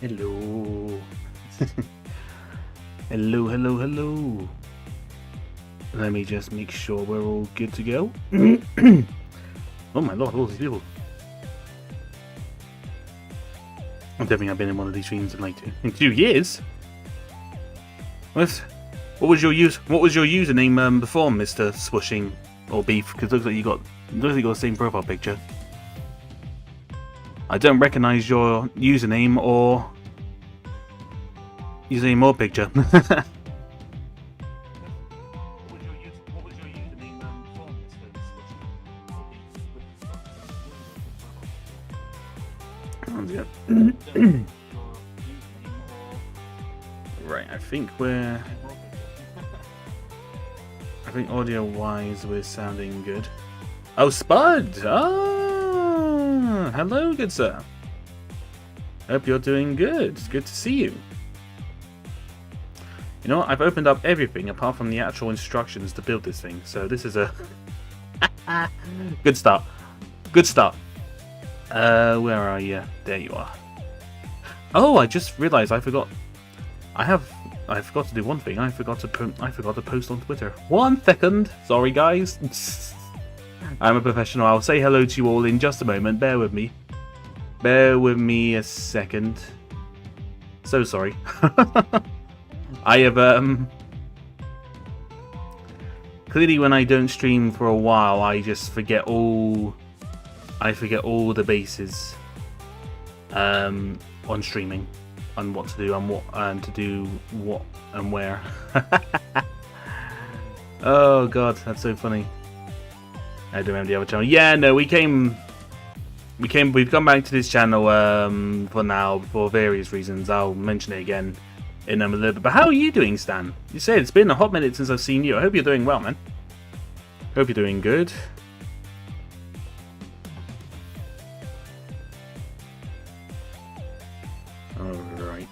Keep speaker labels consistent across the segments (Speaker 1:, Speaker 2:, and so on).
Speaker 1: Hello. Hello. Let me just make sure we're all good to go. Oh my lord, all these people. I don't think I've been in one of these streams in like 2 years. What was your username before, Mr. Swooshing or Beef? Because it looks like you got the same profile picture. I don't recognise your username or picture. Right, I think audio-wise we're sounding good. Oh, Spud! Ah, hello, good sir. Hope you're doing good. It's good to see you. You know what? I've opened up everything apart from the actual instructions to build this thing. So this is a good start. Good start. Where are you? There you are. Oh, I just realised I forgot. I forgot to do one thing. I forgot to post on Twitter. 1 second. Sorry, guys. I'm a professional. I'll say hello to you all in just a moment. Bear with me. Bear with me a second. So sorry. I have clearly when I don't stream for a while, I just forget all. I forget all the bases on streaming, on what to do and what to do what and where. Oh god, that's so funny. I don't remember the other channel. Yeah, no, we've come back to this channel for now for various reasons. I'll mention it again in a little bit. But how are you doing, Stan? You said it's been a hot minute since I've seen you. I hope you're doing well, man. Hope you're doing good. Alright.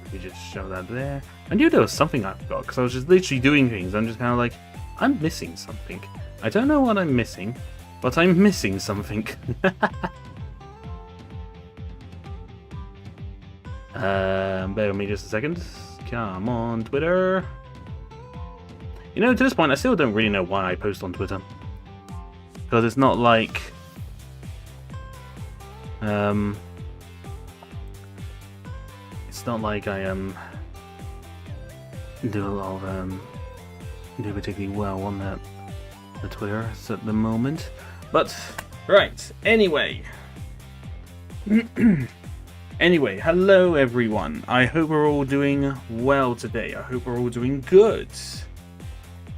Speaker 1: Let me just show that there. I knew there was something I forgot because I was just literally doing things. I'm just kind of like, I'm missing something. I don't know what I'm missing, but I'm missing something. Bear with me just a second. Come on, Twitter. You know, to this point, I still don't really know why I post on Twitter. Because it's not like... it's not like I do a lot of... do particularly well on the Twitter at the moment. But, right, anyway. Anyway, hello everyone. I hope we're all doing well today. I hope we're all doing good.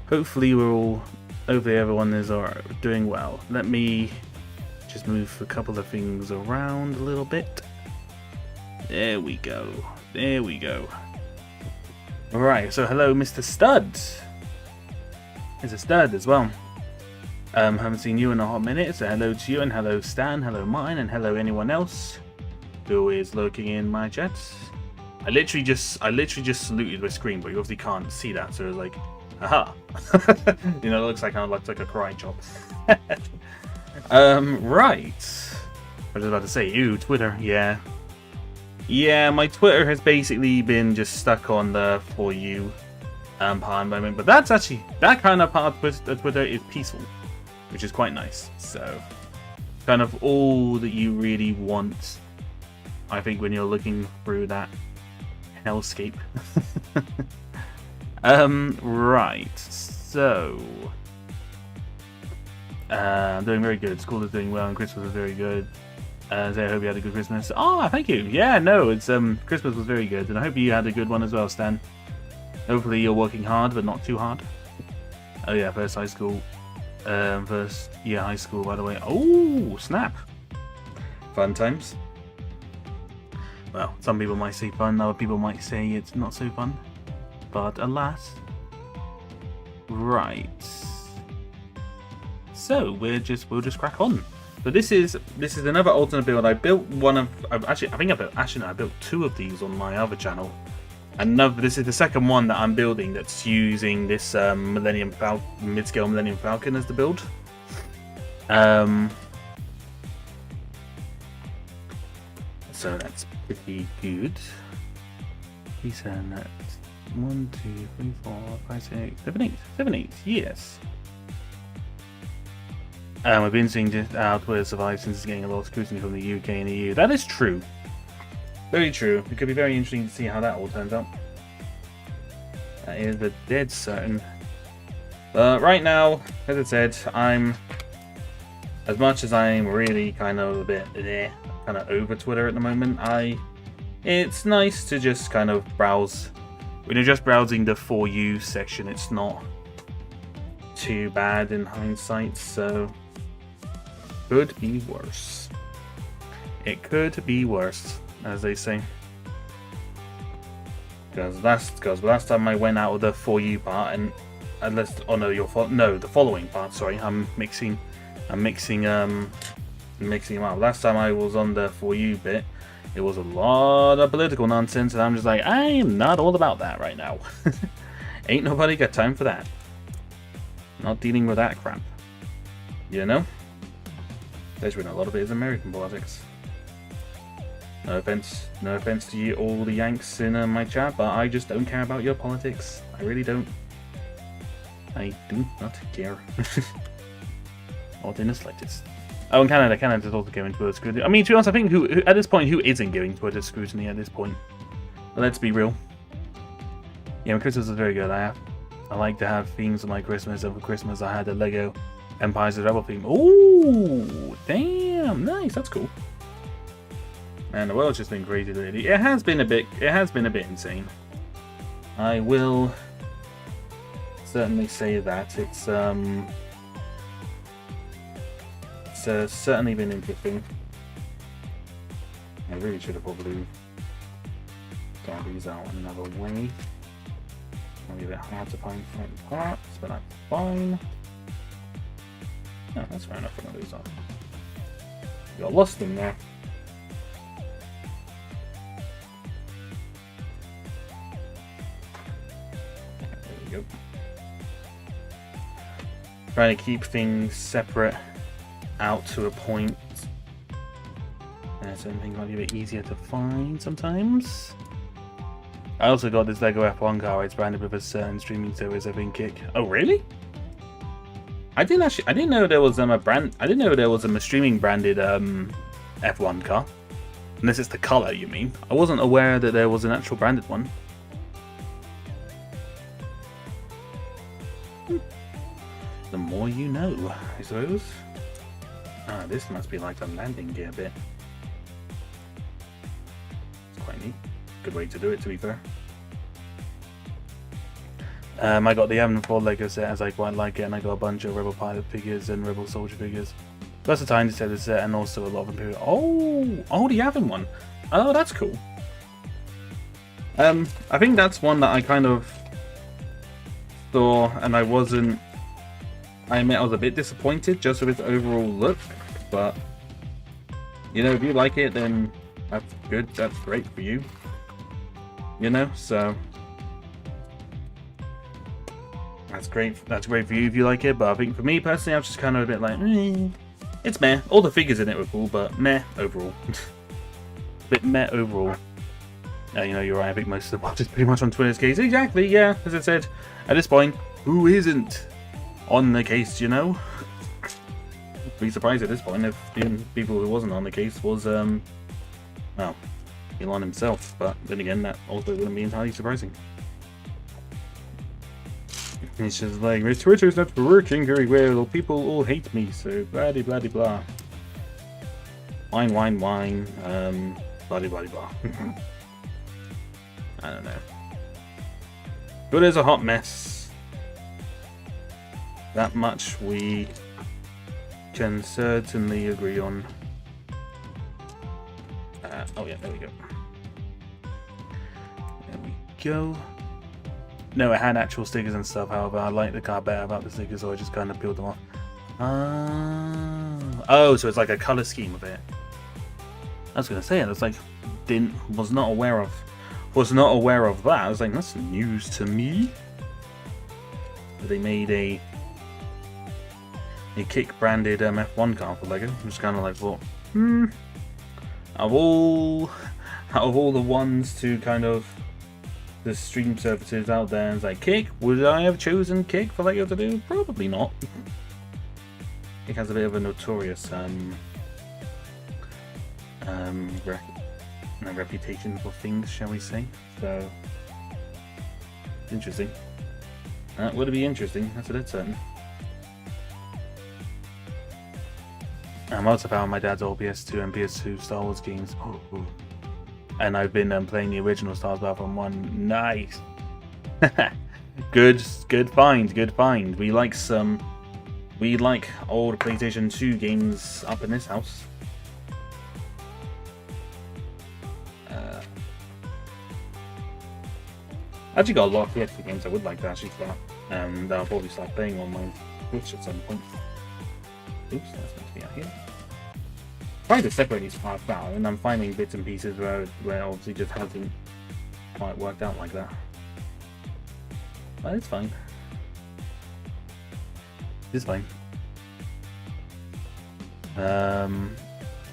Speaker 1: Hopefully everyone is doing well. Let me just move a couple of things around a little bit. There we go. There we go. Alright, so hello Mr. Stud. There's a Stud as well. Haven't seen you in a hot minute, so hello to you and hello Stan, hello Martin, and hello anyone else who is lurking in my chat. I literally just saluted my screen, but you obviously can't see that, so it's like, aha. You know, it looks like I look like a karate chop. Right. I was about to say, you, Twitter, yeah. Yeah, my Twitter has basically been just stuck on the For You part at the moment, but that's actually, that kind of part of Twitter is peaceful, which is quite nice. So, kind of all that you really want, I think, when you're looking through that hellscape. Right, so... I'm doing very good. School is doing well and Christmas was very good. So I hope you had a good Christmas. Oh, thank you. Yeah, no, it's Christmas was very good, and I hope you had a good one as well, Stan. Hopefully you're working hard, but not too hard. Oh yeah, first high school. First year high school, by the way. Oh, snap. Fun times. Well, some people might say fun, other people might say it's not so fun. But alas. Right. So we'll just crack on. So this is another alternate build. I built one of I built 2 of these on my other channel. And this is the second one that I'm building that's using this mid-scale Millennium Falcon as the build. So that's pretty good. He said that 1, 2, 3, 4, 5, 6, 7, 8. 7, 8, yes. We've been seeing just how Twitter survives since it's getting a lot of scrutiny from the UK and EU. That is true. Very true. It could be very interesting to see how that all turns out. That is a dead certain. But right now, as I said, as much as I'm really kind of a bit kind of over Twitter at the moment, it's nice to just kind of browse. When you're just browsing the For You section, it's not too bad in hindsight, so could be worse. It could be worse, as they say. Because last time I went out of the For You part, and unless the following part. Sorry, I'm mixing them up. Last time I was on the For You bit, it was a lot of political nonsense, and I'm just like, I am not all about that right now. Ain't nobody got time for that. Not dealing with that crap. You know? Especially when a lot of it is American politics. No offense to you, all the Yanks in my chat, but I just don't care about your politics. I really don't. I do not care. Not in the slightest. Oh, and Canada's also giving Twitter scrutiny. I mean, to be honest, I think at this point, who isn't giving Twitter scrutiny at this point? But let's be real. Yeah, my Christmas was very good. I like to have themes of my Christmas, and for Christmas I had a Lego Empires of Rebel theme. Ooh, damn, nice, that's cool. Man, the world's just been crazy lately. It has been a bit insane. I will certainly say that it's certainly been interesting. I really should have probably got these out another way. Maybe a bit hard to find certain parts, but that's fine. No, that's fair enough. One of these off. Got lost in there. There we go. Trying to keep things separate out to a point. Certain things might be a bit easier to find sometimes. I also got this Lego F1 car. It's branded with a certain streaming service I think Kick. Oh really? I didn't know there was a brand. I didn't know there was a streaming branded F1 car. Unless it's the color, you mean? I wasn't aware that there was an actual branded one. The more you know, I suppose. Ah, this must be like the landing gear bit. It's quite neat. Good way to do it, to be fair. I got the Avonfall Lego set as I quite like it, and I got a bunch of Rebel Pilot figures and Rebel Soldier figures. Plus a tiny set set, and also a lot of Imperial. Oh, the Avon one. Oh, that's cool. I think that's one that I kind of saw, and I wasn't. I admit I was a bit disappointed just with its overall look, but you know, if you like it, then that's good. That's great for you. You know, so that's great. That's great for you if you like it. But I think for me personally, I was just kind of a bit like, it's meh. All the figures in it were cool, but meh overall. Bit meh overall. You know, you're right. I think most of the watch is pretty much on Twitter's case. Exactly. Yeah, as I said, at this point, who isn't on the case? You know, be surprised at this point if the people who wasn't on the case was well, Elon himself. But then again, that also wouldn't be entirely surprising. It's just like, my Twitter's not working very well, people all hate me, so blah de blah de blah. Wine, blah de blah de blah. I don't know. But it's a hot mess. That much we can certainly agree on. Oh yeah, there we go. There we go. No, it had actual stickers and stuff, however, I like the car better about the stickers, so I just kind of peeled them off. Oh, so it's like a colour scheme of it. I was going to say, it was like, was not aware of that. I was like, that's news to me. But they made a Kick branded F1 car for Lego. I'm just kind of like, well, Out of all the ones to kind of the stream services out there, it's like Kick. Would I have chosen Kick for Lego to do? Probably not. It has a bit of a notorious reputation for things, shall we say? So interesting. That would be interesting. That's a dead certain. I'm also found my dad's old PS2 and PS2 Star Wars games. Oh. And I've been playing the original Star Wars Battlefront 1. Nice. Good find. Good find. We like old PlayStation 2 games up in this house. I actually got a lot of PS2 games I would like to actually start. And I'll probably start playing on my Switch at some point. Oops, that's meant to be out here. Trying to separate these parts out, and I'm finding bits and pieces where obviously just hasn't quite worked out like that. But it's fine. It's fine. I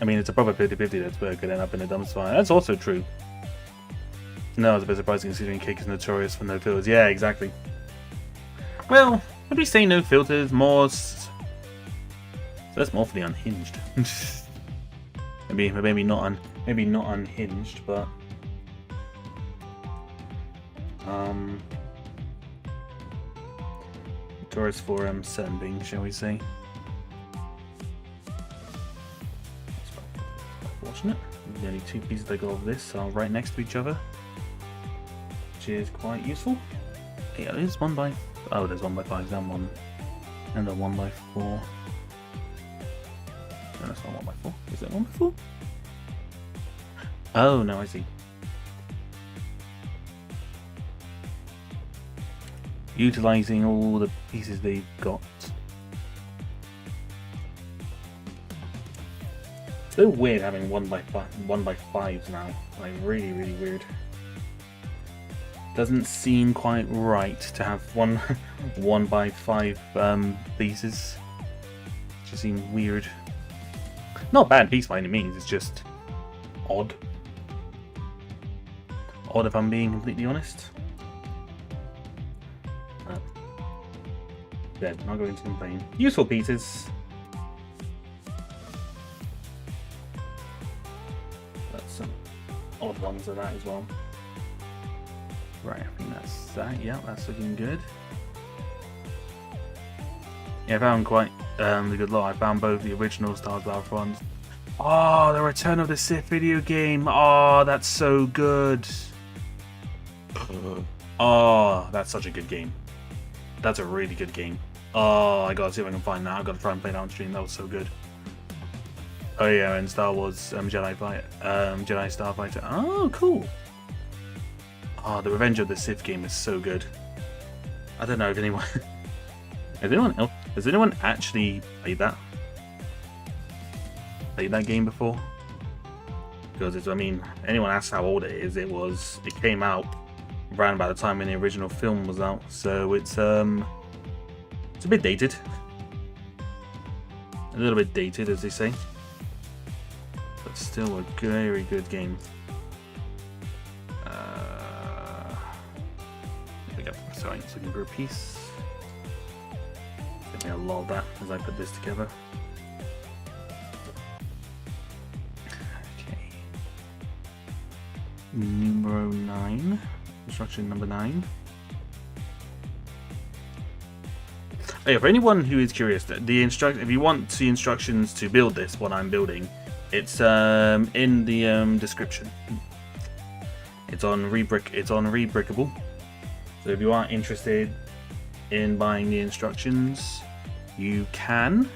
Speaker 1: mean, it's a proper 50-50 that's where it could end up in a dumpster. That's also true. No, it's a bit surprising considering Cake is notorious for no filters. Yeah, exactly. Well, would we say no filters? More. So that's more for the unhinged. maybe not unhinged, but notorious for certain things, shall we say? That's quite fortunate. The only two pieces I got of this are right next to each other, which is quite useful. Yeah, there's one by. Oh, there's 1x5 and one, and a 1x4. No, that's not 1x4. Is that 1x4? Oh no, I see. Utilizing all the pieces they've got. It's so weird having 1x5s now. Like really weird. Doesn't seem quite right to have 1x5 pieces. It just seems weird. Not a bad piece by any means, it's just odd. Odd if I'm being completely honest. Dead, not going to complain. Useful pieces. That's some odd ones of that as well. Right, I think that's that. Yeah, that's looking good. Yeah, I found quite a good lot. I found both the original Star Wars Battlefront. Oh, the Return of the Sith video game. Oh, that's so good. Oh, that's such a good game. That's a really good game. Oh, I gotta see if I can find that. I gotta try and play that on stream. That was so good. Oh yeah, and Star Wars Jedi Starfighter. Oh, cool. Oh, the Revenge of the Sith game is so good. I don't know if anyone has anyone actually played that? Played that game before? Because it's, I mean, anyone asks how old it is, it came out around about the time when the original film was out, so it's a bit dated. A little bit dated, as they say. But still a very good game. Sorry, just looking for a piece. Give me a lot of that as I put this together. Okay. Numero 9. Instruction number 9. Oh yeah, for anyone who is curious, if you want the instructions to build this, what I'm building, it's in the description. It's on Rebrickable. So if you are interested in buying the instructions, you can.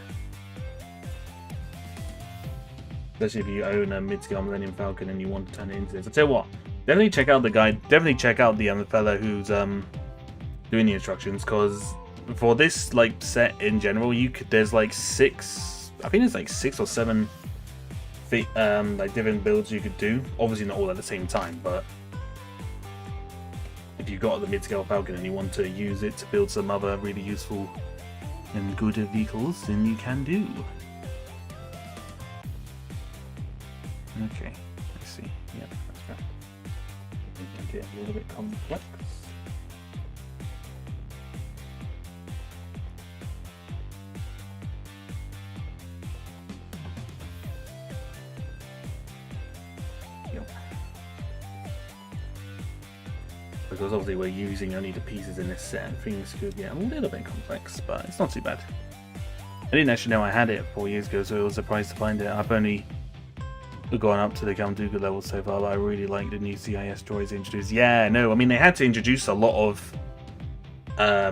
Speaker 1: Especially if you own a mid-scale Millennium Falcon and you want to turn it into this. I'll tell you what, definitely check out the guide. Definitely check out the fella who's doing the instructions, because for this like set in general, there's like 6. I think it's like 6 or 7 like different builds you could do. Obviously not all at the same time, but if you've got the mid-scale Falcon and you want to use it to build some other really useful and good vehicles, then you can do. Okay, let's see. Yep, that's fair. We can get a little bit complex. Yep. Because obviously we're using only the pieces in this set, and things could get a little bit complex, but it's not too bad. I didn't actually know I had it 4 years ago, so I was surprised to find it. I've only gone up to the Count Dooku level so far, but I really like the new CIS droids introduced. Yeah, no, I mean, they had to introduce a lot of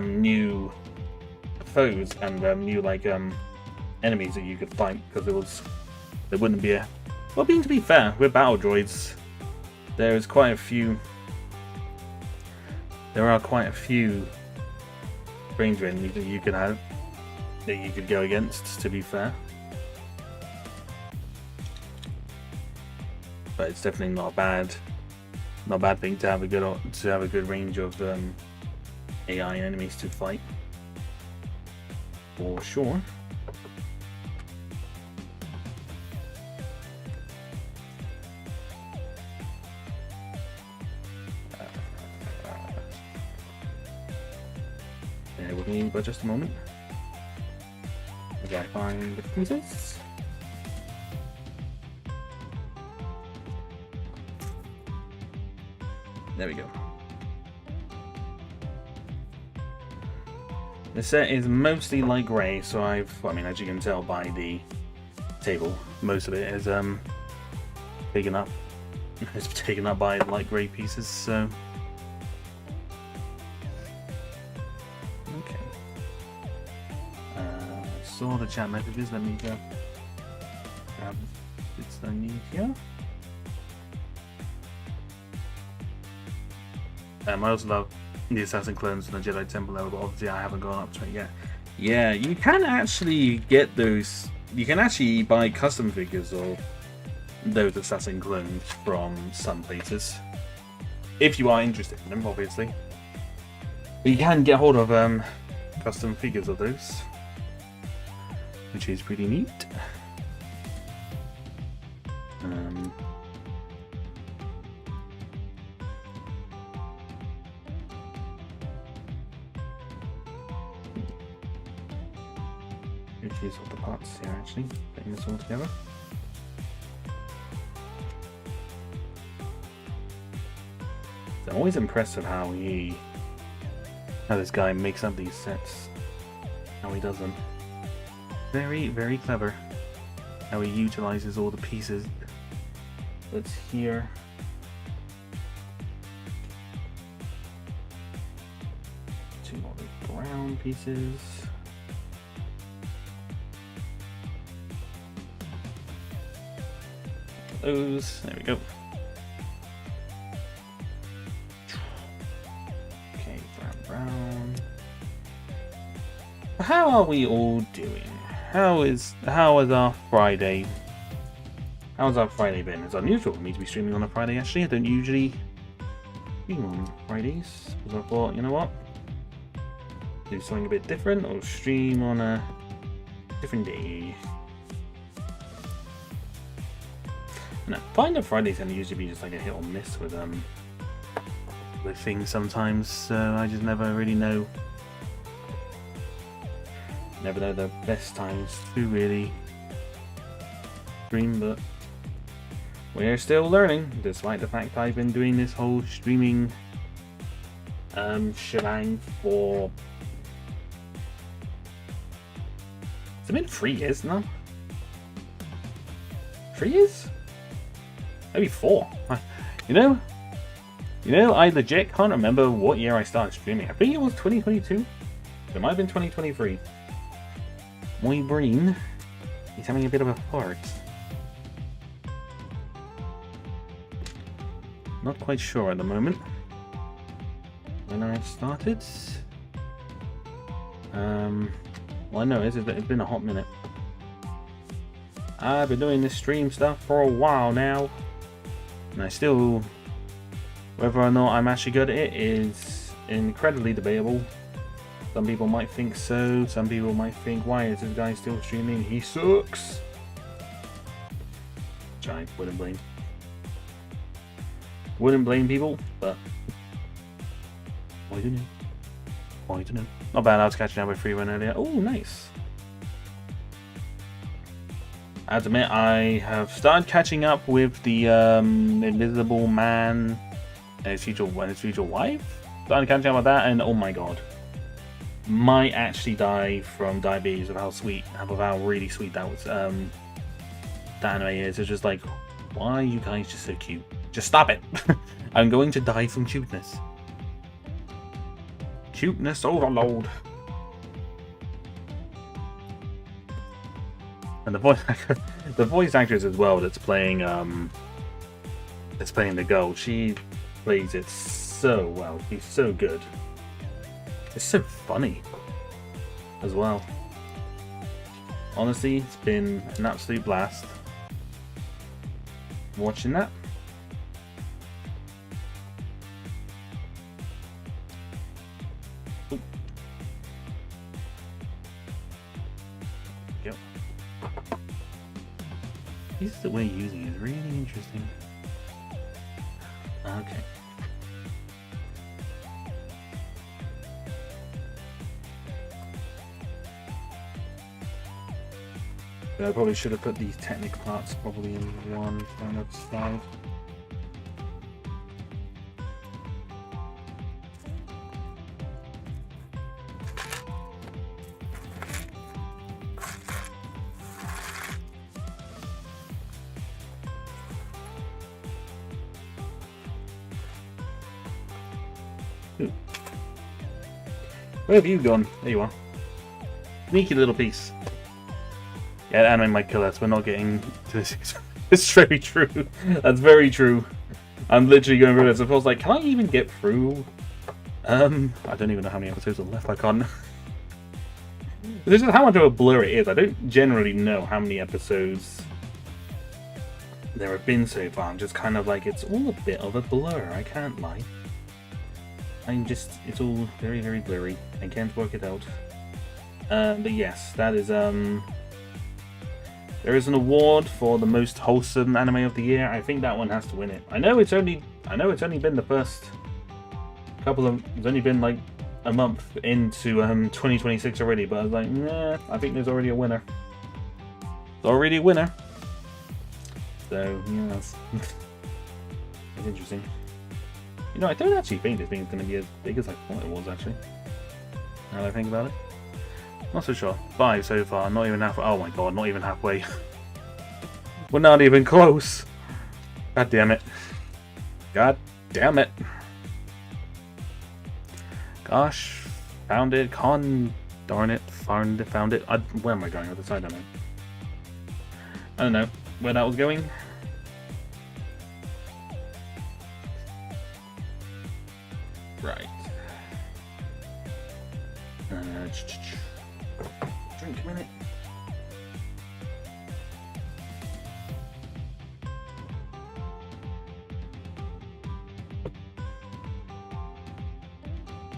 Speaker 1: new foes and new, like, enemies that you could fight, because there wouldn't be a... Well, being to be fair, with battle droids, there are quite a few range enemies that you could have, that you could go against, to be fair. But it's definitely not a bad thing to have a good range of AI enemies to fight, for sure. Bear with me for just a moment. I gotta find the pieces. There we go. The set is mostly light grey, so I mean, as you can tell by the table, most of it is taken up. It's taken up by light grey pieces. So, okay. I saw the chat messages. Let me go grab bits I need here. I also love the Assassin clones and the Jedi Temple level, but obviously I haven't gone up to it yet. Yeah, you can actually get those. You can actually buy custom figures of those Assassin clones from some places, if you are interested in them, obviously. But you can get hold of custom figures of those, which is pretty neat. Use all the parts here, actually, putting this all together. I'm always impressed with how this guy makes up these sets, how he does them. Very, very clever how he utilizes all the pieces that's here. Two more brown pieces. Those. There we go. Okay, brown. How are we all doing? How is our Friday? How's our Friday been? It's unusual for me to be streaming on a Friday. Actually, I don't usually stream on Fridays because I thought, you know what, do something a bit different or stream on a different day. No, I find that Fridays can usually be just like a hit or miss with things sometimes, so I just never really know. Never know the best times to really stream, but we're still learning, despite the fact I've been doing this whole streaming shebang for... It's been 3 years now? 3 years? Maybe 4. You know, I legit can't remember what year I started streaming. I think it was 2022. It might have been 2023. My brain is having a bit of a fart. Not quite sure at the moment when I started. Well, I know it's been a hot minute. I've been doing this stream stuff for a while now, and I still, whether or not I'm actually good at it is incredibly debatable. Some people might think so, some people might think, why is this guy still streaming? He sucks. which I wouldn't blame. Wouldn't blame people, but I don't know. I don't know. Not bad. I was catching up with 3-1 earlier. Oh, nice. I have to admit, I have started catching up with the Invisible Man and his future wife. Started catching up with that, and oh my god, might actually die from diabetes of how really sweet that was. That anime is. It's just like, why are you guys just so cute? Just stop it! I'm going to die from cuteness. Cuteness overload. And the voice actress as well that's playing the girl. She plays it so well. She's so good. It's so funny as well. Honestly, it's been an absolute blast watching that. Ooh. Yep. This is the way using it is really interesting. Okay. I probably should have put these technical parts probably in one kind of style. Ooh. Where have you gone? There you are. Sneaky little piece. Yeah, the anime might kill us. We're not getting to this. It's very true. That's very true. I'm literally going through this. It feels like, can I even get through? I don't even know how many episodes are left. I can't. This is how much of a blur it is. I don't generally know how many episodes there have been so far. I'm just kind of like, it's all a bit of a blur. I can't lie. It's all very, very blurry. I can't work it out. But yes, that is, there is an award for the most wholesome anime of the year. I think that one has to win it. I know it's only been the first couple of, it's only been like a month into 2026 already, but I was like, nah, I think there's already a winner. There's already a winner. So yeah, that's interesting. You know, I don't actually think this thing's going to be as big as I thought it was, actually. Now that I think about it. Not so sure. 5 so far, not even halfway. Oh my god, not even halfway. We're not even close. God damn it. God damn it. Gosh, found it. Darn it. Found it. Where am I going with this? I don't know. I don't know where that was going. Right. Drink a minute.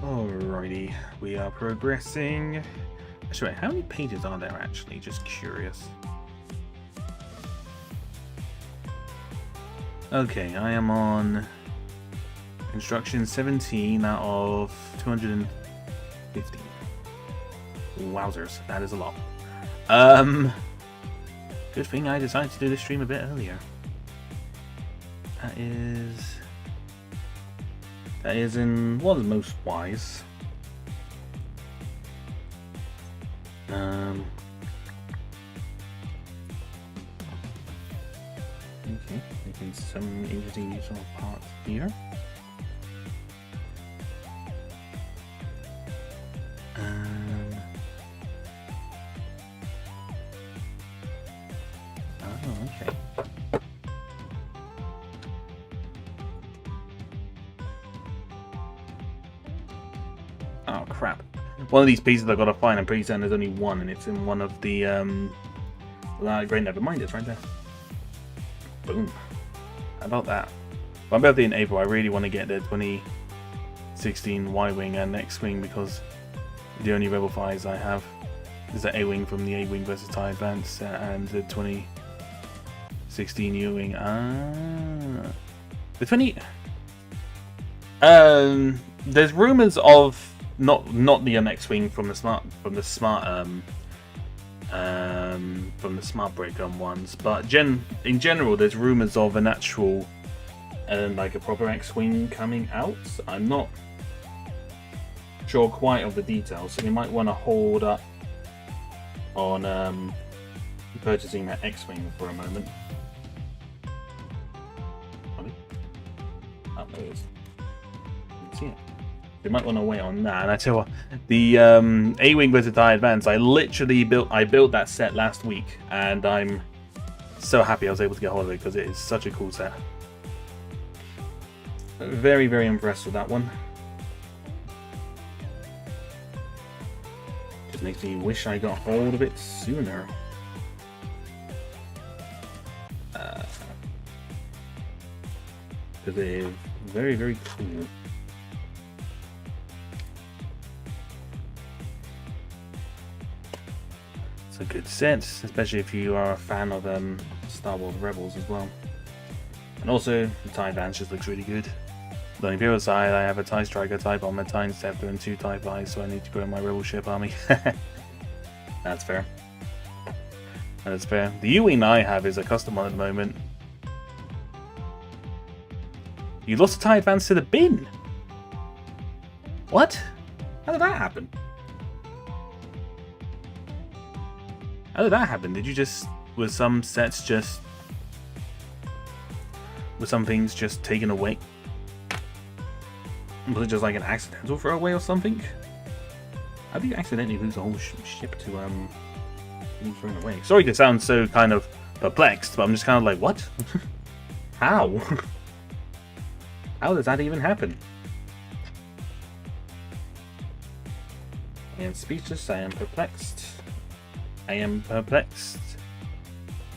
Speaker 1: Alrighty, we are progressing. Actually, how many pages are there actually? Just curious. Okay, I am on instruction 17 out of 250. Wowzers, that is a lot. Good thing I decided to do this stream a bit earlier. That is in what is most wise. Okay, making some interesting useful parts here. Okay. Oh crap. One of these pieces I've got to find, I'm pretty certain there's only one, and it's in one of the, great, never mind, it's right there. Boom. How about that? My birthday in April, I really want to get the 2016 Y-Wing and X-Wing, because the only Rebel 5s I have is the A-Wing from the A-Wing vs. TIE Advance, and the 16 U-wing. The 20. There's rumors of not the X-wing from the smart break gun ones, but in general, there's rumors of an actual like a proper X-wing coming out. I'm not sure quite of the details, so you might want to hold up on purchasing that X-wing for a moment. Oh, there it is. You can see it. You might want to wait on that. And I tell you what, the A-wing versus TIE Advance, I built that set last week, and I'm so happy I was able to get hold of it because it is such a cool set. Very, very impressed with that one. Just makes me wish I got hold of it sooner. Because it is very, very cool. It's a good set, especially if you are a fan of Star Wars Rebels as well. And also, the TIE Advance just looks really good. On the Imperial side, I have a TIE Striker, TIE Bomber, TIE Interceptor, and 2 TIE Fights, so I need to grow my Rebel ship army. That's fair. That's fair. The U-wing I have is a custom one at the moment. You lost a TIE Advance to the bin! What? How did that happen? How did that happen? Did you just... Was some sets just... Were some things just taken away? Was it just like an accidental throwaway or something? How do you accidentally lose a whole ship to being thrown away? Sorry to sound so kind of perplexed, but I'm just kind of like, what? How? How does that even happen? I am speechless, I am perplexed. I am perplexed.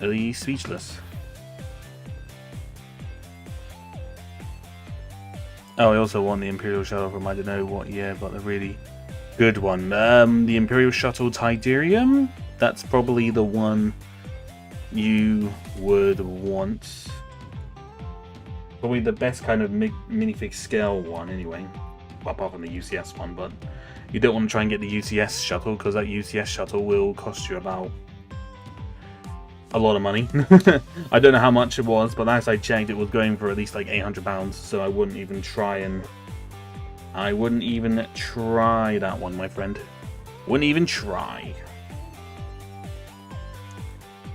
Speaker 1: Really speechless. Oh, I also won the Imperial Shuttle from I don't know what year, but a really good one. The Imperial Shuttle Tidarium, that's probably the one you would want. Probably the best kind of minifig scale one anyway, apart from the UCS one, but you don't want to try and get the UCS shuttle because that UCS shuttle will cost you about a lot of money. I don't know how much it was, but as I checked, it was going for at least like £800, so I wouldn't even try that one, my friend. Wouldn't even try.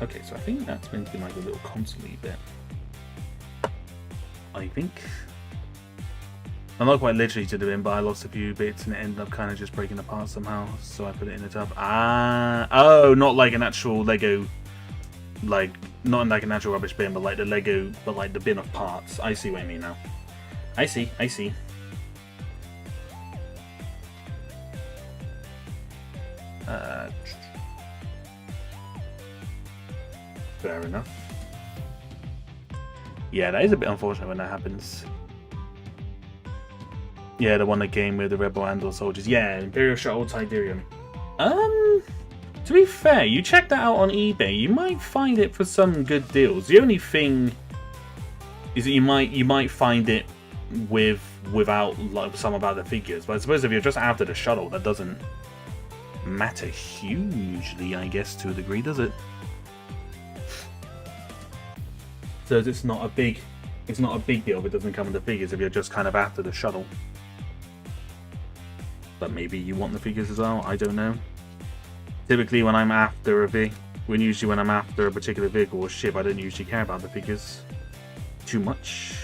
Speaker 1: Okay, so I think that's meant to be like a little console-y bit. I think. I'm not quite literally to the bin, but I lost a few bits and it ended up kind of just breaking apart somehow, so I put it in a tub. Oh, not like an actual Lego, like, not in like an actual rubbish bin, but like the Lego, but like the bin of parts. I see what you mean now. I see. Fair enough. Yeah, that is a bit unfortunate when that happens. Yeah, the one that came with the Rebel Andor soldiers. Yeah, Imperial Shuttle Tidarium. To be fair, you check that out on eBay, you might find it for some good deals. The only thing is that you might find it without like some about the figures. But I suppose if you're just after the shuttle, that doesn't matter hugely, I guess, to a degree, does it? So it's not a big deal if it doesn't come with the figures if you're just kind of after the shuttle. But maybe you want the figures as well, I don't know. Typically when I'm after when I'm after a particular vehicle or ship, I don't usually care about the figures too much.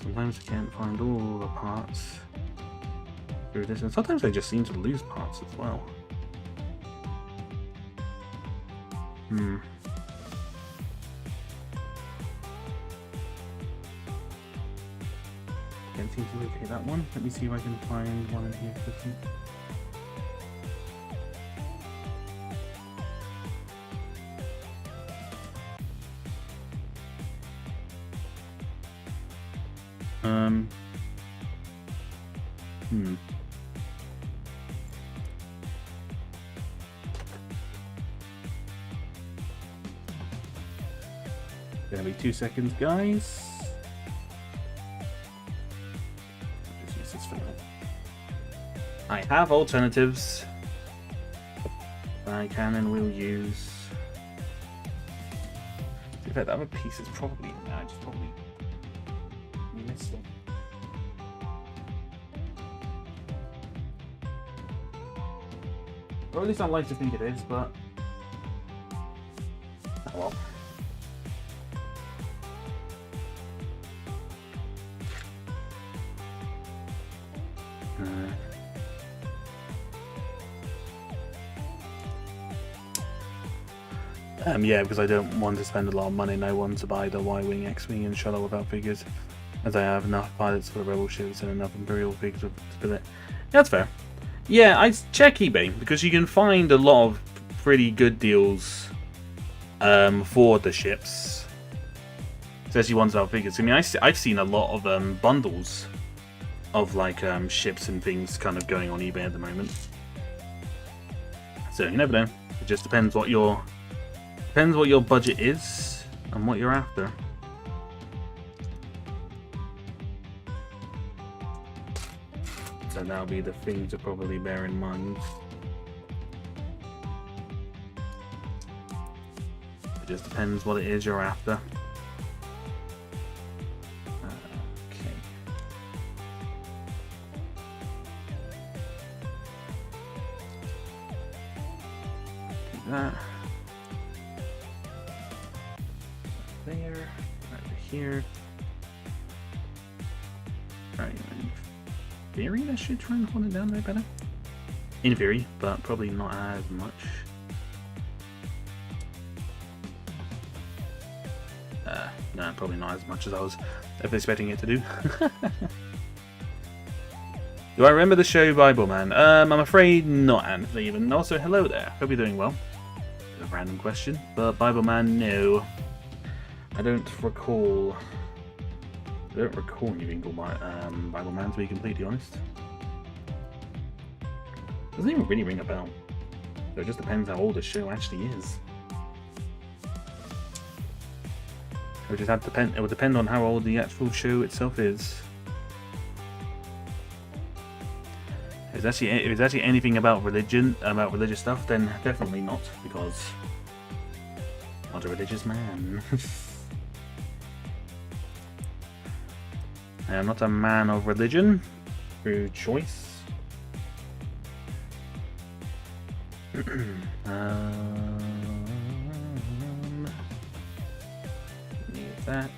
Speaker 1: Sometimes I can't find all the parts through this, and sometimes I just seem to lose parts as well. Can't seem to locate that one. Let me see if I can find one in here quickly. Hmm. Gonna be 2 seconds, guys. Just use this for now. I have alternatives I can and will use. In fact, the other piece is probably I just probably missed it. Or at least I'd like to think it is, but oh well. Yeah, because I don't want to spend a lot of money and I want to buy the Y-Wing, X-Wing and Shuttle without figures, as I have enough pilots for the Rebel ships and enough Imperial figures to fill it. Yeah, that's fair. Yeah, I check eBay, because you can find a lot of pretty good deals for the ships, especially ones without figures. I mean, I've seen a lot of bundles of like ships and things kind of going on eBay at the moment. So you never know. It just depends what your budget is and what you're after. So that'll be the thing to probably bear in mind. It just depends what it is you're after. Okay. Do that. There, right here. Alright, in theory, that should try and hold it down there better. In theory, but probably not as much. No, probably not as much as I was expecting it to do. Do I remember the show Bible Man? I'm afraid not, Anthony. Even also, hello there. Hope you're doing well. A random question, but Bible Man, no. I don't recall anything called Bible Man, to be completely honest. Doesn't even really ring a bell. So it just depends how old the show actually is. It would depend on how old the actual show itself is. If it's actually anything about religion, about religious stuff, then definitely not, because I'm not a religious man. I am not a man of religion through choice. Need that.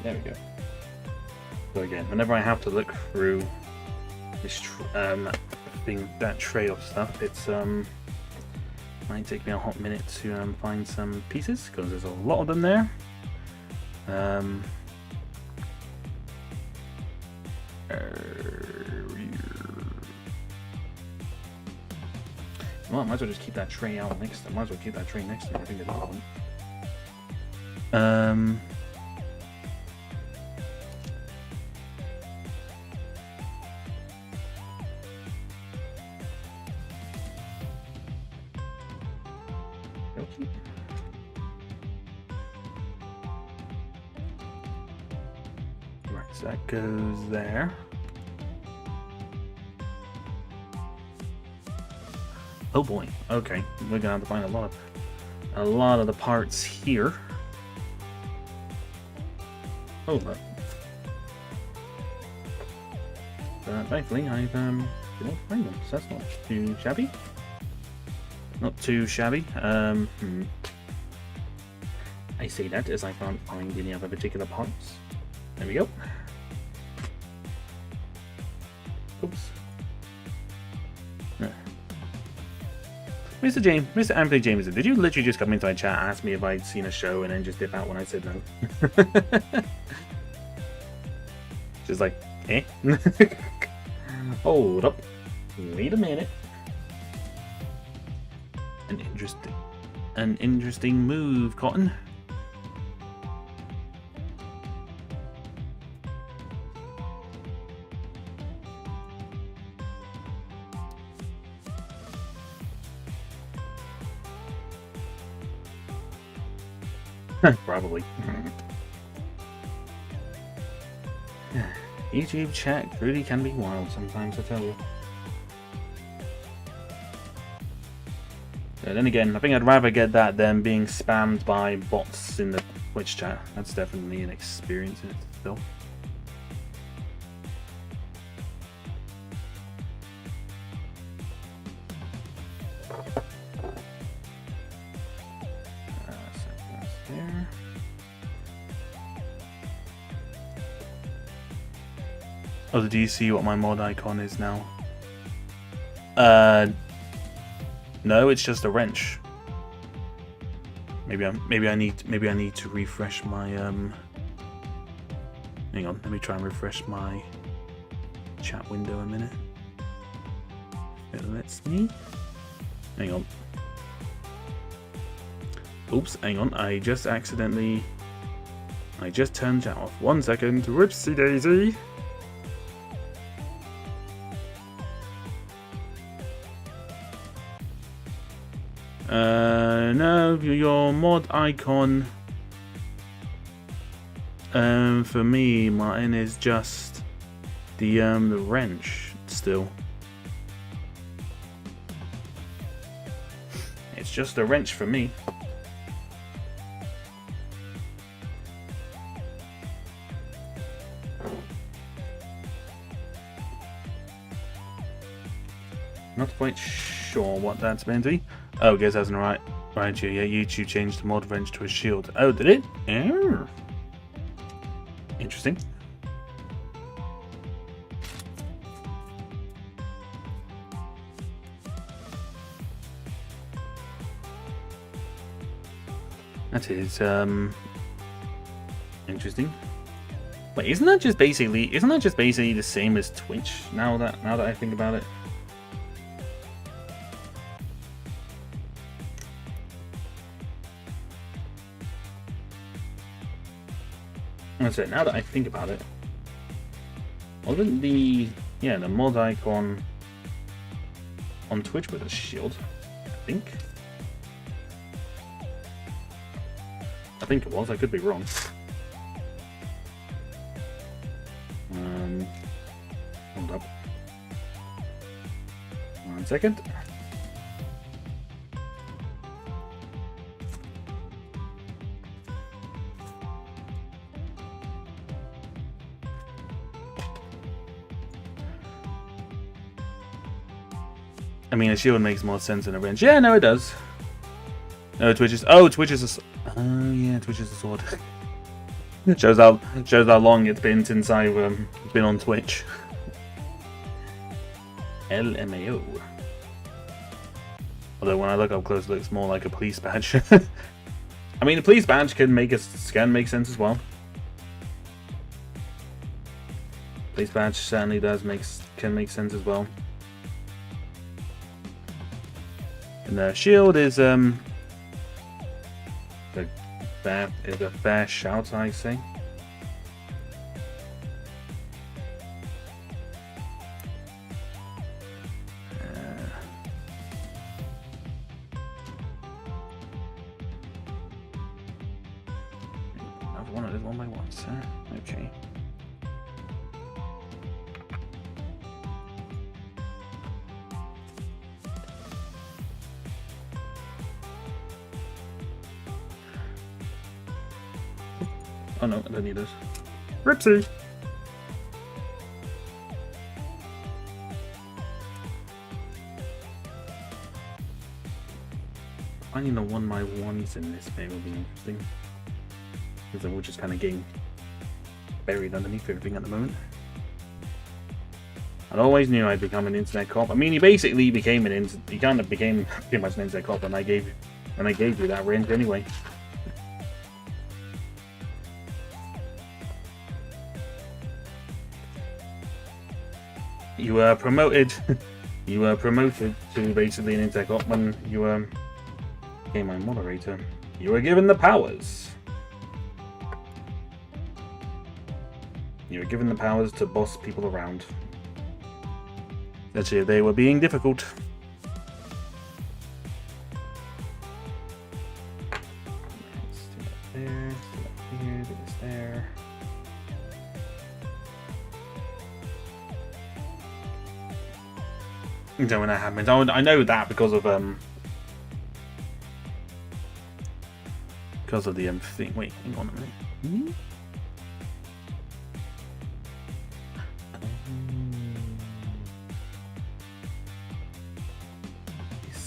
Speaker 1: There we go. So again, whenever I have to look through this that tray of stuff, it's might take me a hot minute to find some pieces, because there's a lot of them there. Well, I might as well just keep that tray out next to. Might as well keep that tray next to me. I think it's important. Okay. Right, so that goes there. Oh boy. Okay, we're gonna have to find a lot of the parts here. Oh, but thankfully I've been able to find them, so that's not too shabby. Not too shabby. I say that as I can't find any other particular parts. There we go. Oops. Mr. Anthony Jameson, did you literally just come into my chat, ask me if I'd seen a show, and then just dip out when I said no? Just like, eh? Hold up. Wait a minute. An interesting move, Cotton. Probably. YouTube chat really can be wild sometimes, I tell you. But then again, I think I'd rather get that than being spammed by bots in the Twitch chat. That's definitely an experience in it still. Oh, do you see what my mod icon is now? No, it's just a wrench. Maybe I need to refresh my hang on, let me try and refresh my chat window a minute. It lets me. Hang on. Oops, hang on, I just turned chat off. 1 second, whoopsie daisy. No, your mod icon for me, Martin, is just the wrench still. It's just a wrench for me. Not quite sure what that's meant to be. Oh, guess that's right. Right, yeah, YouTube changed the mod wrench to a shield. Oh, did it? Oh. Interesting. That is interesting. Wait, isn't that just basically the same as Twitch now that I think about it? That's it. Now that I think about it, wasn't the mod icon on Twitch with a shield? I think it was. I could be wrong. Hold up. 1 second. I mean, a shield makes more sense than a wrench. Yeah, no, it does. No, Twitch is a Twitch is a sword. It shows how long it's been since I've been on Twitch. LMAO. Although when I look up close, it looks more like a police badge. I mean, a police badge can make sense as well. Police badge certainly can make sense as well. And the shield is a fair shout, I say. I've wanted it one by one, sir. Okay. Oh no, I don't need those. Ripsy! Finding the 1x1s in this bit will be interesting. because we're just kind of getting buried underneath everything at the moment. I always knew I'd become an internet cop. I mean, he basically became he kind of became pretty much an internet cop, and I gave you that range anyway. You were promoted. You were promoted to basically an internet cop when you became my moderator. You were given the powers. You were given the powers to boss people around. Actually, they were being difficult. There, here, this there. You know when that happens. I know that because of the thing. Wait, hang on a minute. Hmm?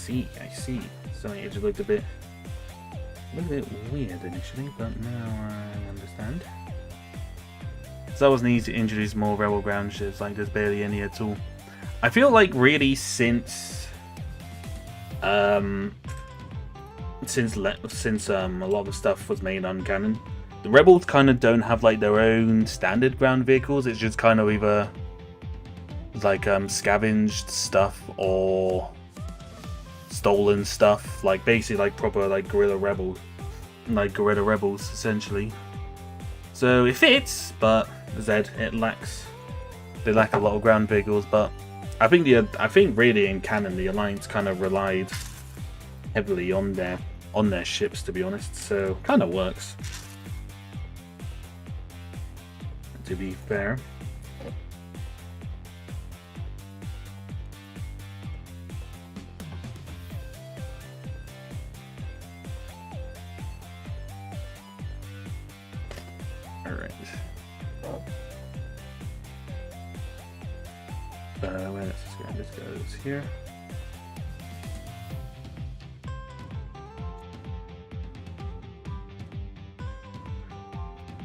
Speaker 1: I see. Something it just looked a bit weird initially, but now I understand. So that was needed to introduce more Rebel ground ships, like there's barely any at all. I feel like really since a lot of the stuff was made on canon, the Rebels kind of don't have like their own standard ground vehicles. It's just kind of either like scavenged stuff or stolen stuff, like basically like proper like guerrilla rebels essentially. So it fits, but as I said, they lack a lot of ground vehicles. But I think really in canon the Alliance kind of relied heavily on their ships, to be honest. So kind of works, to be fair. Alright. This goes here.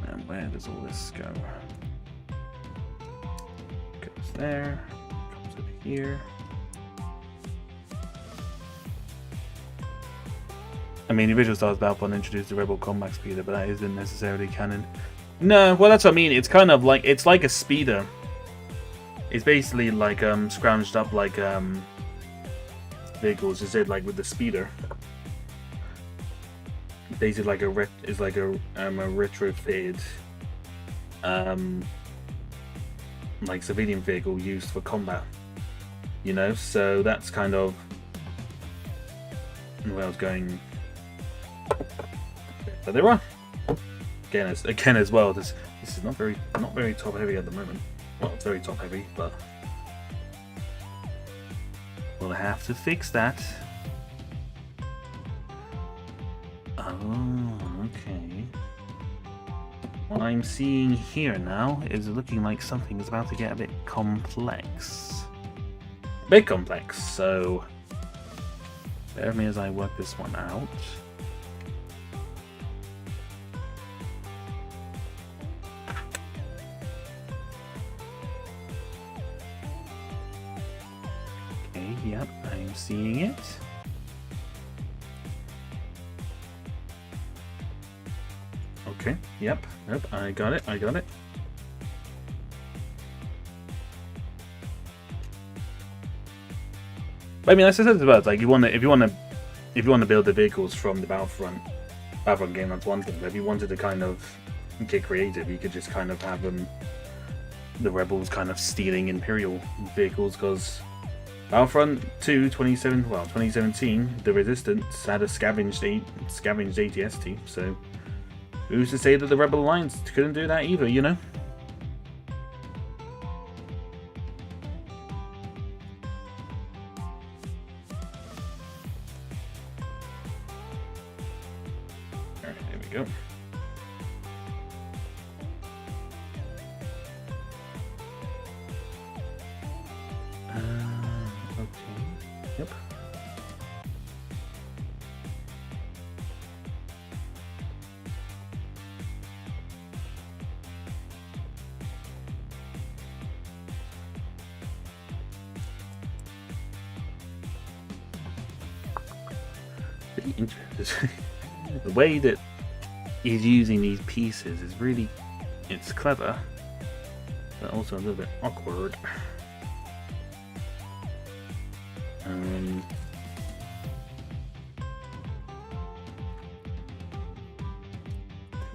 Speaker 1: And where does all this go? Goes there, comes over here. I mean, the original Star Wars Battlefront introduced the Rebel combat speeder, but that isn't necessarily canon. No, well that's what I mean. It's kind of like it's like a speeder. It's basically like scrounged up like vehicles. Is it like with the speeder? Basically like a retrofitted like civilian vehicle used for combat. You know, so that's kind of where I was going. But there are. Again as well, this is not very top heavy at the moment. Well, it's very top heavy, but we'll have to fix that. Oh, okay. What I'm seeing here now is looking like something is about to get a bit complex. So bear with me as I work this one out. Yep, I'm seeing it. Okay, yep, I got it. But I mean, that's just about like if you want to build the vehicles from the Battlefront game, that's one thing. But if you wanted to kind of get creative, you could just kind of have the Rebels kind of stealing Imperial vehicles, because Battlefront 2 2017, the Resistance had a scavenged ATST, so who's to say that the Rebel Alliance couldn't do that either, you know? Alright, there we go. Yep. Pretty interesting. The way that he's using these pieces is really, it's clever, but also a little bit awkward.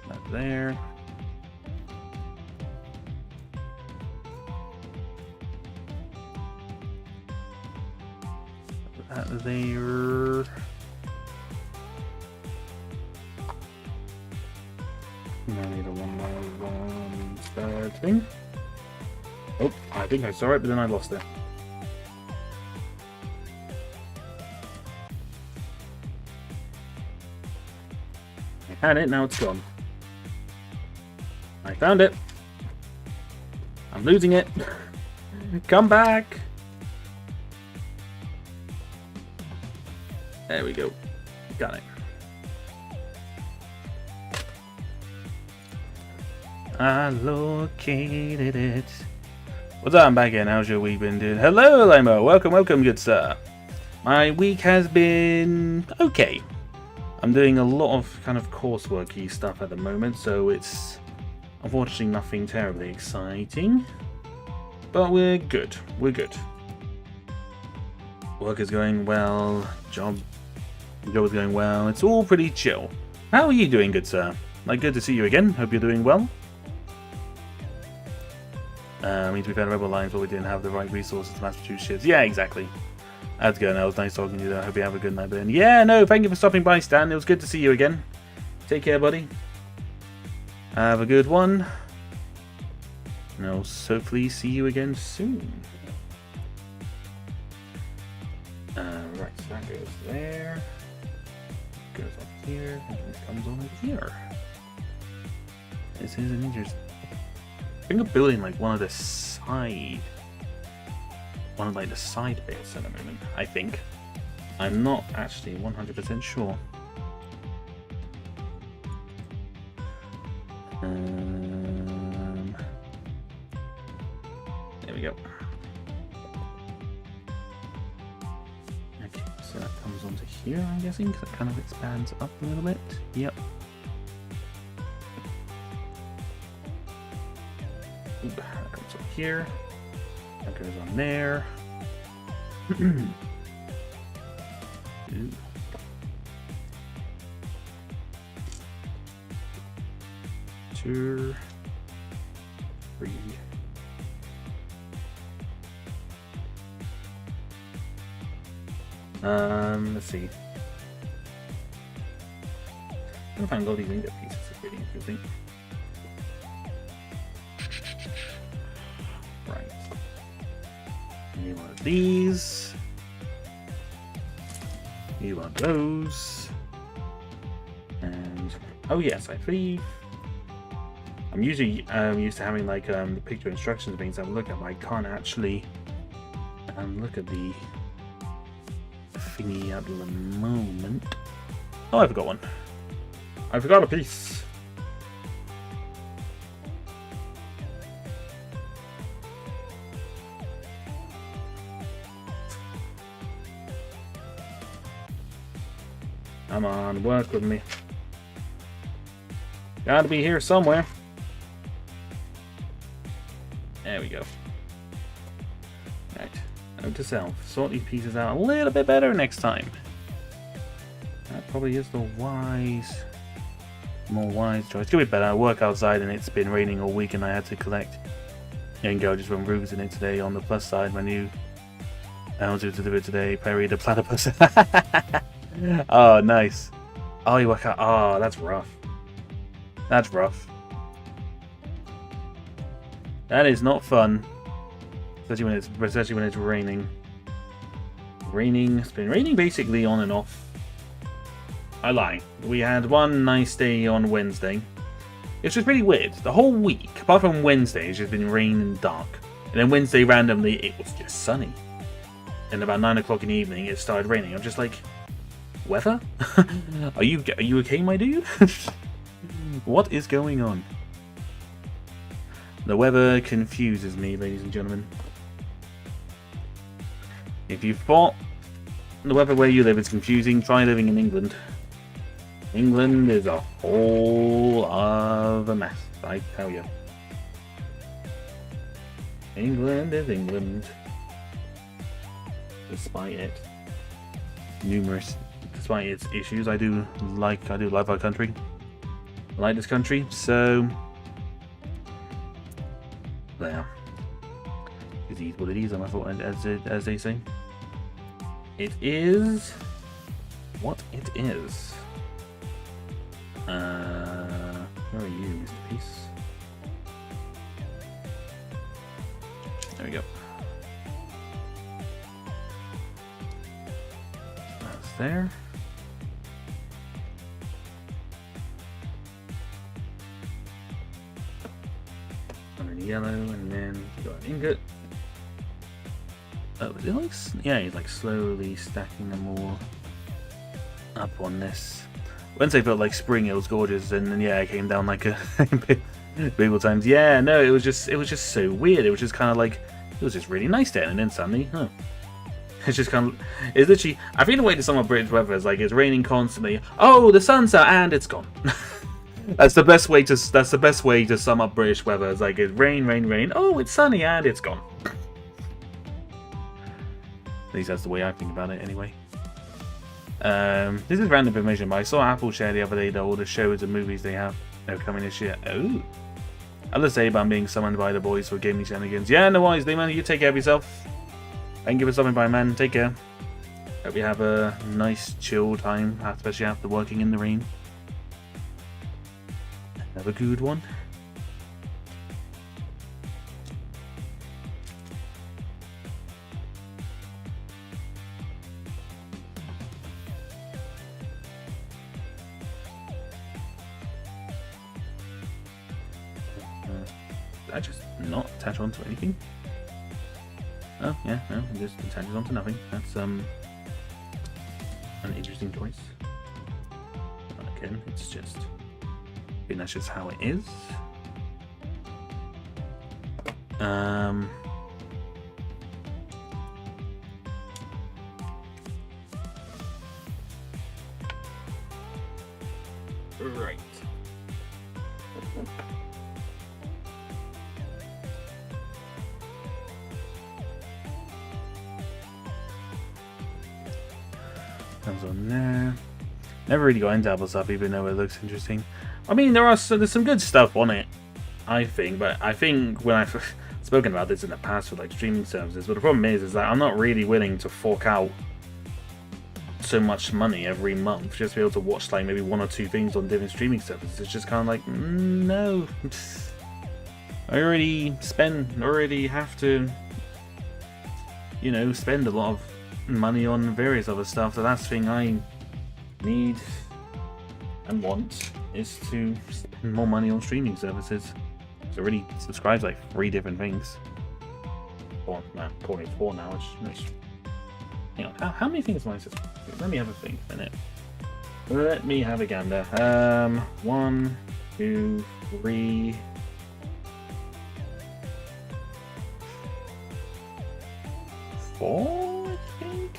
Speaker 1: That there. That there. I need a 1x1 star thing. Oh, I think I saw it, but then I lost it. I had it, now it's gone. I found it. I'm losing it. Come back. There we go. Got it. I located it. What's up? I'm back in. How's your week been, dude? Hello, Limo. Welcome, welcome, good sir. My week has been okay. I'm doing a lot of kind of courseworky stuff at the moment, so it's unfortunately nothing terribly exciting. But we're good. We're good. Work is going well. Job is going well. It's all pretty chill. How are you doing, good sir? Like, good to see you again. Hope you're doing well. Means we've had rebel lines, but we didn't have the right resources to master 2 ships. Yeah, exactly. That's good. It was nice talking to you. I hope you have a good night, Ben. Yeah, no, thank you for stopping by, Stan. It was good to see you again. Take care, buddy. Have a good one. And I'll hopefully see you again soon. Right, so that goes there. Goes up here. And it comes over here. This is an interesting. I think I'm building like one of the side bits at the moment. I think. I'm not actually 100% sure. There we go. Okay, so that comes onto here, I'm guessing, because it kind of expands up a little bit. Yep. Oop, that comes up here. That goes on there. Ooh. 2, 3. Let's see. I'm gonna find all these ingot pieces. It's really interesting. Right. You want these. You want those. And oh yes, I believe I'm usually used to having like the picture instructions being something to look at, but I can't actually look at the thingy at the moment. Oh, I forgot one. I forgot a piece. Come on, work with me. Gotta be here somewhere. There we go. Right. Note to self. Sort these pieces out a little bit better next time. That probably is the more wise choice. It's gonna be better. I work outside and it's been raining all week and I had to collect and go just run roofs in it today. On the plus side, my new I'll do to do it today. Perry the platypus. Oh, nice. Oh, you work out. Oh, that's rough. That's rough. That is not fun. Especially when it's raining. It's been raining basically on and off. I lie. We had one nice day on Wednesday. It's just really weird. The whole week, apart from Wednesday, it's just been rain and dark. And then Wednesday, randomly, it was just sunny. And about 9 o'clock in the evening, it started raining. I'm just like, weather? Are you okay, my dude? What is going on? The weather confuses me, ladies and gentlemen. If you thought the weather where you live is confusing. Try living in England. England is a whole of a mess, I tell you. England is England. Despite its issues, I do love our country. I like this country, so there. It is what it is, as they say. It is what it is. Where are you, Mr. Peace? There we go. That's there. Under yellow, and then you got an ingot. Oh, is it like? Yeah, he's like slowly stacking them all up on this. Once I felt like spring, it was gorgeous, and then yeah, it came down like a big old times. Yeah, no, it was just so weird. It was just kind of like it was just really nice then, and then suddenly, huh? It's just kind of, it's literally. I feel the way to sum up British weather is like it's raining constantly. Oh, the sun's out and it's gone. That's the best way to sum up British weather. It's like it's rain, rain, rain. Oh, it's sunny and it's gone. At least that's the way I think about it, anyway. This is random information, but I saw Apple share the other day that all the shows and movies they have are coming this year. Oh. I'll just say about being summoned by the boys for gaming shenanigans. Yeah, no worries, man. You take care of yourself. I can give it something by man. Take care. Hope you have a nice, chill time, especially after working in the rain. Have a good one. Did I just not attach onto anything? Oh, yeah, no, it just attaches onto nothing. That's, an interesting choice. Again, it's just... I think that's just how it is. Right. Comes on there. Never really got into Apple stuff, even though it looks interesting. I mean, there's some good stuff on it, I think. But I think when I've spoken about this in the past with like streaming services, but the problem is that I'm not really willing to fork out so much money every month just to be able to watch like maybe one or two things on different streaming services. It's just kind of like, no, I already have to, you know, spend a lot of money on various other stuff. So that's the thing I need and want, is to spend more money on streaming services. So I already subscribe to like 3 different things. Or probably 4 now. Which hang on, how many things am I subscribed to? Let me have a think a minute. Let me have a gander. 1, 2, 3. 4, I think.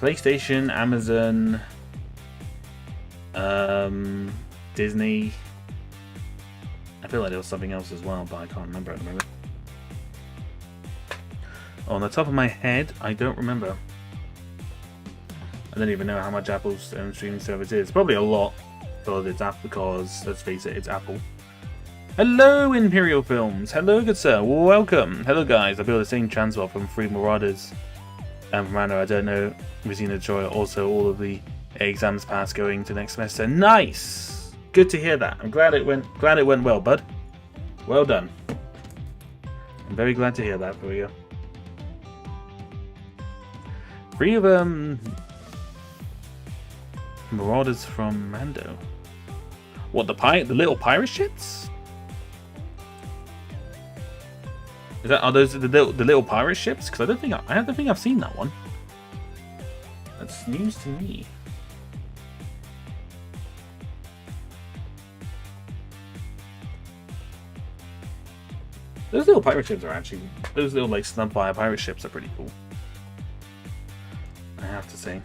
Speaker 1: PlayStation, Amazon, Disney. I feel like there was something else as well, but I can't remember at the moment. On the top of my head, I don't remember. I don't even know how much Apple's own streaming service is. Probably a lot, because it's Apple. Because let's face it, it's Apple. Hello, Imperial Films. Hello, good sir. Welcome. Hello, guys. I feel the same transfer from Free Marauders and from Rando. I don't know. Rosina Joy. Also, all of the exams passed going to next semester. Nice. Good to hear that. I'm glad it went well, bud. Well done. I'm very glad to hear that for you. Free of Marauders from Mando. What, the little pirate ships? Are those the little pirate ships? Because I don't think I've seen that one. That's news to me. Those little pirate ships are actually, those little like snub fire pirate ships are pretty cool. I have say.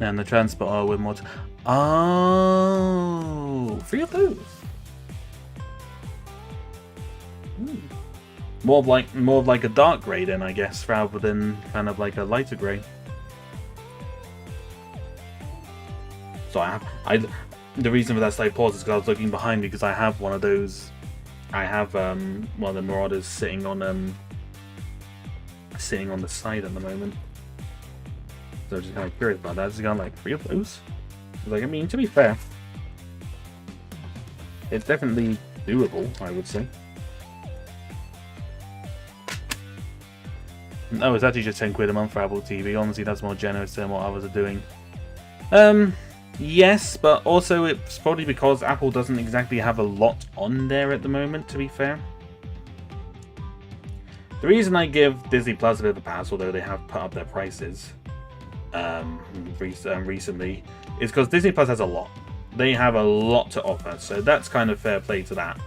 Speaker 1: And the transport with mods. Oh, 3 of those. More of like a dark grey then, I guess, rather than kind of like a lighter grey. So the reason for that slight pause is because I was looking behind me because I have one of those. I have one of the Marauders sitting on the side at the moment. So I'm just kind of curious about that. Just got like 3 of those. Like, I mean, to be fair, it's definitely doable, I would say. Oh, it's actually just 10 quid a month for Apple TV. Honestly, that's more generous than what others are doing. Yes, but also it's probably because Apple doesn't exactly have a lot on there at the moment, to be fair. The reason I give Disney Plus a bit of a pass, although they have put up their prices recently, is because Disney Plus has a lot. They have a lot to offer, so that's kind of fair play to that.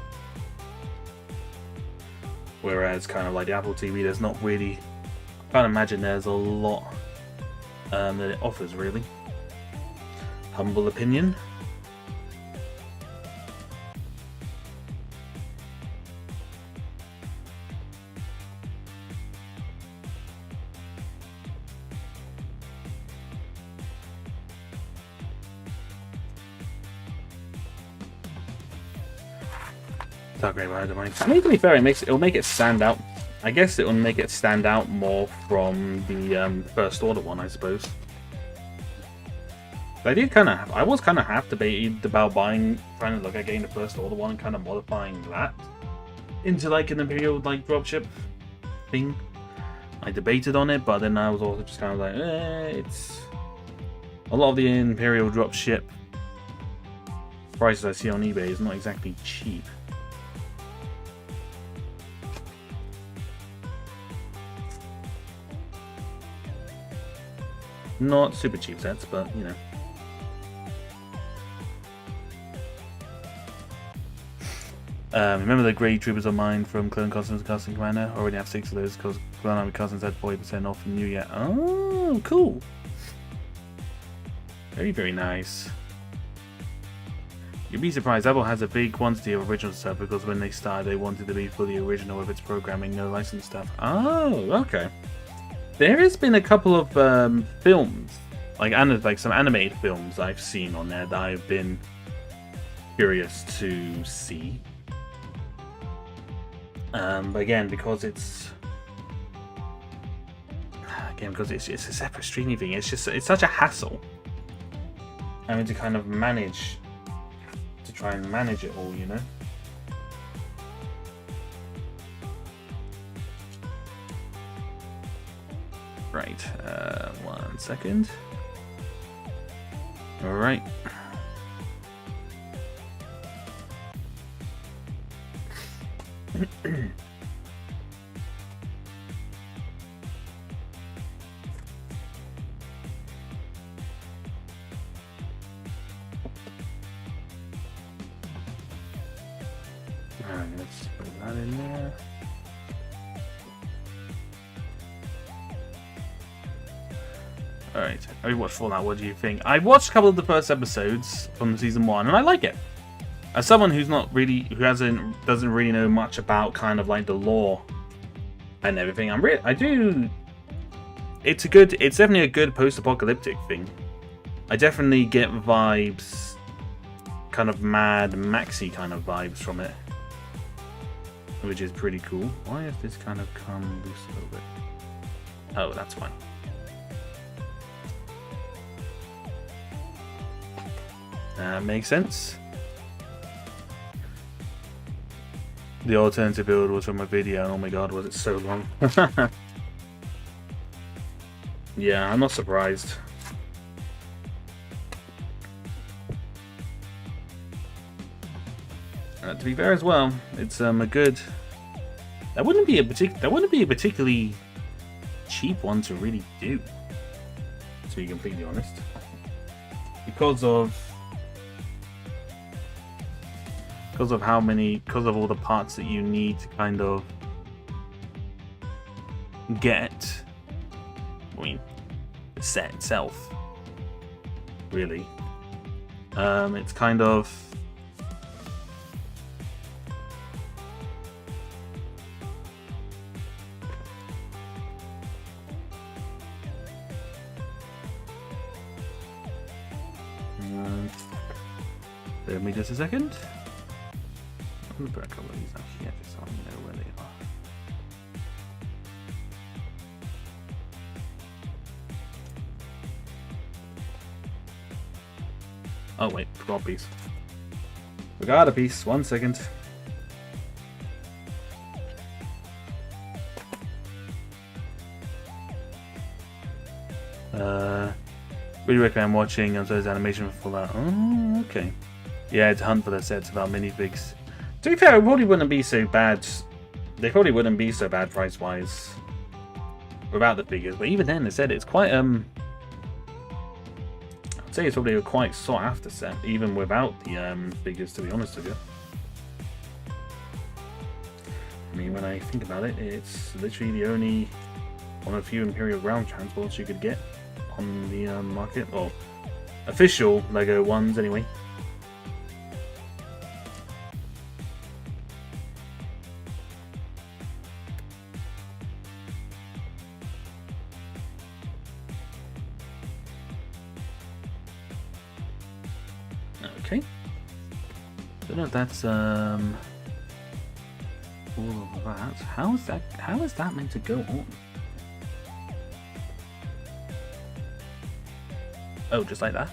Speaker 1: Whereas kind of like the Apple TV, there's not really... I can't imagine there's a lot that it offers, really. Humble opinion. Dark grey, I don't mind. I mean, to be fair, it'll make it stand out. I guess it'll make it stand out more from the First Order one, I suppose. But I was kind of half debated about trying to look at getting the First Order one and kind of modifying that into like an Imperial like dropship thing. I debated on it, but then I was also just kind of like, it's a lot of the Imperial dropship prices I see on eBay is not exactly cheap. Not super cheap sets, but you know. Remember the Grey Troopers of mine from Clone Cousins Casting Commander? Already have 6 of those because Clone Army Cousins had 40% off from New Year. Oh, cool. Very, very nice. You'd be surprised, Apple has a big quantity of original stuff because when they started they wanted to be fully original with its programming, no licensed stuff. Oh, okay. There has been a couple of films, like some animated films I've seen on there that I've been curious to see. But again, because it's a separate streaming thing, it's such a hassle having to kind of try and manage it all, you know. Right, 1 second. All right. Alright, let's put that in there. Alright, I watched Fallout. What do you think? I watched a couple of the first episodes from season 1, and I like it. As someone who doesn't really know much about kind of like the lore and everything, it's definitely a good post-apocalyptic thing. I definitely get vibes, kind of Mad Maxi kind of vibes from it, which is pretty cool. Why has this kind of come loose a little bit? Oh, that's fine. That makes sense. The alternative build was from a video, and oh my god, was it so long. Yeah, I'm not surprised. To be fair as well, it's a good. That wouldn't be a particularly cheap one to really do. To be completely honest, because of all the parts that you need to kind of get. I mean, the set itself, really. It's kind of. Give me just a second. I'm gonna put a couple of these out here just so I know where they are. Oh wait, forgot a piece. Forgot a piece. 1 second. Really recommend watching those animation for that. Oh, okay. Yeah, to hunt for the sets about minifigs. To be fair, it probably wouldn't be so bad. They probably wouldn't be so bad price-wise without the figures. But even then, they said it's quite I'd say it's probably a quite sought-after set, even without the figures. To be honest with you, I mean, when I think about it, it's literally the only one of a few Imperial ground transports you could get on the market, or official Lego ones anyway. Okay. Don't know if that's all of that. How is that meant to go on? Oh, just like that?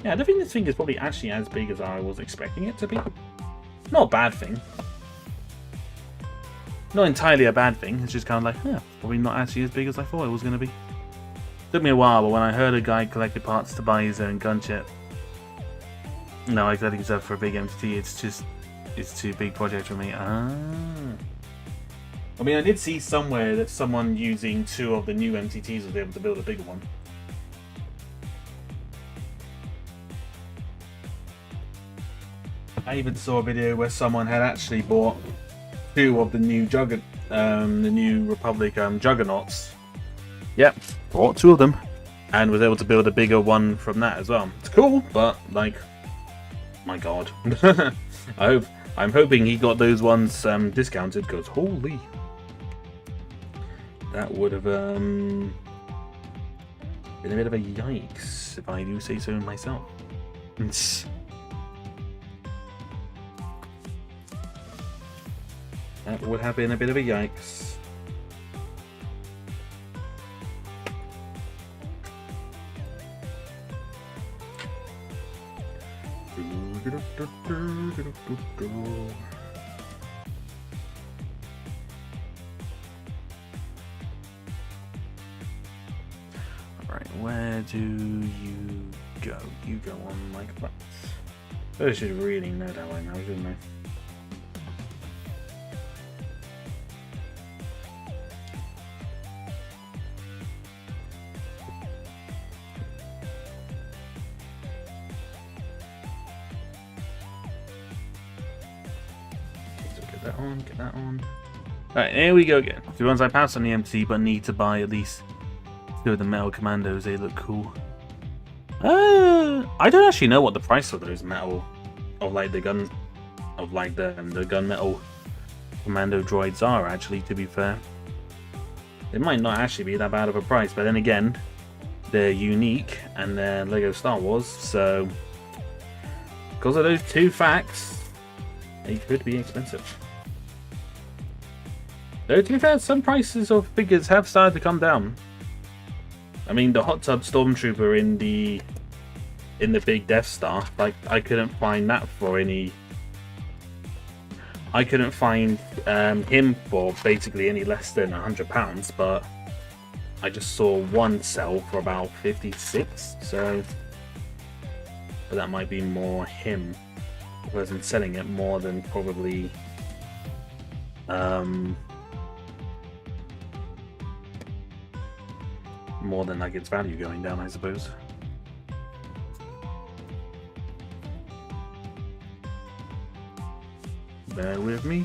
Speaker 1: Yeah, I don't think this thing is probably actually as big as I was expecting it to be. Not a bad thing. Not entirely a bad thing, it's just kind of like, yeah, probably not actually as big as I thought it was going to be. Took me a while, but when I heard a guy collected parts to buy his own gunship, no, I collecting stuff for a big MTT, it's too big project for me. Ah. I mean, I did see somewhere that someone using 2 of the new MTTs was able to build a bigger one. I even saw a video where someone had actually bought 2 of the new the new Republic Juggernauts. Yep, bought 2 of them, and was able to build a bigger one from that as well. It's cool, but like, my God, I'm hoping he got those ones discounted, because holy, that would have been a bit of a yikes, if I do say so myself. That would have been a bit of a yikes. Alright, where do you go? You go on like that. I should really know that by now, shouldn't I? Get that on. Alright, here we go again. So once I pass on the MT, but need to buy at least 2 of the metal commandos, they look cool. I don't actually know what the price of those metal, of like the gun, of like the gunmetal commando droids are, actually, to be fair. It might not actually be that bad of a price, but then again, they're unique and they're Lego Star Wars, so because of those 2 facts, they could be expensive. Though, to be fair, some prices of figures have started to come down. I mean, the hot tub stormtrooper in the big Death Star, like, I couldn't find that for any. I couldn't find him for basically any less than £100, but I just saw one sell for about 56. So, but that might be more him, the person selling it, more than probably more than like its value going down, I suppose. Bear with me.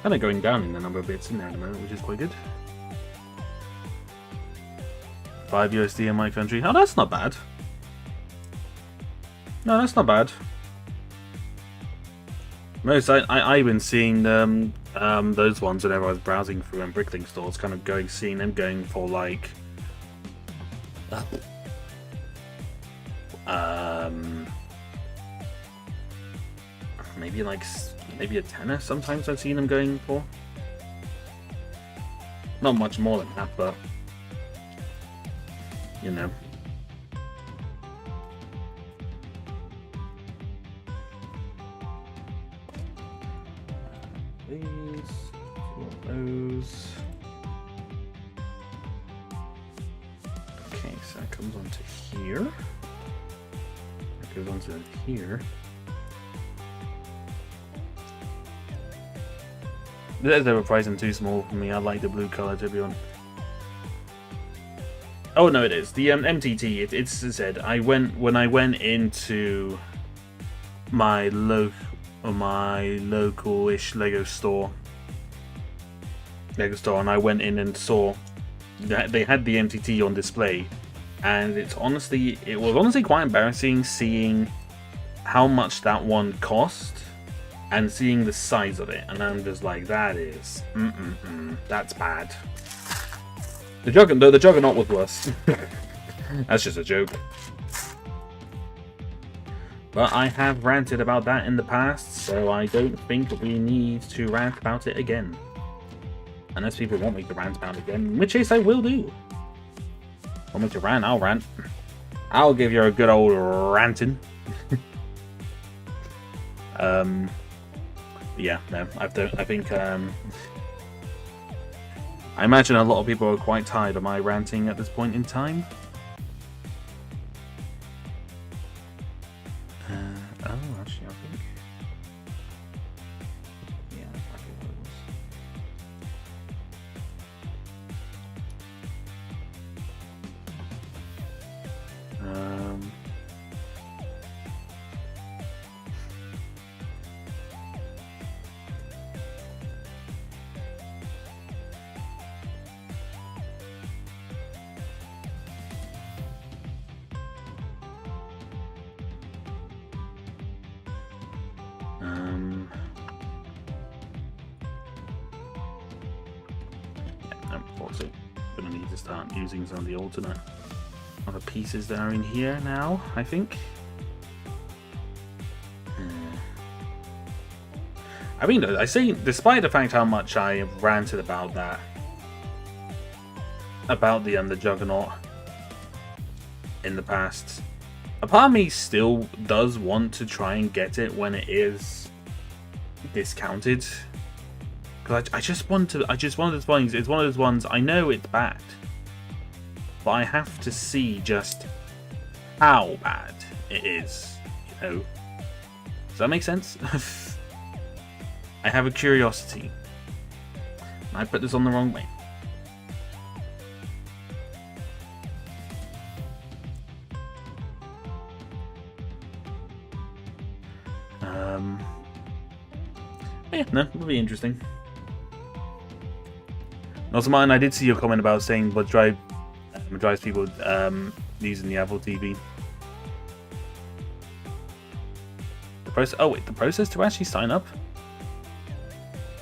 Speaker 1: Kind of going down in the number of bits in there at the moment, which is quite good. 5 USD in my country. Oh, that's not bad. No, that's not bad. Most I've been seeing those ones whenever I was browsing through Brickling stores, kind of seeing them going for like maybe a tenner. Sometimes I've seen them going for. Not much more than that, but you know. These, two of those. Okay, so that comes onto here. That goes onto here. They were pricing too small for me. I like the blue color, to be honest. Oh no, it is the MTT. It's said when I went into my local-ish Lego store, and I went in and saw that they had the MTT on display, and it was honestly quite embarrassing seeing how much that one cost. And seeing the size of it, and I'm just like, that is, that's bad. The Juggernaut was worse. That's just a joke. But I have ranted about that in the past, so I don't think we need to rant about it again. Unless people want me to rant about it again, in which case I will do. Want me to rant? I'll rant. I'll give you a good old ranting. Yeah, no, I think I imagine a lot of people are quite tired of my ranting at this point in time. Oh, actually, I think. Yeah, I think it was. I'm also gonna need to start using some of the alternate other pieces that are in here now, I think. I mean, I say, despite the fact how much I have ranted about that, about the Juggernaut in the past, a part of me still does want to try and get it when it is discounted. Because I just want to. It's one of those ones. I know it's bad, but I have to see just how bad it is. You know, does that make sense? I have a curiosity. I put this on the wrong way. Yeah, no, it'll be interesting. Also, Martin, I did see your comment about saying what drives people using the Apple TV. The process. Oh wait, the process to actually sign up.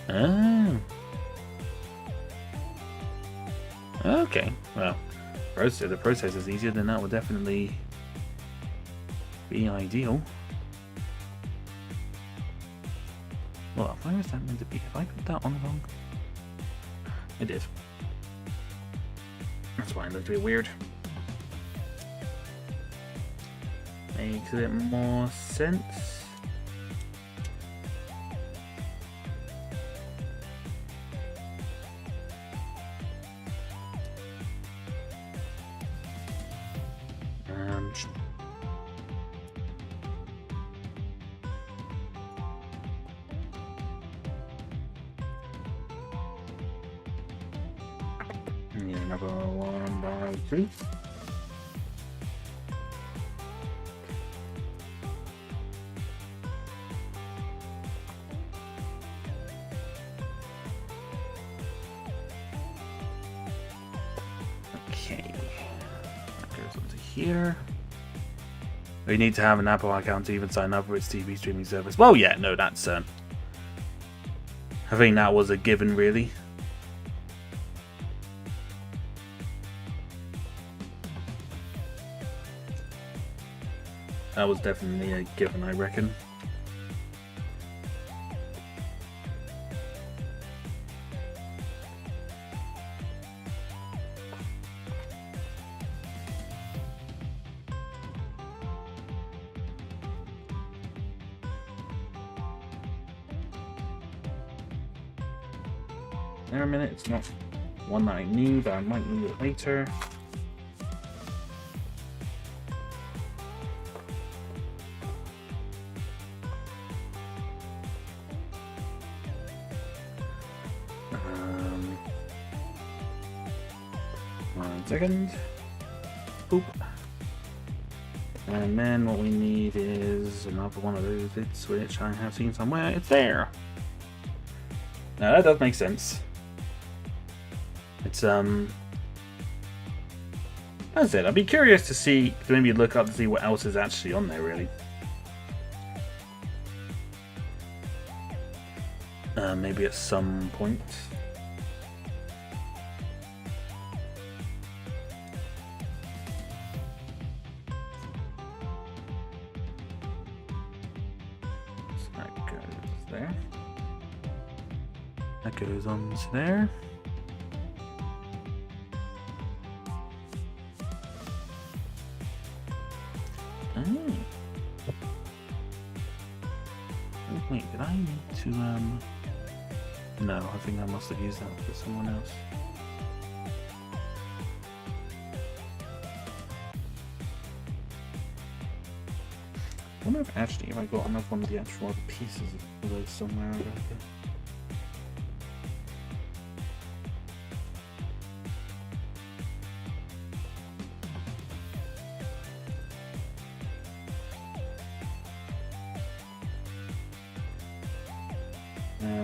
Speaker 1: Oh. Okay. Well, the process is easier, then that would definitely be ideal. Well, where is that meant to be? Have I put that on wrong? I did. That's why it looked a bit weird. Makes a bit more sense. Need another 1 by 3. Okay, that goes onto here. We need to have an Apple account to even sign up for its TV streaming service. Well, yeah, no, that's I think that was a given, really. That was definitely a given, I reckon. There a minute, it's not one that I need, but I might need it later. One second. Boop. And then what we need is another one of those bits, which I have seen somewhere. It's there. Now that does make sense. It's that's it. I'd be curious to see, to maybe look up to see what else is actually on there, really. Maybe at some point. So that goes there. That goes on to there. Oh, wait, did I need to, no, I think I must have used that for someone else. I wonder if actually, if I got enough one of the actual other pieces of those somewhere around there.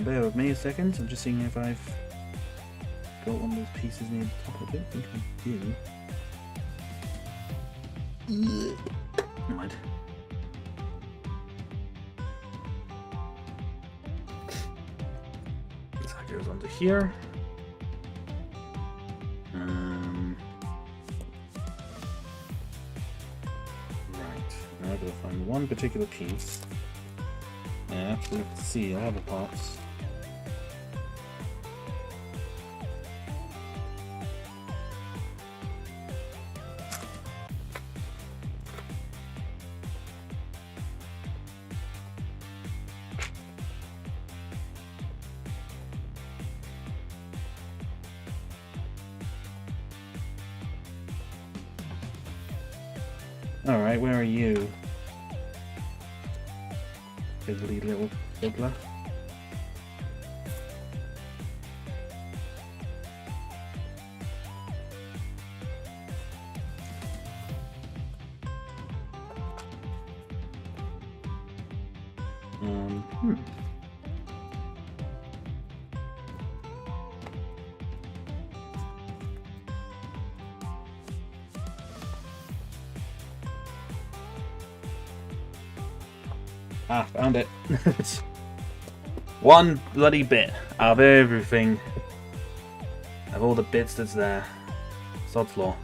Speaker 1: Bear with me a second, I'm just seeing if I've got one of those pieces near the top. I don't think I do. Never mind. So that goes onto here. Right, now I've got to find one particular piece. Yeah, actually, let's see, I have the parts. Alright, where are you? Fiddly little fiddler. Ah, found it. One bloody bit out of everything. Of all the bits that's there. Sod's law.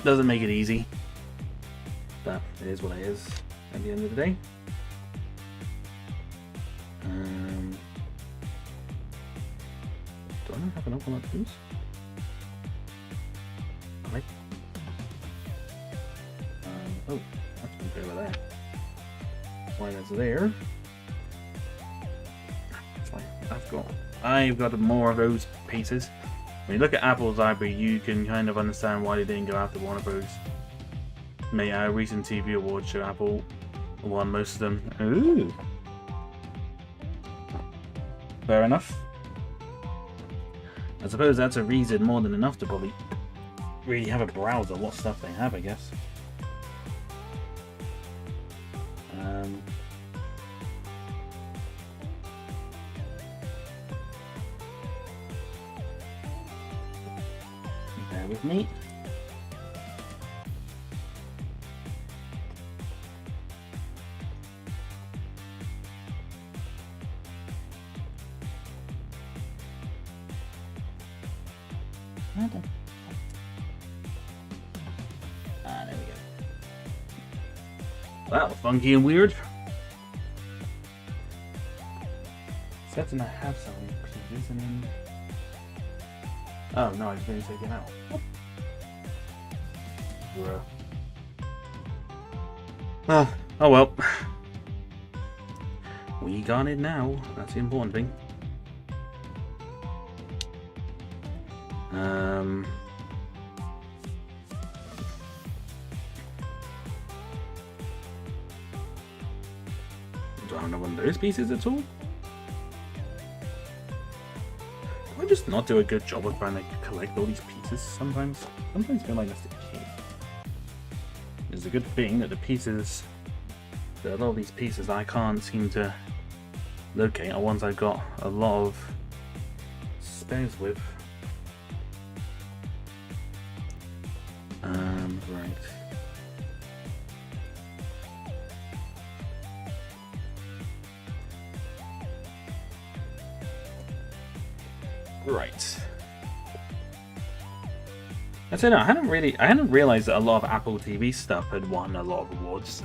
Speaker 1: Doesn't make it easy. But it is what it is at the end of the day. Do I not have an awful lot of these? Alright. Oh, actually. why that's there. That's fine. I've got more of those pieces. When you look at Apple's library, you can kind of understand why they didn't go after one of those. A recent TV awards show Apple won most of them. Ooh. Fair enough. I suppose that's a reason more than enough to probably really have a browse of what stuff they have, I guess. Bear with me. There we go. That was funky and weird. Set and I have some pieces and then... Oh no, I just didn't take it out. Bruh. Oh well. We got it now. That's the important thing. Do I have one of those pieces at all? Do I just not do a good job of trying to collect all these pieces sometimes? Sometimes I feel like that's the case. It's a good thing that the pieces, that a lot of these pieces I can't seem to locate are ones I've got a lot of spares with. Right. Right. I don't know, I hadn't realized that a lot of Apple TV stuff had won a lot of awards.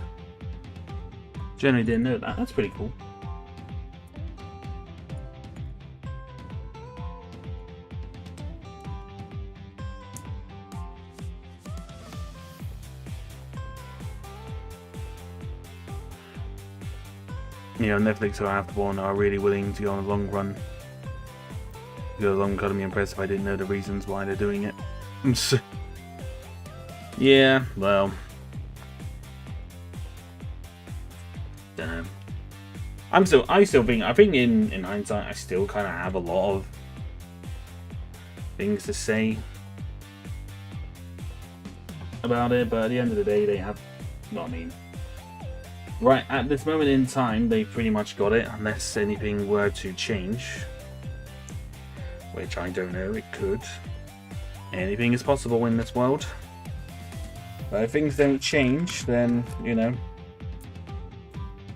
Speaker 1: Generally didn't know that. That's pretty cool. You know, Netflix or Apple are really willing to go on a long run. Go along, got me impressed if I didn't know the reasons why they're doing it. Yeah, well, don't know. I still think, I think in hindsight, I still kind of have a lot of things to say about it, but at the end of the day, they have, what I mean. Right, at this moment in time, they pretty much got it, unless anything were to change. Which I don't know, it could. Anything is possible in this world. But if things don't change, then, you know,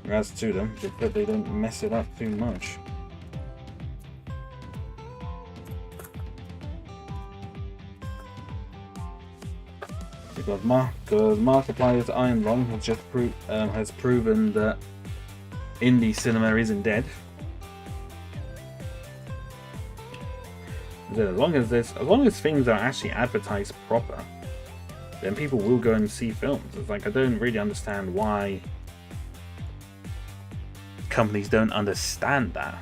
Speaker 1: as to them, just that they don't mess it up too much. Because Markiplier's Iron Lung has just proven that indie cinema isn't dead. As long as things are actually advertised proper, then people will go and see films. It's like, I don't really understand why companies don't understand that.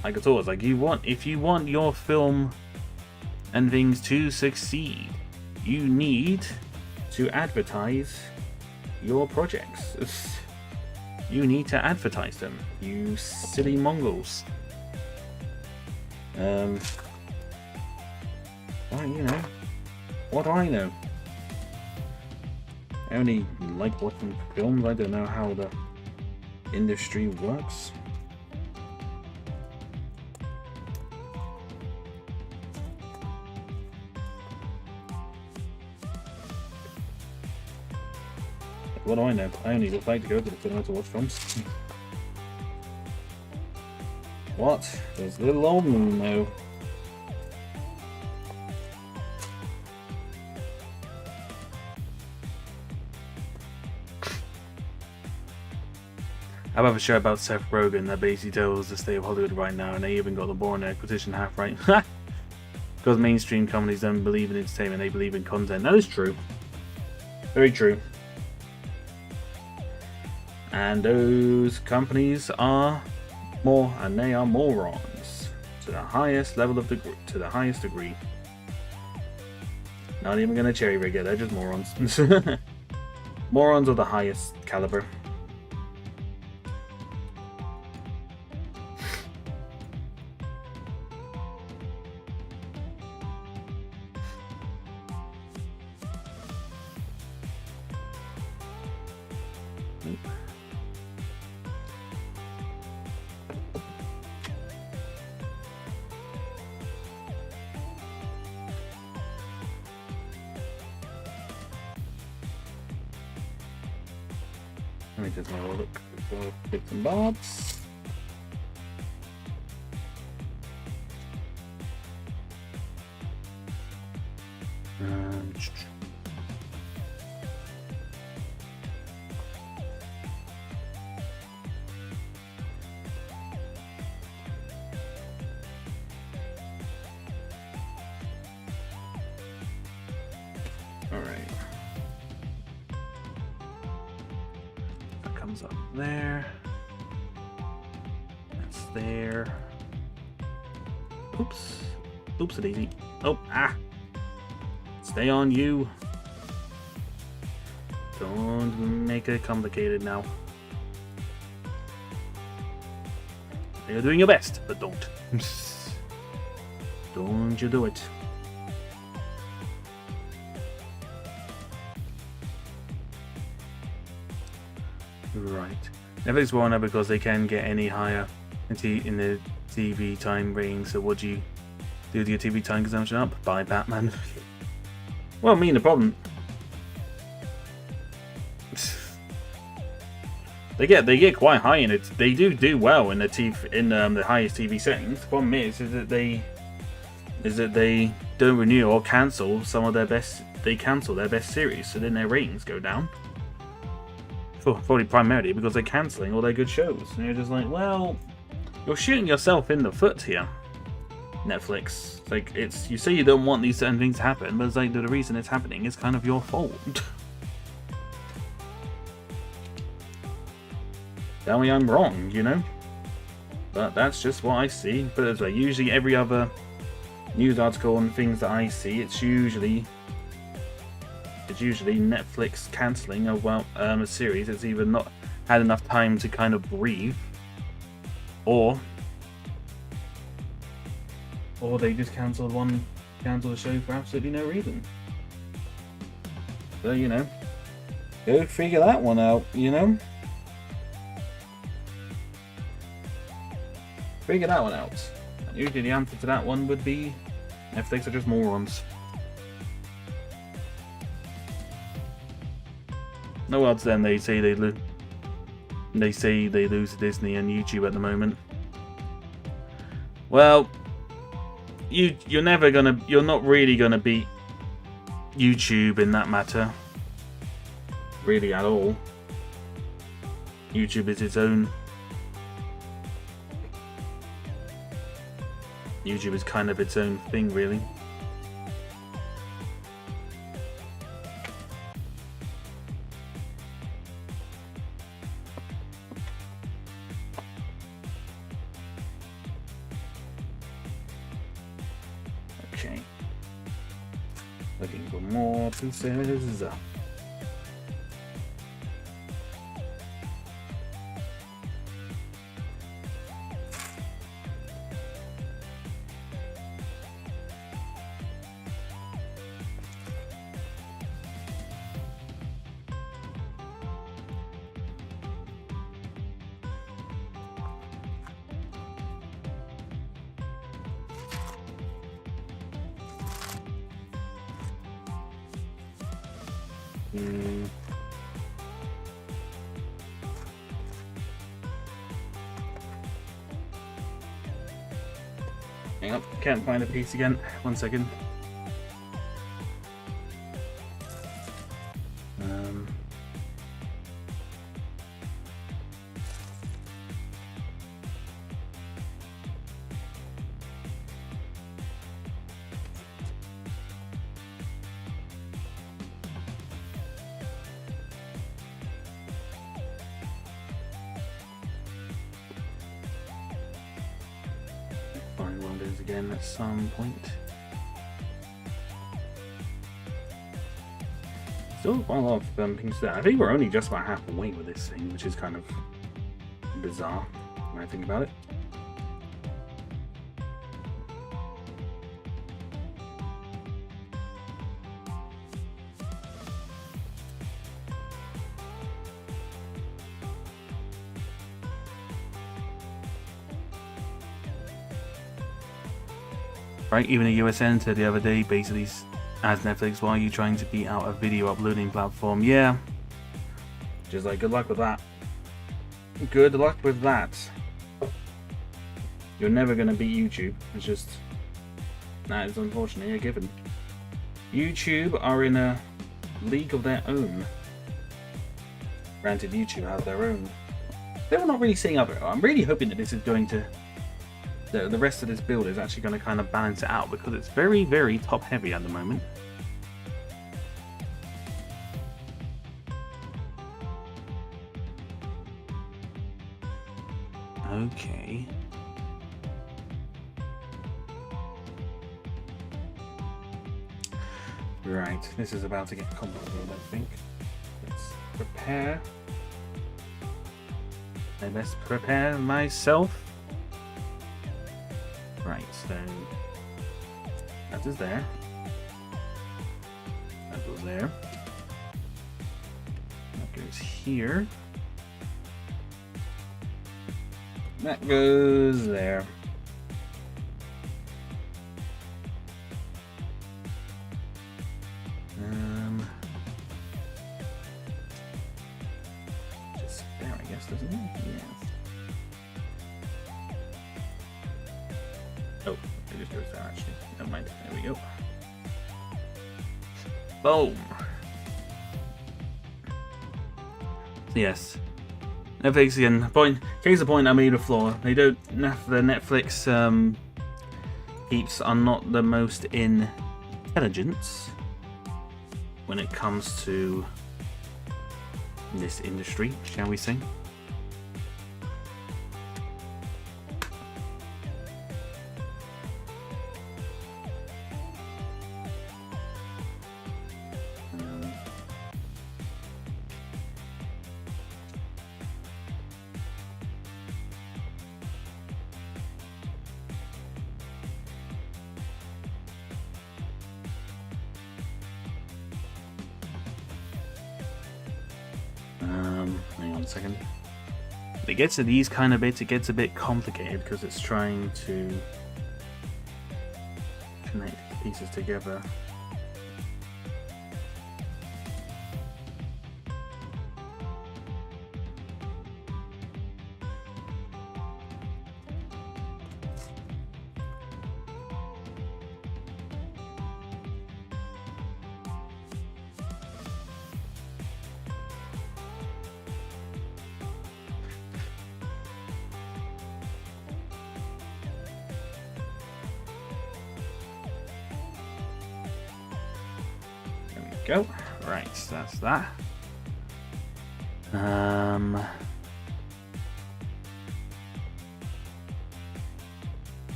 Speaker 1: Like, it's always like, if you want your film and things to succeed, you need to advertise your projects. You need to advertise them, you silly mongols. Well, you know, what do I know? I only like watching films. I don't know how the industry works. What do I know? I only would like to go to the cinema to watch films. What does little old moon know? I have a show about Seth Rogen that basically tells the state of Hollywood right now, and they even got the Bourne acquisition half right. Because mainstream companies don't believe in entertainment, they believe in content. That is true. Very true. And those companies are they are morons to the highest level of degree, to the highest degree. Not even gonna cherry rig it, they're just morons. Morons of the highest caliber. Let me just have a look for bits and bobs. Alright. That comes up there. That's there. Oops. Oops, a daisy. Oh, ah! Stay on you. Don't make it complicated now. You're doing your best, but don't. Don't you do it. Right. Netflix won't know because they can get any higher in the TV time rating. So what do you do with your TV time consumption up? Buy Batman. Well, I mean, the problem they get quite high in it. They do well in the highest TV settings. The problem is that they don't renew or cancel some of their best. They cancel their best series, so then their ratings go down. Probably primarily because they're cancelling all their good shows. And you're just like, well, you're shooting yourself in the foot here, Netflix. It's like, you say you don't want these certain things to happen, but it's like the reason it's happening is kind of your fault. Tell me I'm wrong, you know? But that's just what I see. But it's like, usually every other news article and things that I see, it's usually Netflix cancelling a series that's either not had enough time to kind of breathe, or they just cancel the show for absolutely no reason. So, you know, go figure that one out, you know? Figure that one out. And usually the answer to that one would be Netflix are just morons. No odds then they say they lose to Disney and YouTube at the moment. Well, you're not really gonna beat YouTube in that matter. Really at all. YouTube is its own. YouTube is kind of its own thing, really. Okay. Looking for more pieces. Hang on, can't find a piece again. 1 second. find one of those again at some point. Still quite a lot of things there. I think we're only just about halfway with this thing, which is kind of bizarre when I think about it. Right, even a US senator the other day basically asked Netflix, why are you trying to beat out a video uploading platform? Yeah. Just like, good luck with that. Good luck with that. You're never going to beat YouTube. It's just, that is unfortunately a given. YouTube are in a league of their own. Granted, YouTube have their own. They were not really seeing up. I'm really hoping that this is going to, the rest of this build is actually going to kind of balance it out, because it's very, very top heavy at the moment. Okay. Right, this is about to get complicated, I think. Let's prepare. I best prepare myself. Right, so that is there. That goes there. That goes here. That goes there. Just there, I guess, doesn't it? Yes. Oh, it just goes there, actually. Never mind. There we go. Boom. Yes. Netflix again. Case of point I made before. They don't. The Netflix peeps are not the most intelligent when it comes to this industry, shall we say? Hang on a second. If it gets to these kind of bits, it gets a bit complicated because it's trying to connect the pieces together. Go. Right, so that's that.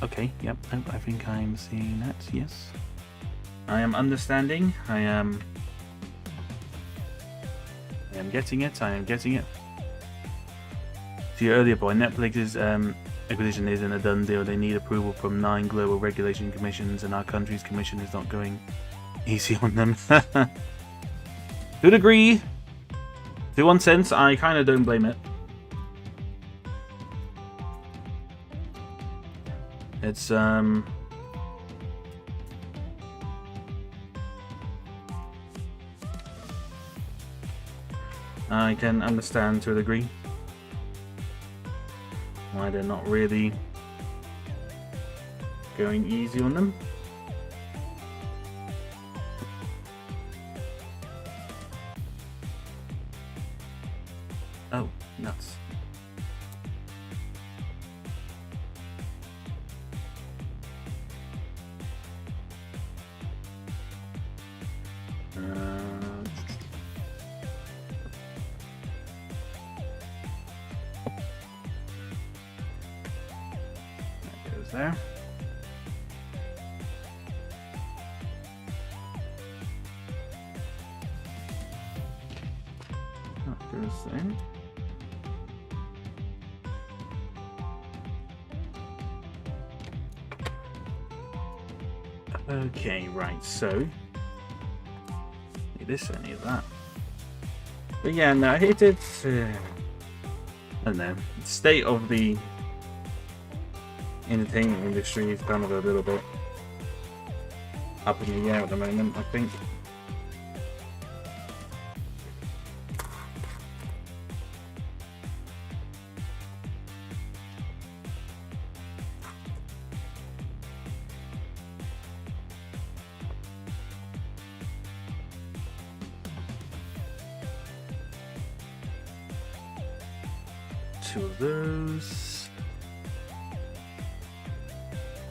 Speaker 1: Okay, yep, I think I'm seeing that, yes. I am understanding, I am getting it, To your earlier point, Netflix's acquisition isn't a done deal. They need approval from 9 global regulation commissions, and our country's commission is not going easy on them. To a degree, to one sense, I kind of don't blame it. It's I can understand to a degree why they're not really going easy on them. Oh, nuts. That goes there. Interesting. Okay, right, so need this, I need that. But yeah, no, I hate it. I don't know. The state of the entertainment industry is kind of a little bit up in the air at the moment, I think. Two of those.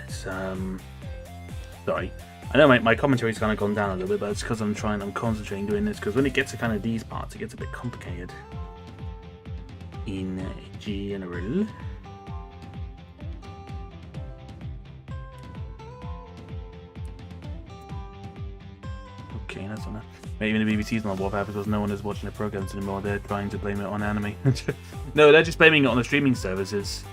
Speaker 1: It's sorry. I know my commentary's kind of gone down a little bit, but it's because I'm concentrating doing this, because when it gets to kind of these parts, it gets a bit complicated in general. Okay, that's enough. Maybe the BBC's not bad because no one is watching the programs anymore. They're trying to blame it on anime. No, they're just blaming it on the streaming services.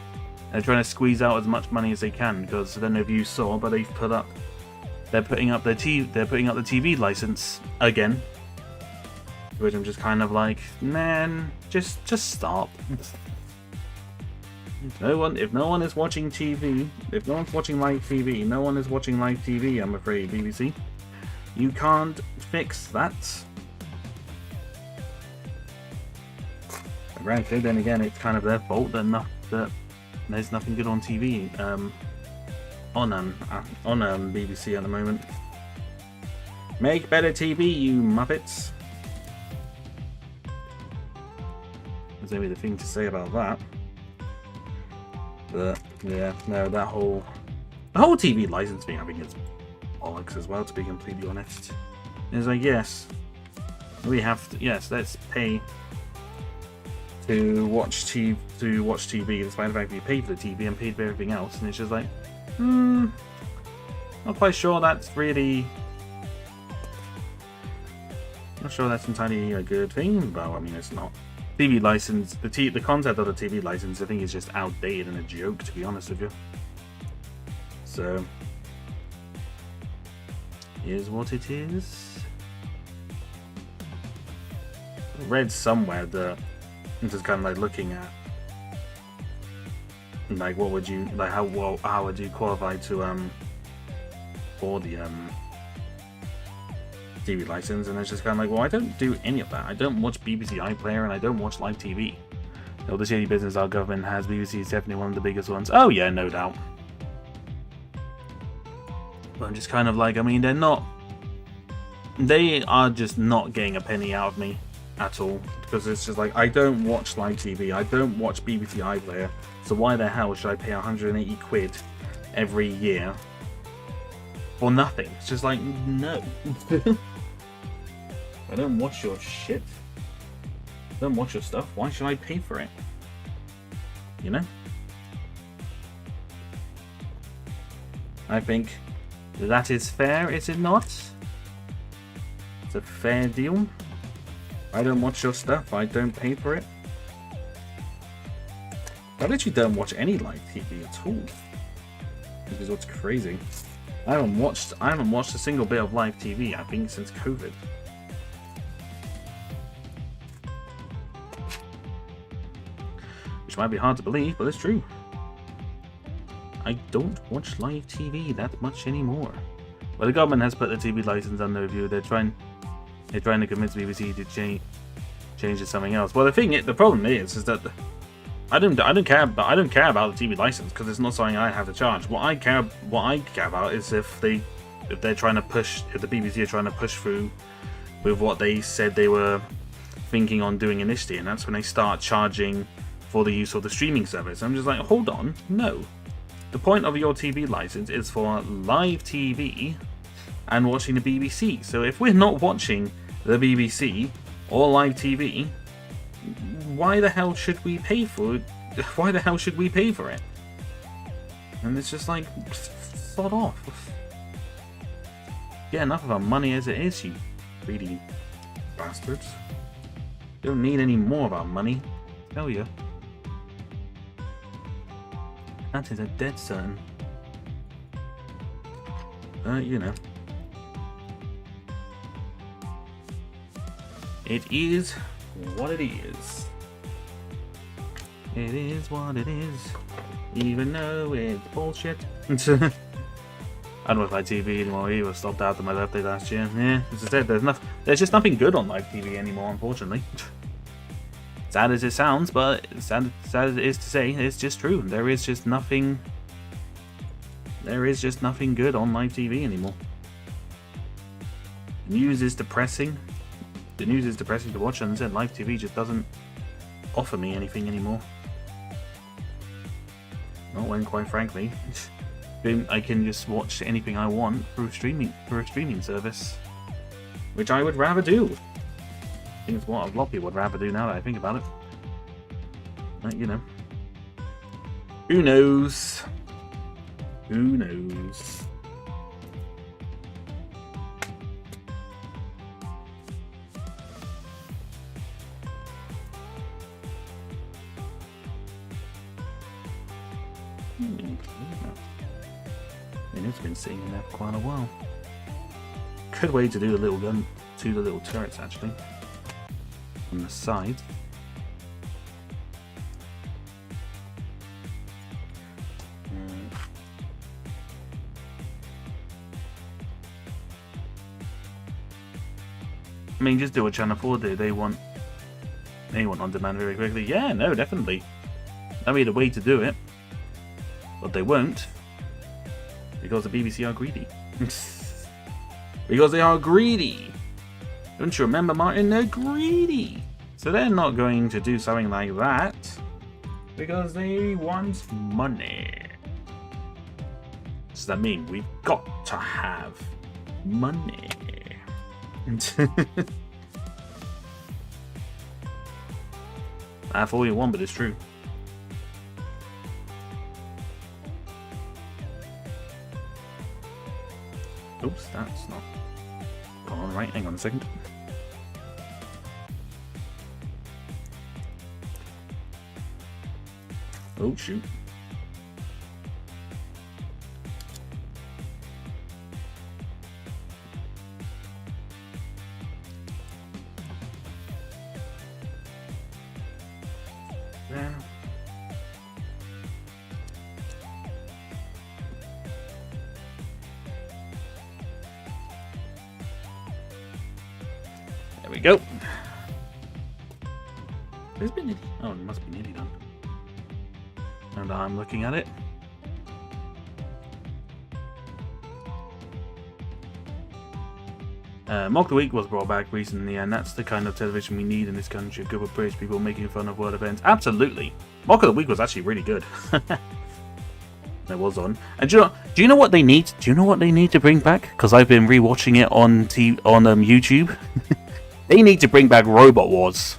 Speaker 1: They're trying to squeeze out as much money as they can, because I don't know if you saw, but they're putting up the TV license again. Which I'm just kind of like, man, just stop. If no one is watching TV, if no one's watching live TV, no one is watching live TV, I'm afraid, BBC. You can't fix that. Granted, then again, it's kind of their fault that there's nothing good on TV on BBC at the moment. Make better TV, you muppets. There's maybe the thing to say about that. But yeah, no, the whole TV license thing, I think it's bollocks as well, to be completely honest. It's like, yes, we have to, yes, let's pay to watch TV, despite the fact that we pay for the TV and paid for everything else, and it's just like, not quite sure that's really, not sure that's entirely a good thing, but I mean, it's not. TV license, the concept of the TV license, I think is just outdated and a joke, to be honest with you. So, here's what it is. I read somewhere that I'm just kind of like looking at, like, what would you, like, how would you qualify to for the TV license, and it's just kind of like, well, I don't do any of that. I don't watch BBC iPlayer and I don't watch live TV. So the shady business our government has, BBC is definitely one of the biggest ones. Oh yeah, no doubt. But I'm just kind of like, I mean, they are just not getting a penny out of me at all, because it's just like, I don't watch live TV, I don't watch BBC iPlayer, so why the hell should I pay 180 quid every year for nothing? It's just like, no. I don't watch your shit. I don't watch your stuff. Why should I pay for it? You know? I think that is fair, is it not? It's a fair deal. I don't watch your stuff. I don't pay for it. I literally don't watch any live TV at all, which is what's crazy. I haven't watched a single bit of live TV, I think, since COVID. Which might be hard to believe, but it's true. I don't watch live TV that much anymore. Well, the government has put the TV license under review. They're trying to convince BBC to change to something else. Well, the problem is that I don't care about the TV license, because it's not something I have to charge. What I care about is if the BBC are trying to push through with what they said they were thinking on doing initially, and that's when they start charging for the use of the streaming service. I'm just like, hold on, no. The point of your TV license is for live TV and watching the BBC. So if we're not watching the BBC or live TV, why the hell should we pay for it? Why the hell should we pay for it? And it's just like, sod off. Get enough of our money as it is, you greedy bastards. Don't need any more of our money. Tell you. That is a dead certain. You know. It is what it is. It is what it is. Even though it's bullshit. I don't watch live TV anymore either. Stopped after my birthday last year. Yeah, as I said, there's just nothing good on live TV anymore, unfortunately. Sad as it sounds, but sad as it is to say, it's just true. There is just nothing good on live TV anymore. The news is depressing. The news is depressing to watch, and as I said, live TV just doesn't offer me anything anymore. Not when, quite frankly, I can just watch anything I want through a streaming service, which I would rather do. I think it's what a lot of people would rather do now that I think about it. But, you know, who knows? Who knows? It's been sitting in there for quite a while. Good way to do a little gun to the little turrets actually. On the side. I mean, just do what Channel 4 do. They want on demand very quickly. Yeah, no, definitely. That'd be the way to do it. But they won't. Because the BBC are greedy. Because they are greedy. Don't you remember, Martin? They're greedy. So they're not going to do something like that. Because they want money. Does that mean we've got to have money? That's all you want, but it's true. Oops, that's not gone right. Hang on a second. Oh, shoot. There. There we go. There's been oh, it must be nearly done. And I'm looking at it. Mock the Week was brought back recently, and that's the kind of television we need in this country. Good with British people making fun of world events. Absolutely. Mock of the Week was actually really good. It was on. And do you know what they need? Do you know what they need to bring back? Because I've been rewatching it on YouTube. They need to bring back Robot Wars.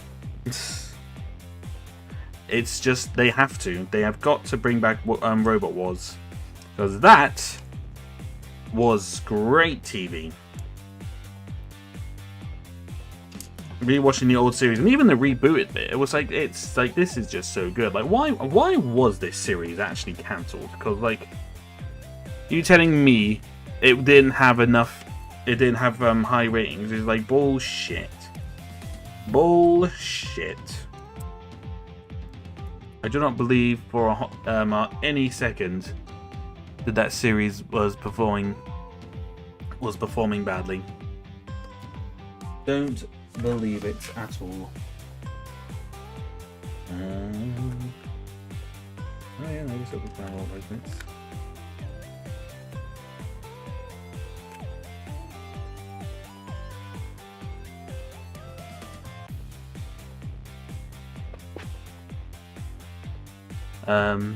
Speaker 1: It's just they have to. They have got to bring back Robot Wars, because that was great TV. Rewatching the old series and even the rebooted bit, it was like, it's like, this is just so good. Like, why was this series actually cancelled? Because, like, you telling me it didn't have enough, it didn't have high ratings is like bullshit. Bullshit. I do not believe for any second that series was performing badly. Don't believe it at all. Oh yeah, I guess it was down all those bits.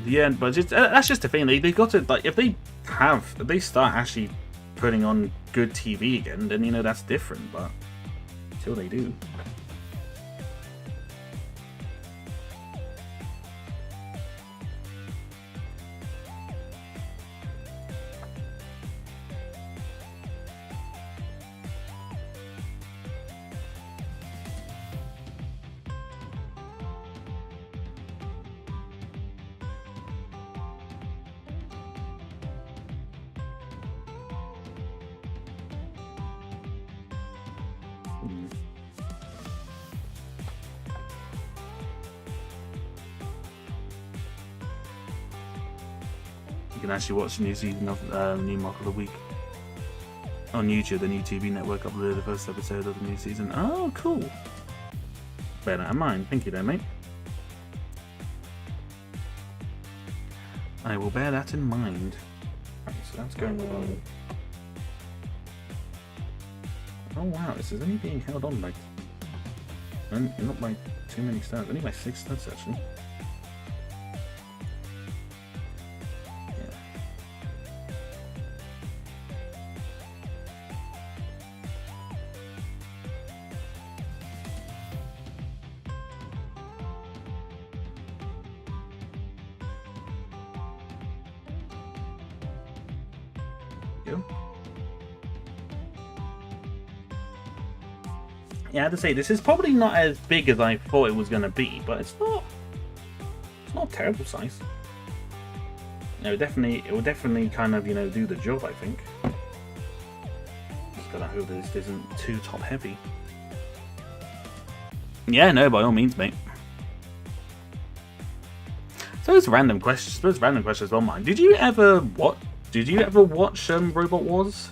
Speaker 1: Yeah, but just, that's just the thing. They got to, like, if they start actually putting on good TV again, then, you know, that's different. But until they do. You can actually watch the new season of New Mock of the Week on YouTube. The new TV network uploaded the first episode of the new season. Oh, cool. Bear that in mind. Thank you there, mate. I will bear that in mind. Right, so that's going on. Oh wow, this is only being held on by not by too many stars, only by 6 stars actually. Yeah, I have to say, this is probably not as big as I thought it was going to be, but it's not terrible size. It will definitely kind of, do the job, I think. Just gotta hope this isn't too top heavy. Yeah, no, by all means, mate. So it's random questions. Those random questions on mine. Did you ever watch Robot Wars?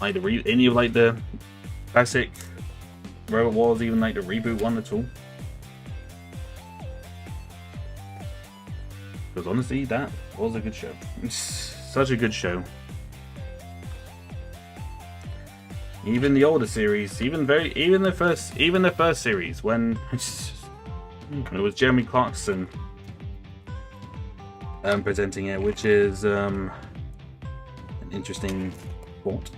Speaker 1: Like any of like the classic Robot Wars, even like the reboot one at all? Because honestly, that was a good show. It's such a good show. Even the older series, even the first series when it was Jeremy Clarkson presenting it, which is an interesting thought.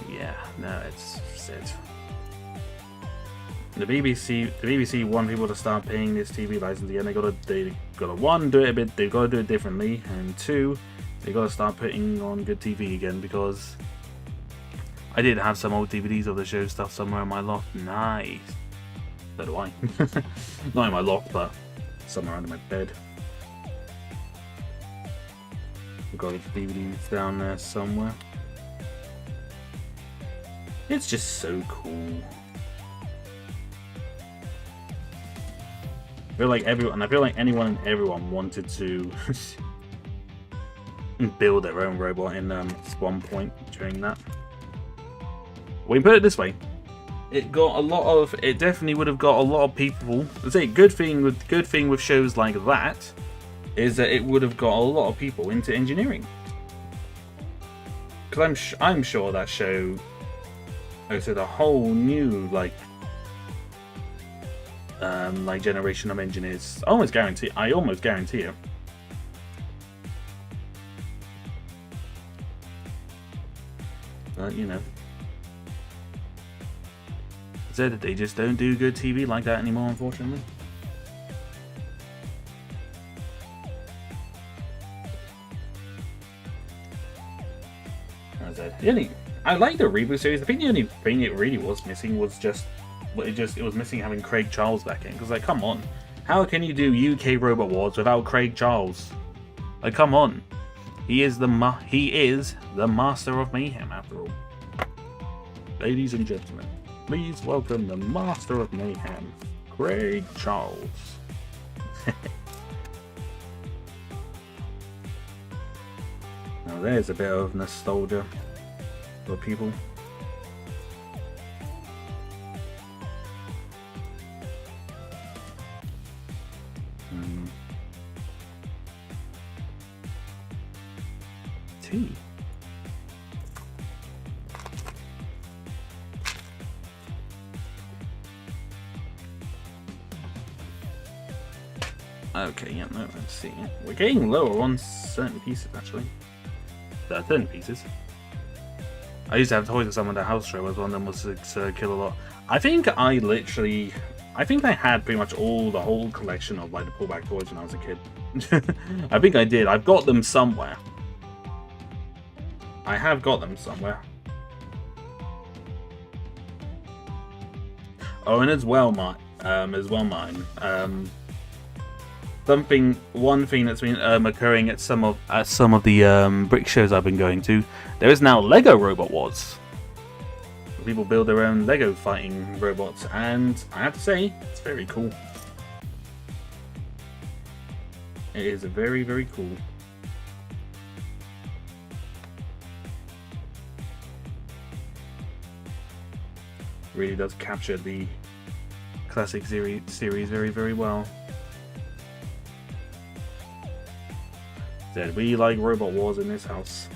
Speaker 1: Yeah, no, it's it. The BBC want people to start paying this TV license again. They gotta one, do it a bit. They've got to do it differently, and two, they got to start putting on good TV again, because I did have some old DVDs of the show stuff somewhere in my loft. Nice. So do I. Not in my loft, but somewhere under my bed. We've got the DVDs down there somewhere. It's just so cool. I feel like anyone and everyone wanted to build their own robot in one point during that. We put it this way: it definitely would have got a lot of people. Let's say good thing with shows like that is that it would have got a lot of people into engineering. Because I'm sure that show hosted a whole new like generation of engineers. I almost guarantee it. But said that they just don't do good TV like that anymore, unfortunately. I like the reboot series. I think the only thing it really was missing was it was missing having Craig Charles back in. Because, like, come on, how can you do UK Robot Wars without Craig Charles? Like, come on, he is the master of mayhem, after all. Ladies and gentlemen, please welcome the master of mayhem, Craig Charles. Now there's a bit of nostalgia for people. Tea. Okay, yeah, no, let's see. We're getting lower on certain pieces, actually. 30 pieces. I used to have toys of some of the house shows. One of them was Kill a Lot. I think I had pretty much the whole collection of like the pullback toys when I was a kid. I think I did. I've got them somewhere. I have got them somewhere. Oh, and as well, mine. One thing that's been occurring at some of the brick shows I've been going to, there is now Lego Robot Wars. People build their own Lego fighting robots, and I have to say, it's very cool. It is very, very cool. Really does capture the classic series very, very well. Said we like Robot Wars in this house.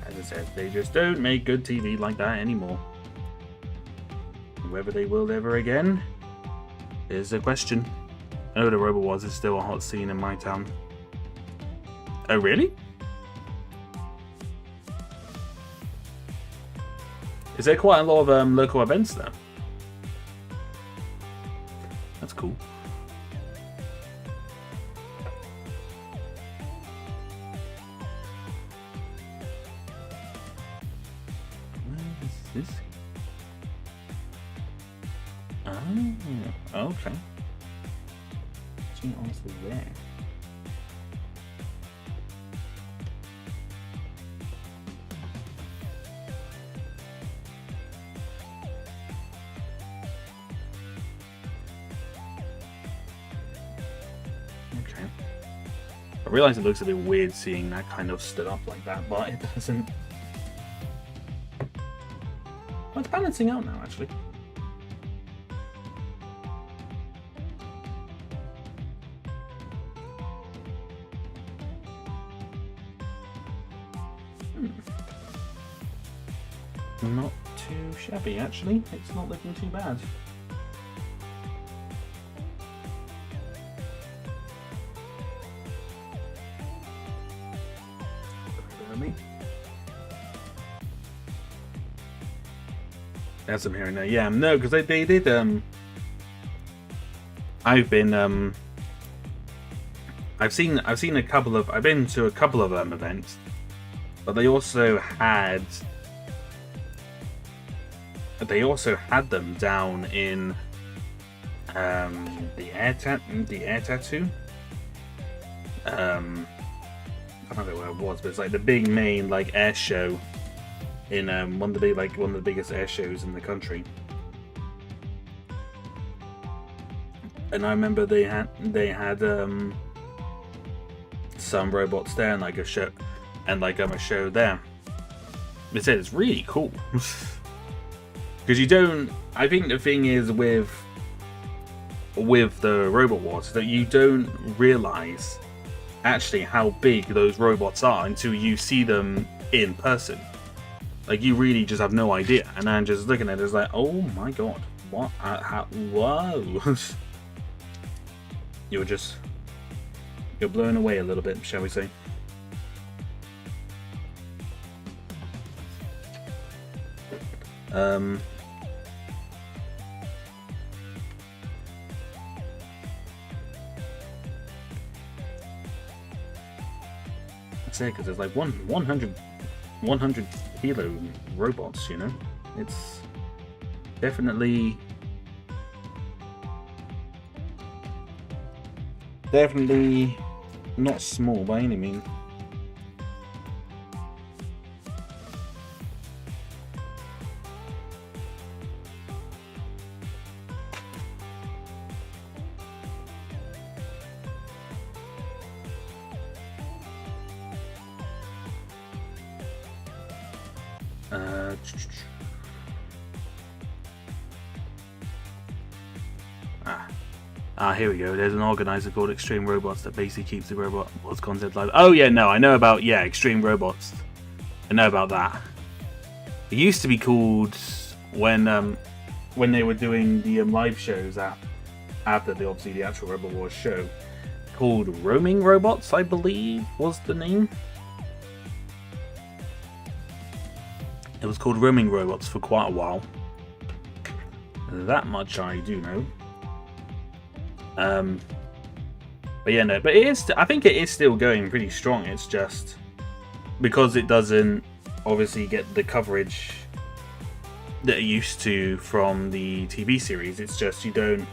Speaker 1: As I said, they just don't make good TV like that anymore. Whether they will ever again is a question. I know the Robot Wars is still a hot scene in my town. Oh, really? Is there quite a lot of local events there? That's cool. Where is this? Oh, okay. It's honestly there. I realise it looks a bit weird seeing that kind of stood up like that, but it doesn't. Well, it's balancing out now, actually. Not too shabby, actually. It's not looking too bad. As I'm hearing now, yeah, no, because they did. I've been I've seen a couple of. I've been to a couple of events, but they also had them down in the air tattoo. I don't know where it was, but it's like the big main like air show in one of the biggest air shows in the country. And I remember they had some robots there and like a show a show there. They said it's really cool. Because you don't. I think the thing is with the Robot Wars that you don't realize actually how big those robots are until you see them in person. Like you really just have no idea, and I'm just looking at it, it's like, oh my god, what? Whoa! You're blown away a little bit, shall we say? That's it, because there's like 100 kilo robots, you know? It's definitely not small by any means. Here we go. There's an organizer called Extreme Robots that basically keeps the Robot Wars concept live. Oh yeah, no, I know about Extreme Robots. I know about that. It used to be called when they were doing the live shows after the actual Robot Wars show, called Roaming Robots, I believe was the name. It was called Roaming Robots for quite a while. That much I do know. But yeah, no. But it is. I think it is still going pretty strong. It's just because it doesn't obviously get the coverage that it used to from the TV series. It's just you don't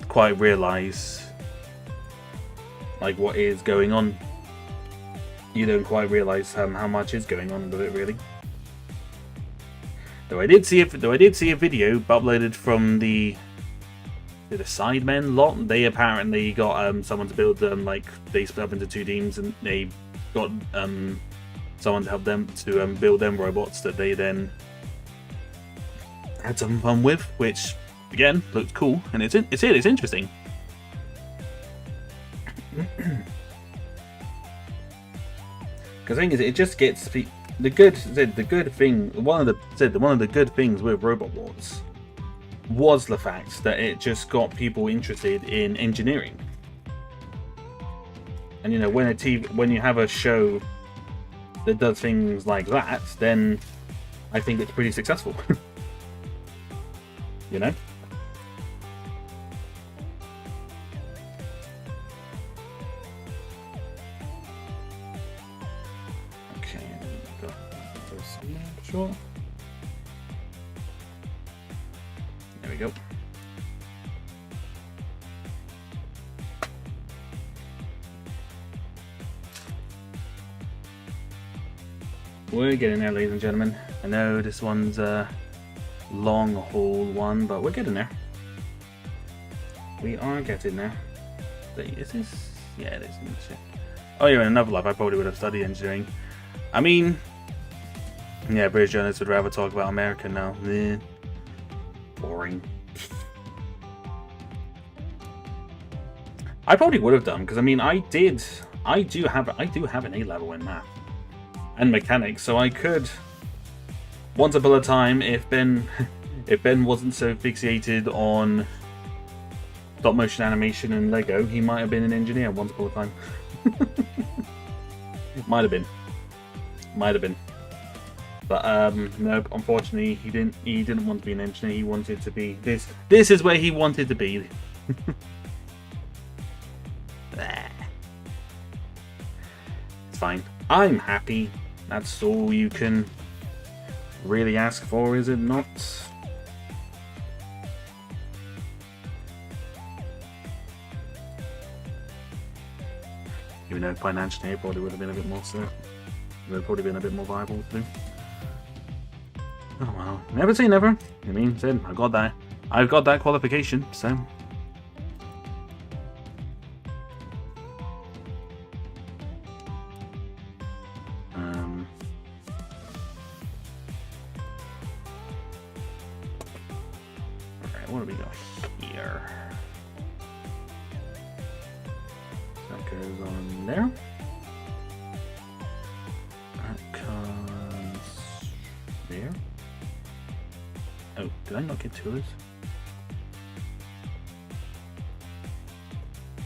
Speaker 1: quite realize like what is going on. You don't quite realize how much is going on with it, really. Though I did see a video uploaded from the Sidemen lot. They apparently got someone to build them. Like they split up into 2 teams, and they got someone to help them to build them robots that they then had some fun with, which again looked cool, and it's interesting. Because the thing is, it just gets the good thing. One of the good things with Robot Wars was the fact that it just got people interested in engineering. And you know, when you have a show that does things like that, then I think it's pretty successful. You know? Okay, sure. There we go. We're getting there, ladies and gentlemen. I know this one's a long haul one, but we're getting there. We are getting there. Is this? Yeah, it is. Oh yeah, in another life I probably would have studied engineering. I mean, yeah, British journalists would rather talk about America now. Boring. I probably would have done, because I mean, I do have an A level in math and mechanics, so I could, once upon a time, if Ben wasn't so fixated on stop motion animation and Lego, he might have been an engineer once upon a time. Might have been. But no, unfortunately he didn't want to be an engineer. He wanted to be this is where he wanted to be. It's fine. I'm happy. That's all you can really ask for, is it not? Even though financially it probably would have been a bit more so. It would have probably been a bit more viable to do. Oh well. Never say never. I mean, said I've got that qualification, so. Alright, what do we got here? That goes on there. That comes there. Oh, did I not get 2 of those?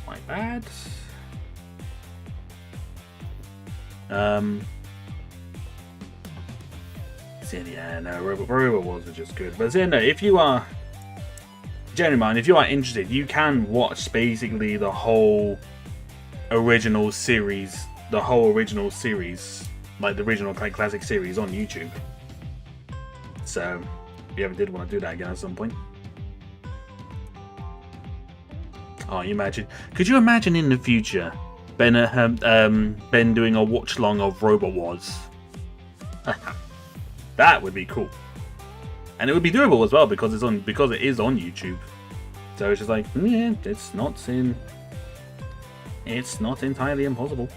Speaker 1: My bad. Yeah, no, Robot Wars are just good. But no, if you are, generally mind, if you are interested, you can watch basically the whole original series, like the original classic series on YouTube. So, if you ever did want to do that again at some point. Oh, could you imagine in the future Ben doing a watch along of Robot Wars? That would be cool, and it would be doable as well because it is on YouTube. So it's just like, yeah, it's not entirely impossible.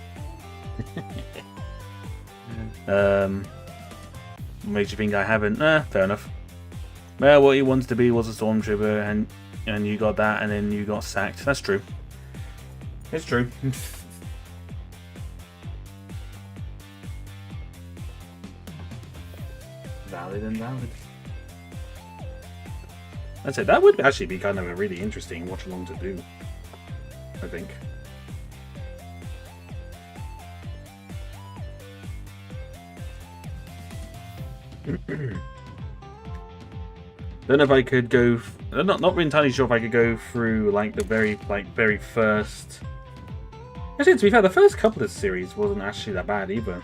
Speaker 1: Makes you think I haven't? Fair enough. Well, what he wants to be was a stormtrooper, and you got that, and then you got sacked. That's true. It's true. Valid and valid. I'd say that would actually be kind of a really interesting watch along to do, I think. Don't know if I could go. Not entirely sure if I could go through like the very first. Actually, to be fair, the first couple of series wasn't actually that bad either.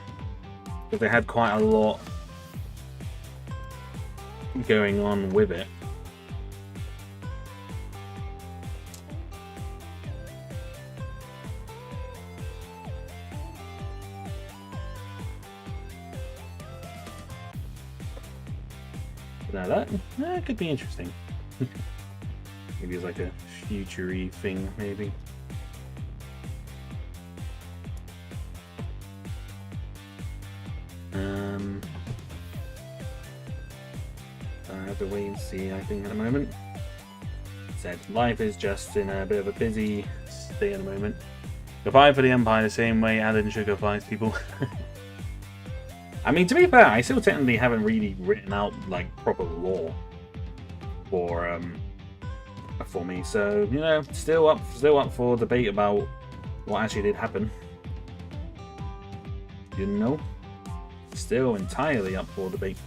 Speaker 1: because they had quite a lot going on with it. Now that could be interesting. Maybe it's like a future-y thing, maybe. I have to wait and see, I think, at the moment. Said life is just in a bit of a busy state at the moment. Go fight for the Empire the same way Alan Sugar fights people. I mean, to be fair, I still technically haven't really written out like proper lore for me, so you know, still up for debate about what actually did happen. You know, still entirely up for debate.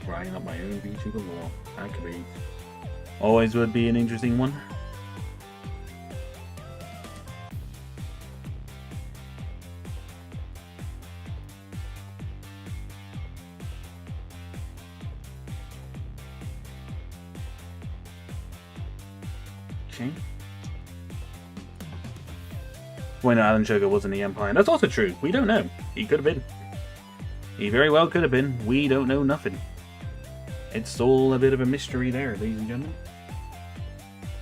Speaker 1: Writing up my own VTuber lore, that could be, always would be an interesting one. Okay. When Alan Sugar was in the Empire. That's also true. We don't know. He could have been. He very well could have been. We don't know nothing. It's all a bit of a mystery there, ladies and gentlemen.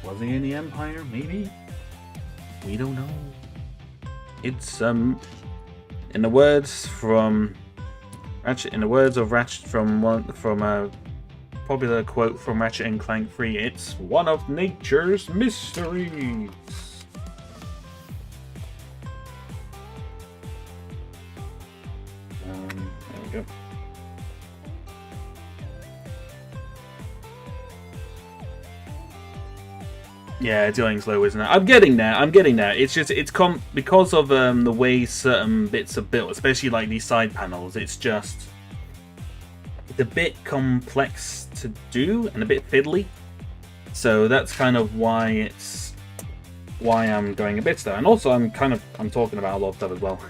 Speaker 1: Was he in the Empire? Maybe. We don't know. It's in the words from Ratchet. In the words of Ratchet from a popular quote from Ratchet and Clank 3, it's one of nature's mysteries. There we go. Yeah, it's going slow, isn't it? I'm getting there. It's just because of the way certain bits are built, especially like these side panels. It's just a bit complex to do and a bit fiddly. So that's kind of why I'm going a bit slow. And also I'm talking about a lot of stuff as well.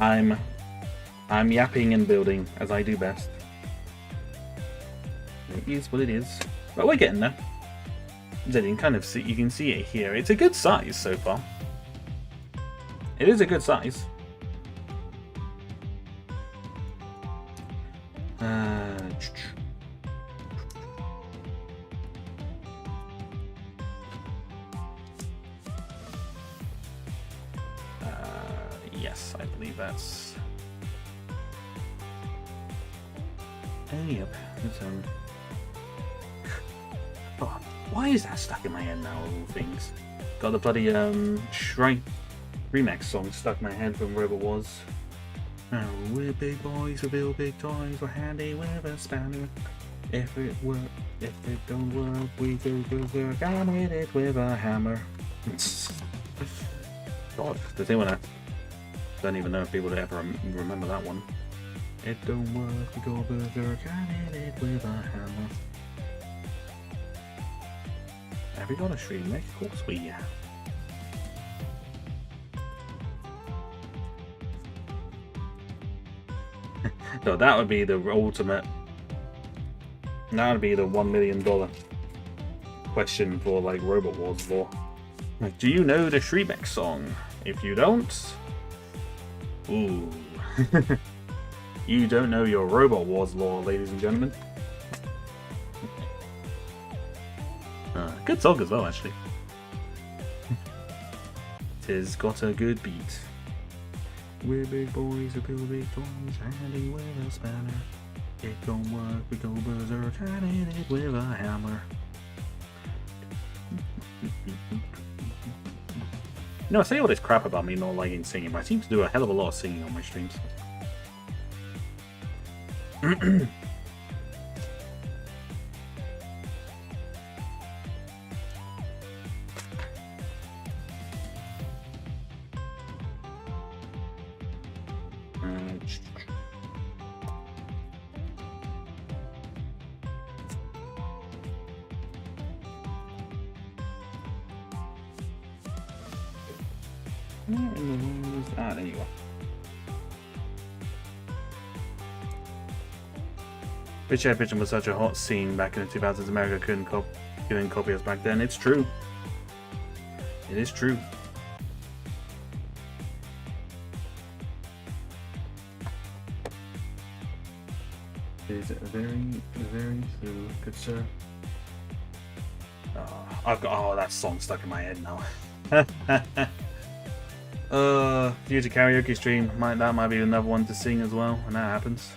Speaker 1: I'm yapping and building as I do best. It is what it is. But we're getting there. You can see it here. It's a good size so far. It is a good size. Yes, I believe that's. Yep. Oh, why is that stuck in my head now, of all things? Got the bloody Shrine Remix song stuck in my head from wherever it was. Oh, we're big boys, we build big toys, we're handy with a spanner. If it don't work, we go berserk. I'm hit it with a hammer. God, the thing when I don't even know if people ever remember that one. It don't work, we go berserk. I'm hit it with a hammer. Have we got a stream deck? Of course we have. So that would be the ultimate. That would be the $1 million question for like Robot Wars lore. Like, do you know the Shreebeck song? If you don't, ooh, you don't know your Robot Wars lore, ladies and gentlemen. Good song as well, actually. Tis got a good beat. We're big boys, we build big toys, handy with a spanner. It don't work, we go berserk, and hit it with a hammer. You know, I say all this crap about me not liking singing, but I seem to do a hell of a lot of singing on my streams. Where in the world is that? There you go. Bitch Pigeon was such a hot scene back in the 2000s. America couldn't copy us back then. It's true. It is true. It is very, very true. Good sir. I've got that song stuck in my head now. Future karaoke stream. That might be another one to sing as well when that happens.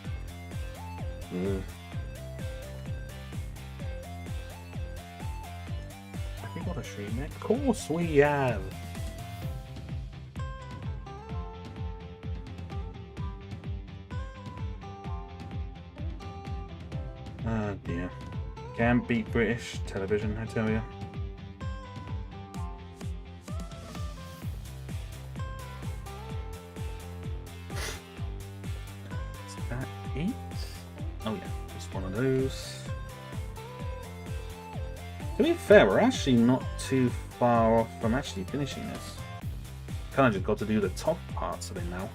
Speaker 1: Have we got a stream there? Of course we have. Oh dear. Can't beat British television, I tell you. Is that it? Oh yeah, just one of those. To be fair, we're actually not too far off from actually finishing this. Kind of just got to do the top parts of it now.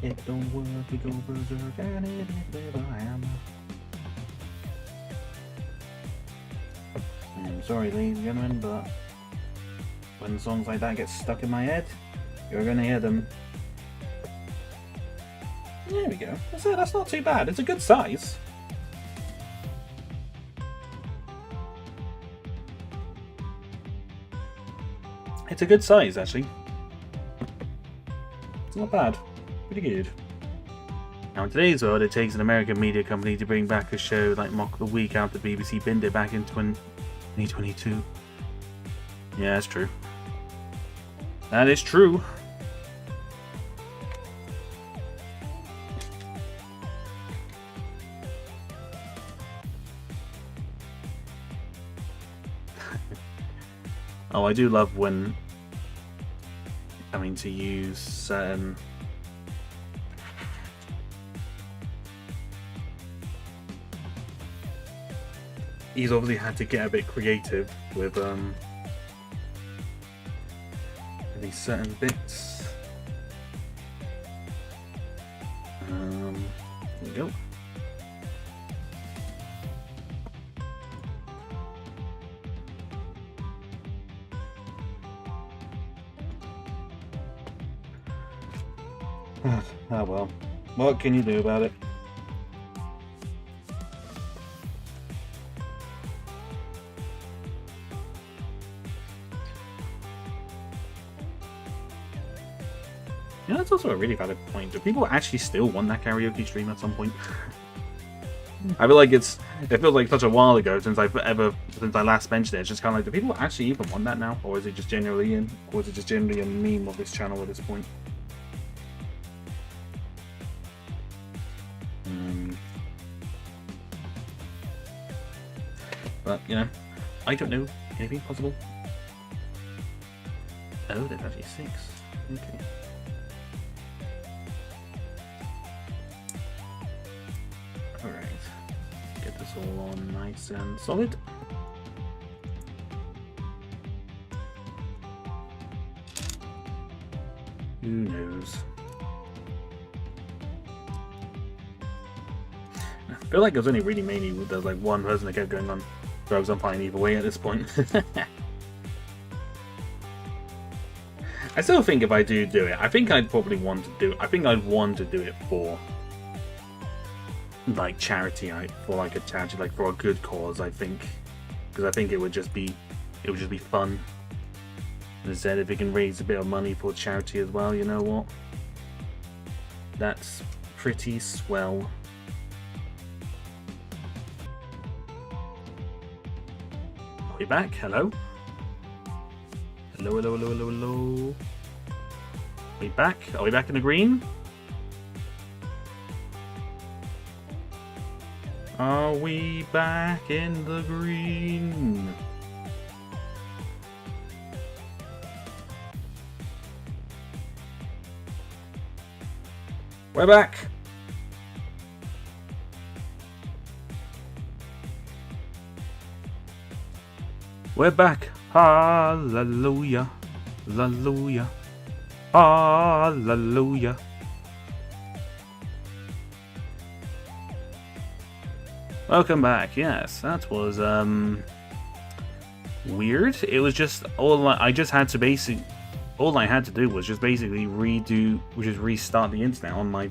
Speaker 1: It don't work, we go berserk, and it never am. I'm sorry, ladies and gentlemen, but when songs like that get stuck in my head, you're gonna hear them. There we go. That's not too bad. It's a good size. It's a good size, actually. It's not bad. Pretty good. Now, in today's world, it takes an American media company to bring back a show like Mock the Week after BBC binned it back in 2022. Yeah, that's true. That is true. Oh, I do love when having to use certain he's obviously had to get a bit creative with these certain bits. There we go. Oh well, what can you do about it? You know, that's also a really valid point. Do people actually still want that karaoke stream at some point? I feel like it feels like such a while ago since I last mentioned it. It's just kind of like, do people actually even want that now, or is it just generally a meme of this channel at this point? But you know, I don't know. Anything possible? Oh, there's actually 6. Okay. Alright. Get this all on nice and solid. Who knows? I feel like it was only really mainly there's like one person that kept going on drugs. I'm fine either way at this point. I still think if I do it, I think I'd probably want to do. I think I'd want to do it for like charity, for like a charity, like for a good cause. I think because I think it would just be fun. Instead, if it can raise a bit of money for charity as well, you know what? That's pretty swell. Are we back? Hello? Hello, hello, hello, hello, hello. Are we back? Are we back in the green? Are we back in the green? We're back. We're back. Hallelujah. Hallelujah. Hallelujah. Welcome back. Yes, that was weird. It was just all I just had to basically all I had to do was just basically restart the internet on my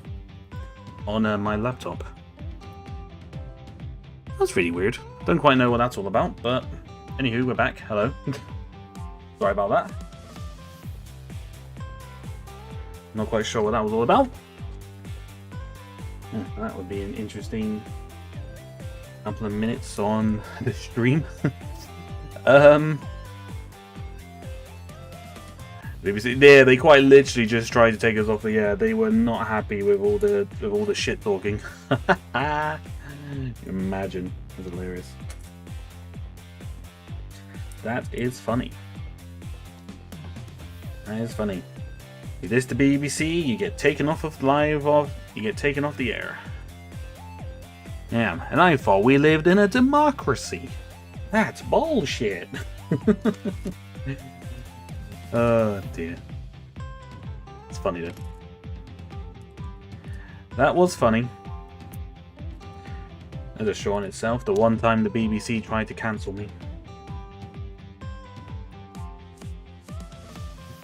Speaker 1: laptop. That's really weird. Don't quite know what that's all about, but anywho, we're back. Hello. Sorry about that. Not quite sure what that was all about. That would be an interesting couple of minutes on the stream. Yeah, they quite literally just tried to take us off the air. They were not happy with all the shit talking. Imagine, that's hilarious. That is funny. That is funny. You diss the BBC, you get taken off of you get taken off the air. Yeah, and I thought we lived in a democracy. That's bullshit. Oh dear. It's funny though. That was funny. As a show in itself, the one time the BBC tried to cancel me.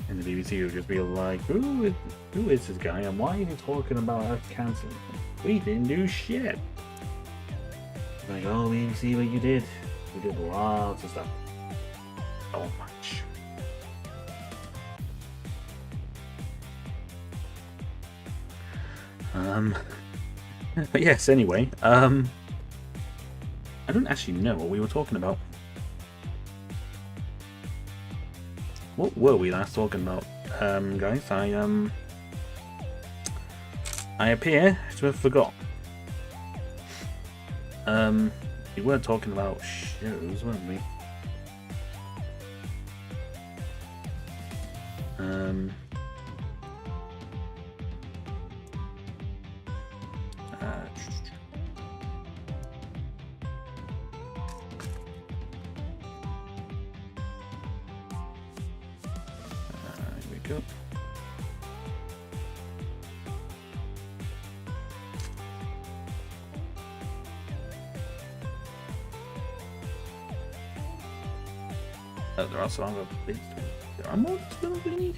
Speaker 1: And the BBC would just be like, who is this guy and why are you talking about us cancelling? We didn't do shit. Like, oh, we see what you did. We did lots of stuff. So much. But yes, anyway, I don't actually know what we were talking about. What were we last talking about, guys? I appear to have forgot. We were talking about shows, weren't we? Here we go. Oh, there are also other bits. There are more spells we need.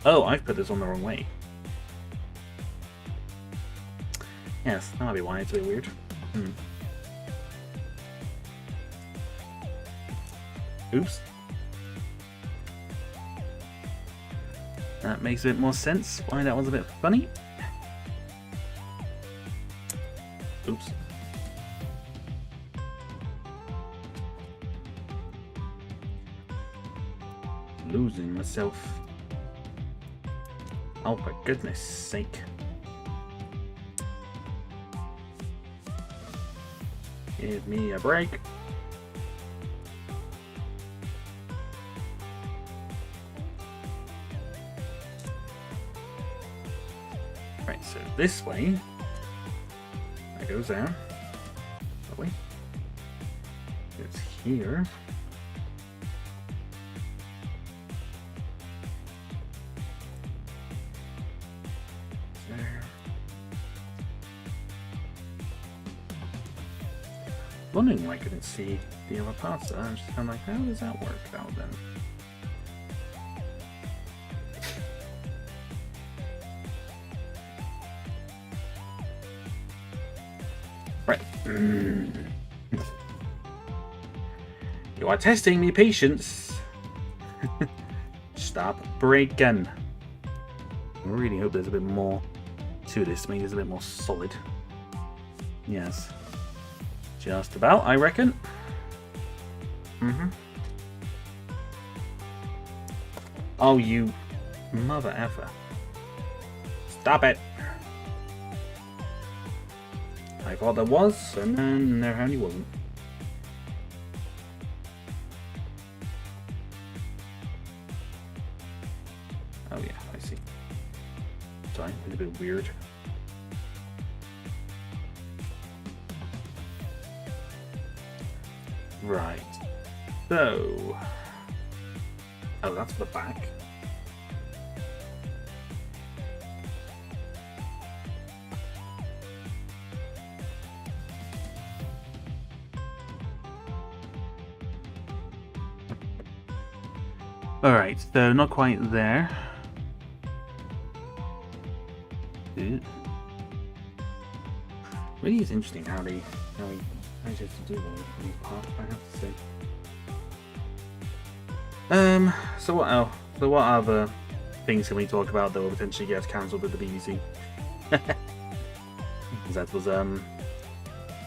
Speaker 1: Oh, I've put this on the wrong way. Yes, that might be why it's a bit weird. Oops. That makes a bit more sense why that was a bit funny. Oops. Losing myself. Oh, for goodness sake. Give me a break. Right, so this way. That goes there. That way. It's here. There. Wondering why I couldn't see the other parts. I'm just kind of like, how does that work out then? Right. You are testing me patience. Stop breaking. I really hope there's a bit more to this to make this a bit more solid. Yes. Just about, I reckon. Oh, you mother effer. Stop it. I thought there was, and then there only wasn't. Oh yeah, I see. Sorry, it's a bit weird. Right. So. Oh, that's for the back. Alright, so not quite there. Really is interesting how he manages to do all these parts, I have to say. So what else? So what other things can we talk about that will potentially get cancelled with the BBC? That was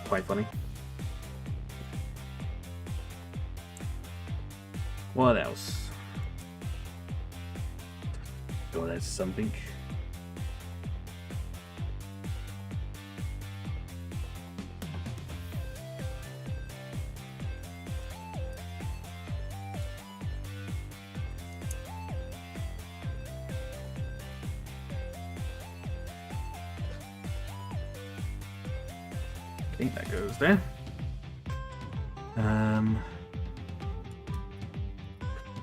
Speaker 1: quite funny. What else? Oh, that's something. Okay, that goes there.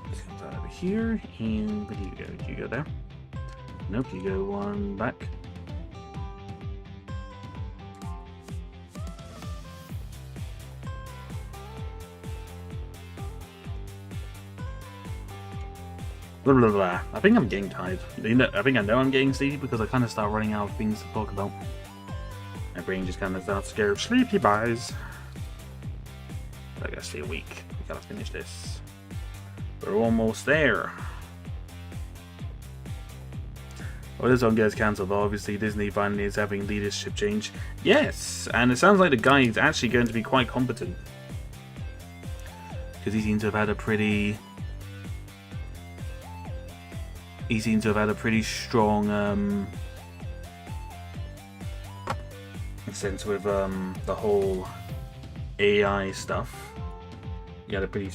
Speaker 1: This comes out over here, and where do you go? Do you go there? Nope, you go one back. Blah, blah, blah. I think I'm getting tired. I think I know I'm getting sleepy because I kind of start running out of things to talk about. My brain just kind of starts to go sleepy buys. I gotta stay awake. We gotta finish this. We're almost there. Well, this one gets cancelled, but obviously Disney finally is having leadership change. Yes, and it sounds like the guy is actually going to be quite competent. Because he seems to have had a pretty... He seems to have had a pretty strong sense with the whole AI stuff. He had a pretty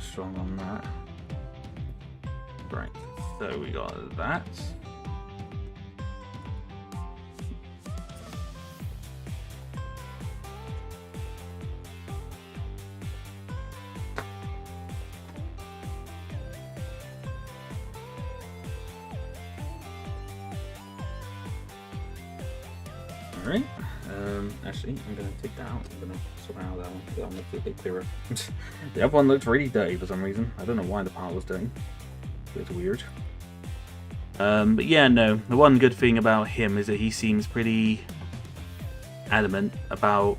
Speaker 1: strong on that. Right, so we got that. Alright, actually, I'm going to take that out. I'm going to swap out that one. That one looks a bit clearer. The other one looks really dirty for some reason. I don't know why the part was dirty. It's weird. But yeah, no. The one good thing about him is that he seems pretty adamant about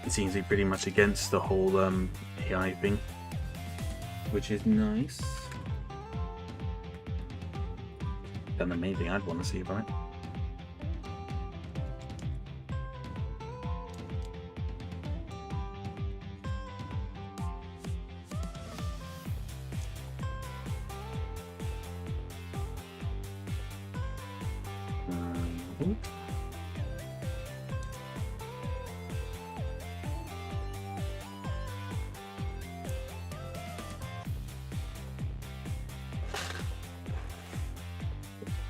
Speaker 1: it seems to be pretty much against the whole AI thing, which is nice. And the main thing I'd want to see about it.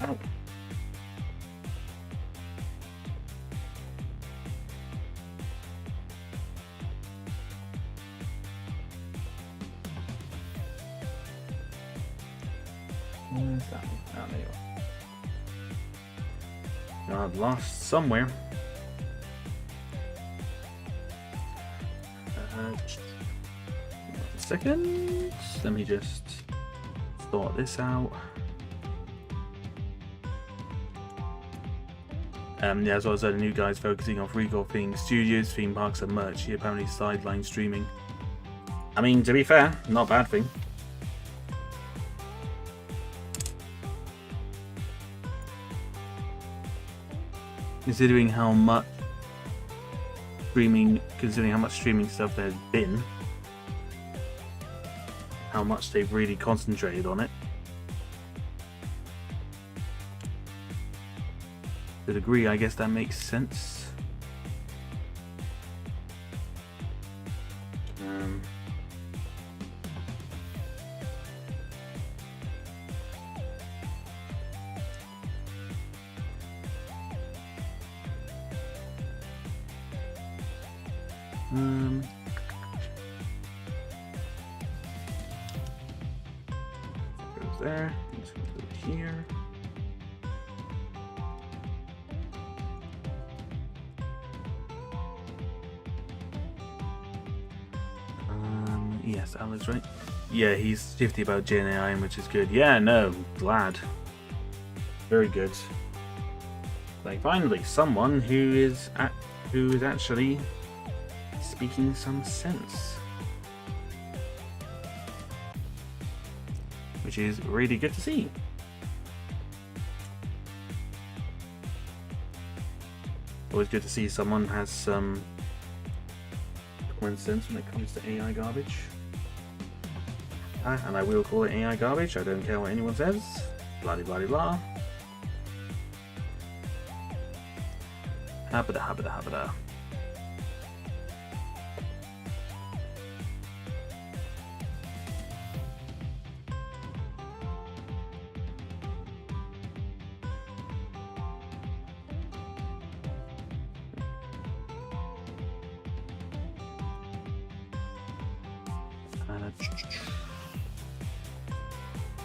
Speaker 1: Ow. Where's that one? Oh, there you are. Got lost somewhere. One second. Let me just sort this out. Yeah, as well as the new guys focusing on recall things, studios, theme parks, and merch. He apparently sidelined streaming. I mean, to be fair, not a bad thing. Considering how much streaming stuff there's been, how much they've really concentrated on it. To a degree, I guess that makes sense. Goes there. Let's go here. Yes, Alex, right? Yeah, he's shifty about Gen AI, which is good. Yeah, no, glad. Very good. Like, finally, someone who is actually speaking some sense, which is really good to see. Always good to see someone has some common sense when it comes to AI garbage. And I will call it AI garbage. I don't care what anyone says. Blah blah blah blah. Habada habada habada.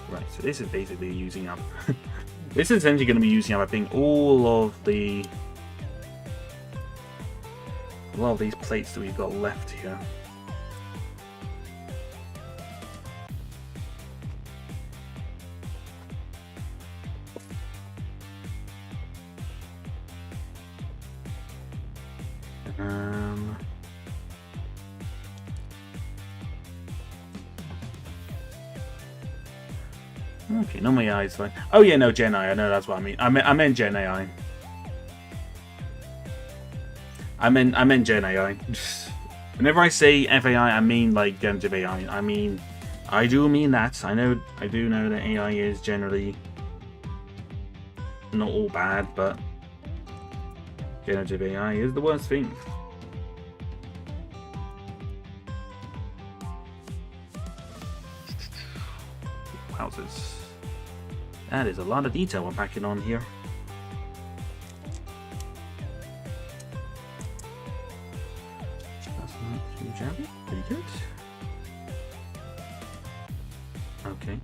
Speaker 1: Right, so this is basically using up. This is essentially going to be using up, I think, all of these plates that we've got left here. Okay, no, my AI is fine. Oh yeah, no, Gen AI. I know that's what I mean. I meant Gen AI. I meant Gen AI. Whenever I say FAI, I mean like generative AI. I do mean that. I do know that AI is generally not all bad, but generative AI is the worst thing. Wowzers. That is a lot of detail we're packing on here. That's not too shabby. Pretty good. Okay.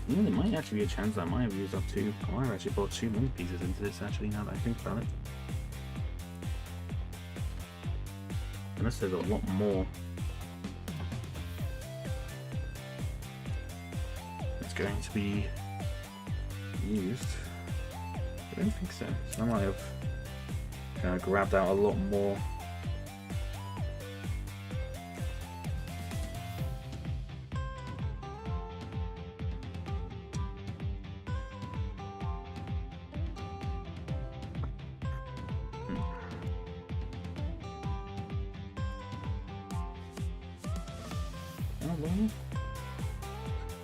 Speaker 1: Yeah, there might actually be a chance that I might have used up two. Oh, I've actually brought 2 more pieces into this, actually, now that I think about it. Unless there's a lot more. Going to be used. I don't think so. So I might have kind of grabbed out a lot more.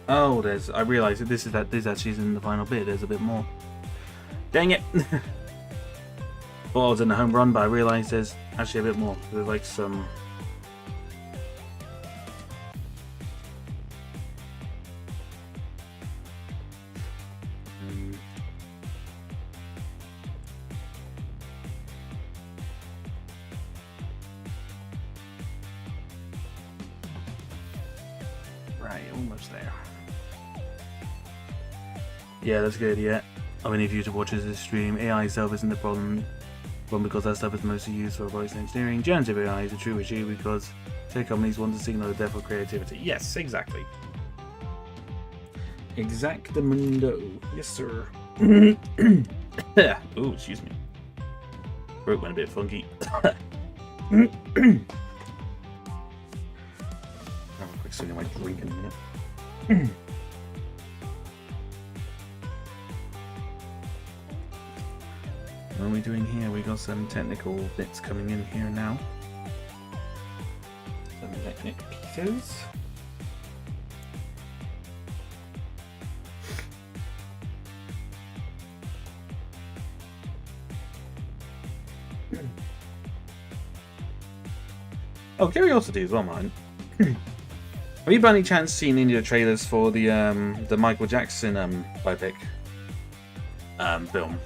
Speaker 1: Oh, I realised that this actually is in the final bit. There's a bit more. Dang it! Thought I was in the home run, but I realised there's actually a bit more. There's like some. Right, almost there. Yeah, that's good, yeah. Of any of you to watch this stream, AI itself isn't the problem. One, because that stuff is mostly used for robotics and engineering. Generative AI is a true issue because tech companies want to signal the death of creativity. Yes, exactly. Exactamundo. Yes, sir. Oh, excuse me. Throat went a bit funky. Have a quick swing of my drink in a minute. What are we doing here? We got some technical bits coming in here now. Some technic pieces. Oh, curiosity as well, mine. Have you by any chance seen any of the trailers for the Michael Jackson biopic film?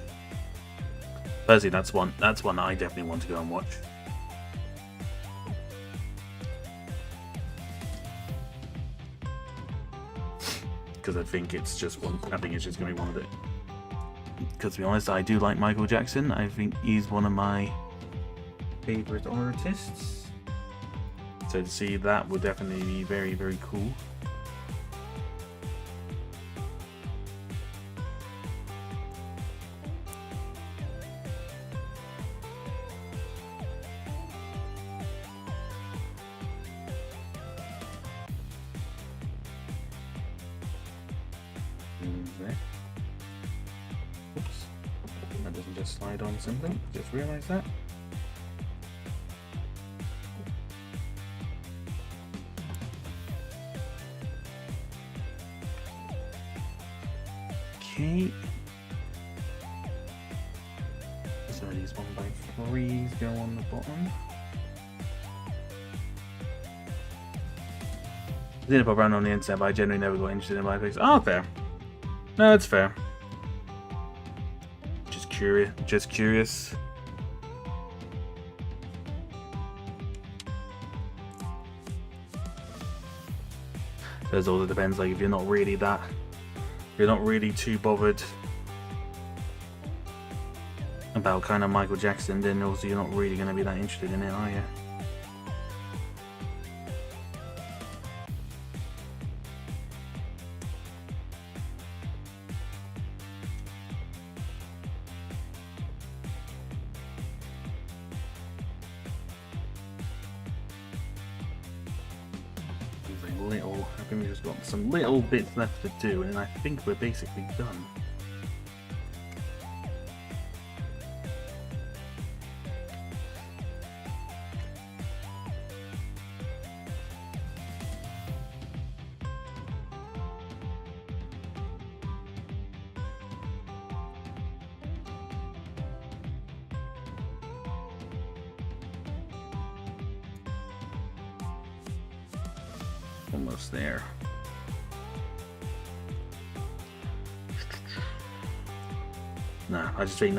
Speaker 1: Personally, that's one I definitely want to go and watch. because I think it's just one. I think it's just gonna be one of it. Because to be honest, I do like Michael Jackson. I think he's one of my favorite artists. So to see that would definitely be very, very cool. Oops. That doesn't just slide on something. Just realized that. Okay. So these 1x3s go on the bottom. I didn't pop around on the internet, but I generally never got interested in my face. Oh, fair. No, it's fair. Just curious. Just curious. So it also depends. Like if you're not really that. You're not really too bothered about kind of Michael Jackson, then also you're not really going to be that interested in it, are you? I think we've just got some little bits left to do, and I think we're basically done. Almost there. Nah, I just think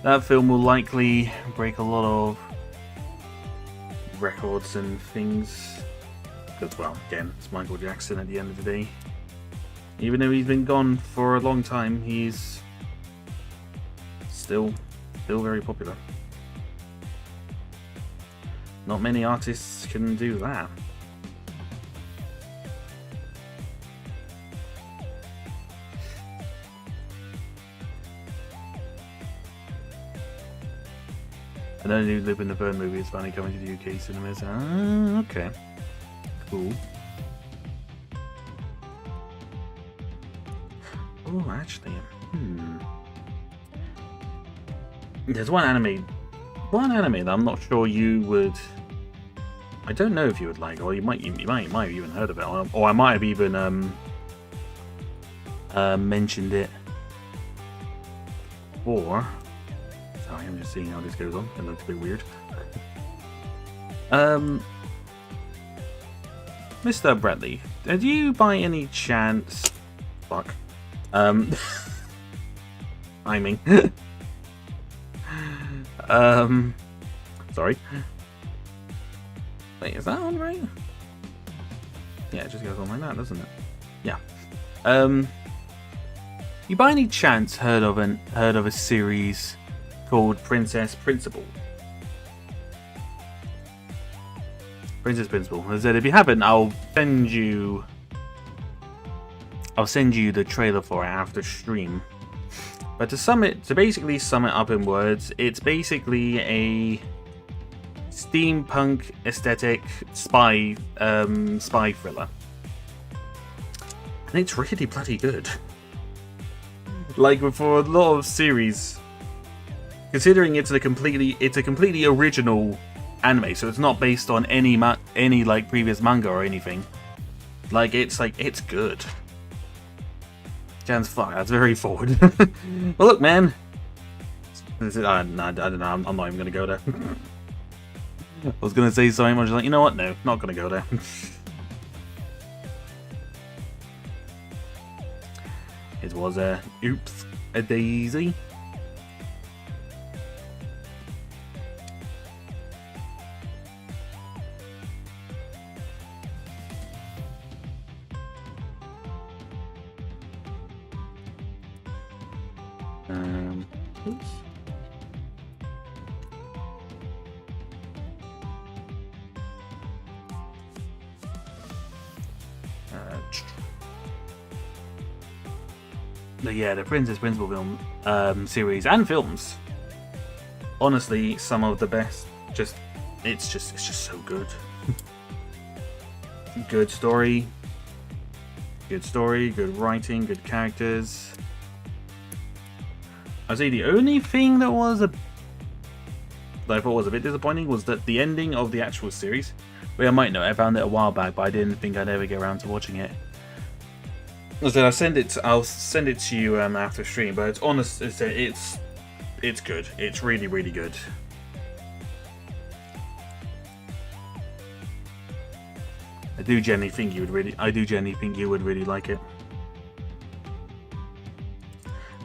Speaker 1: that film will likely break a lot of records and things. Because, well, again, it's Michael Jackson at the end of the day. Even though he's been gone for a long time, he's still very popular. Not many artists can do that. And then New Live in the Burn movie is finally coming to the UK cinemas. Ah, okay. Cool. Oh, actually, there's one anime that I'm not sure you would. I don't know if you would like, or you might have even heard of it, or I might have even mentioned it. Or. Sorry, I'm just seeing how this goes on. It looks a bit weird. Mr. Bradley, did you by any chance... Fuck. Timing. Sorry. Wait, is that on right? Yeah, it just goes on like that, doesn't it? Yeah. You by any chance heard of a series called Princess Principal? Princess Principal. As I said, if you haven't, I'll send you the trailer for it after stream. But to basically sum it up in words, it's basically a steampunk aesthetic spy thriller. And it's really bloody good. Like for a lot of series, considering it's a completely original anime, so it's not based on any like previous manga or anything. Like it's good. Jan's fuck, that's very forward. Well, look, man. I don't know. I'm not even gonna go there. I was gonna say something, I was like, you know what? No, not gonna go there. It was a oops a daisy. Oops. But yeah, the Princess Principal film series and films. Honestly, some of the best. It's just so good. Good story, good writing, good characters. I'd say the only thing that I thought was a bit disappointing was that the ending of the actual series. Well, I might know, I found it a while back, but I didn't think I'd ever get around to watching it. I'll send it to you after stream, but it's honest. It's good. It's really, really good. I do genuinely think you would really like it.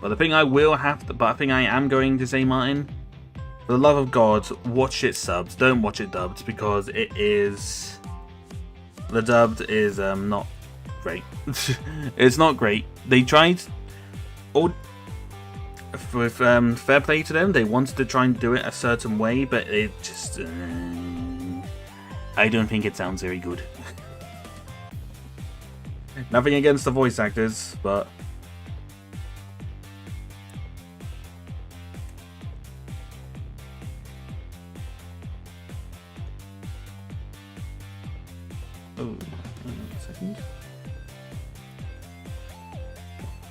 Speaker 1: But the thing I am going to say, Martin, for the love of God, watch it subbed. Don't watch it dubbed, because the dubbed is not great. It's not great. They tried, with fair play to them, they wanted to try and do it a certain way, but it just I don't think it sounds very good. Nothing against the voice actors, but oh, hang on a second.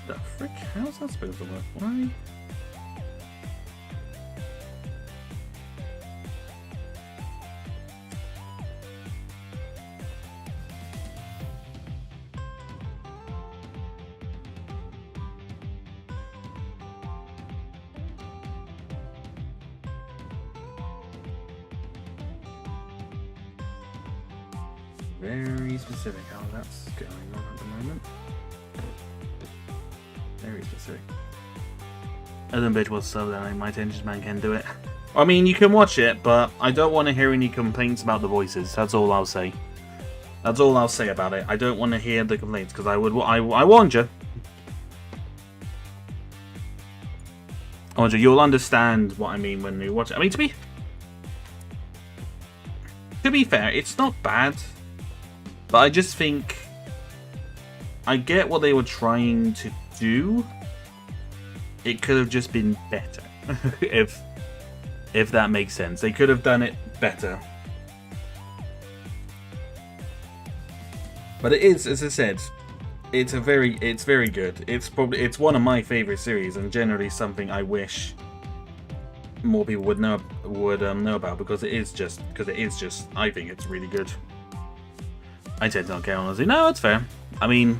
Speaker 1: The frick? How's that supposed to work? Why? Very specific how that's going on at the moment. Very specific. Ellen Bitch was so that my attention span can do it. I mean, you can watch it, but I don't want to hear any complaints about the voices. That's all I'll say. That's all I'll say about it. I don't want to hear the complaints, because I warned you. I warned you. You'll understand what I mean when you watch it. I mean, to be fair, it's not bad. But I just think I get what they were trying to do. It could have just been better. if that makes sense. They could have done it better. But it is, as I said, it's very good. It's one of my favorite series, and generally something I wish more people would know about, because it is just I think it's really good. I tend to not care, honestly. No, it's fair. I mean,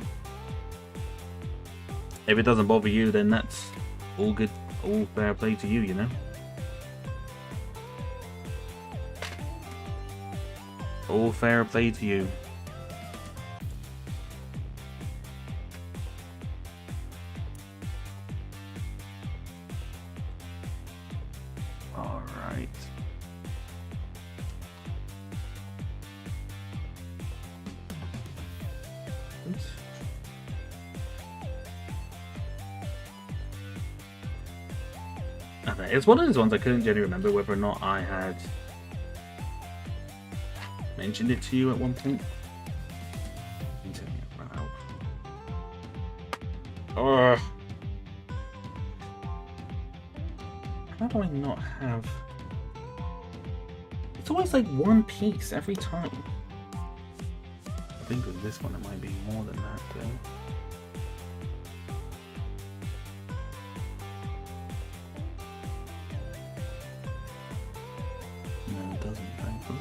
Speaker 1: if it doesn't bother you, then that's all good. All fair play to you, you know? All fair play to you. Alright. Okay, it's one of those ones I couldn't generally remember whether or not I had mentioned it to you at one point. Ugh. How do I not have... It's always like one piece every time. I think with this one it might be more than that though. No, it doesn't, thankfully.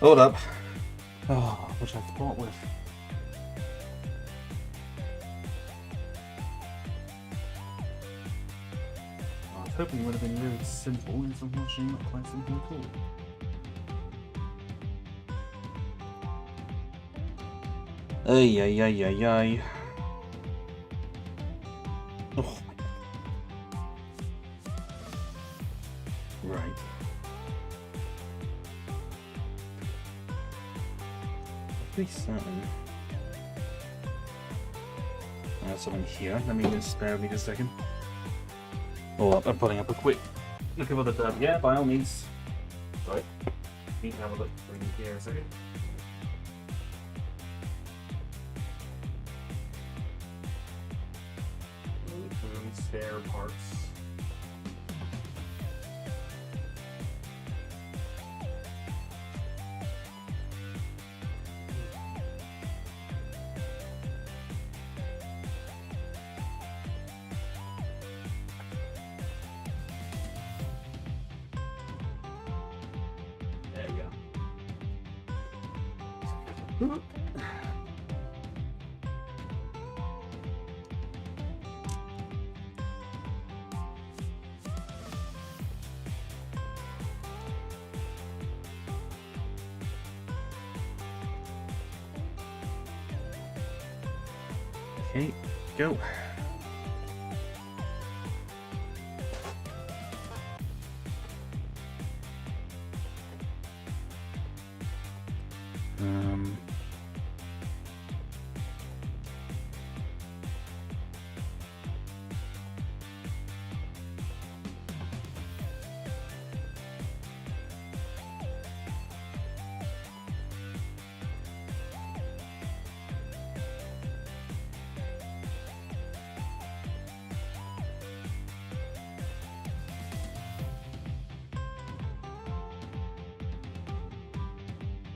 Speaker 1: Hold up. Oh, which I thought with. I was hoping it would have been really simple. It's unfortunately not quite simple at all. Ay, ay, ay, ay, ay. Oh. Right. Pretty certain. I have something here. Let me just spare me just a second. Oh, I'm putting up a quick look at the tab. Yeah, by all means. Sorry. Need to have a look for here a second. Spare parts. There we go. Okay, go.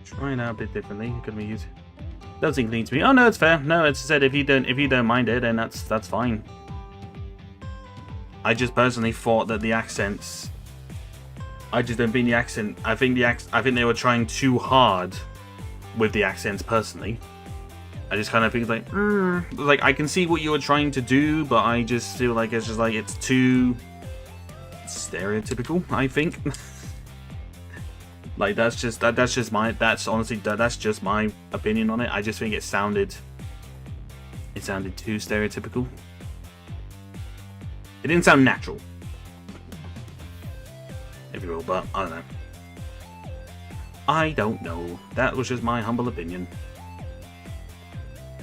Speaker 1: Try it out a bit differently. Could we use? Doesn't seem clean to me. Oh no, it's fair. No, it's said if you don't mind it, then that's fine. I just personally thought that the accents. I just don't think the accent. I think they were trying too hard with the accents. Personally, I just kind of think like I can see what you were trying to do, but I just feel like it's just like it's too stereotypical. I think. Like that's just my opinion on it. I just think it sounded too stereotypical. It didn't sound natural, if you will, but I don't know. I don't know. That was just my humble opinion.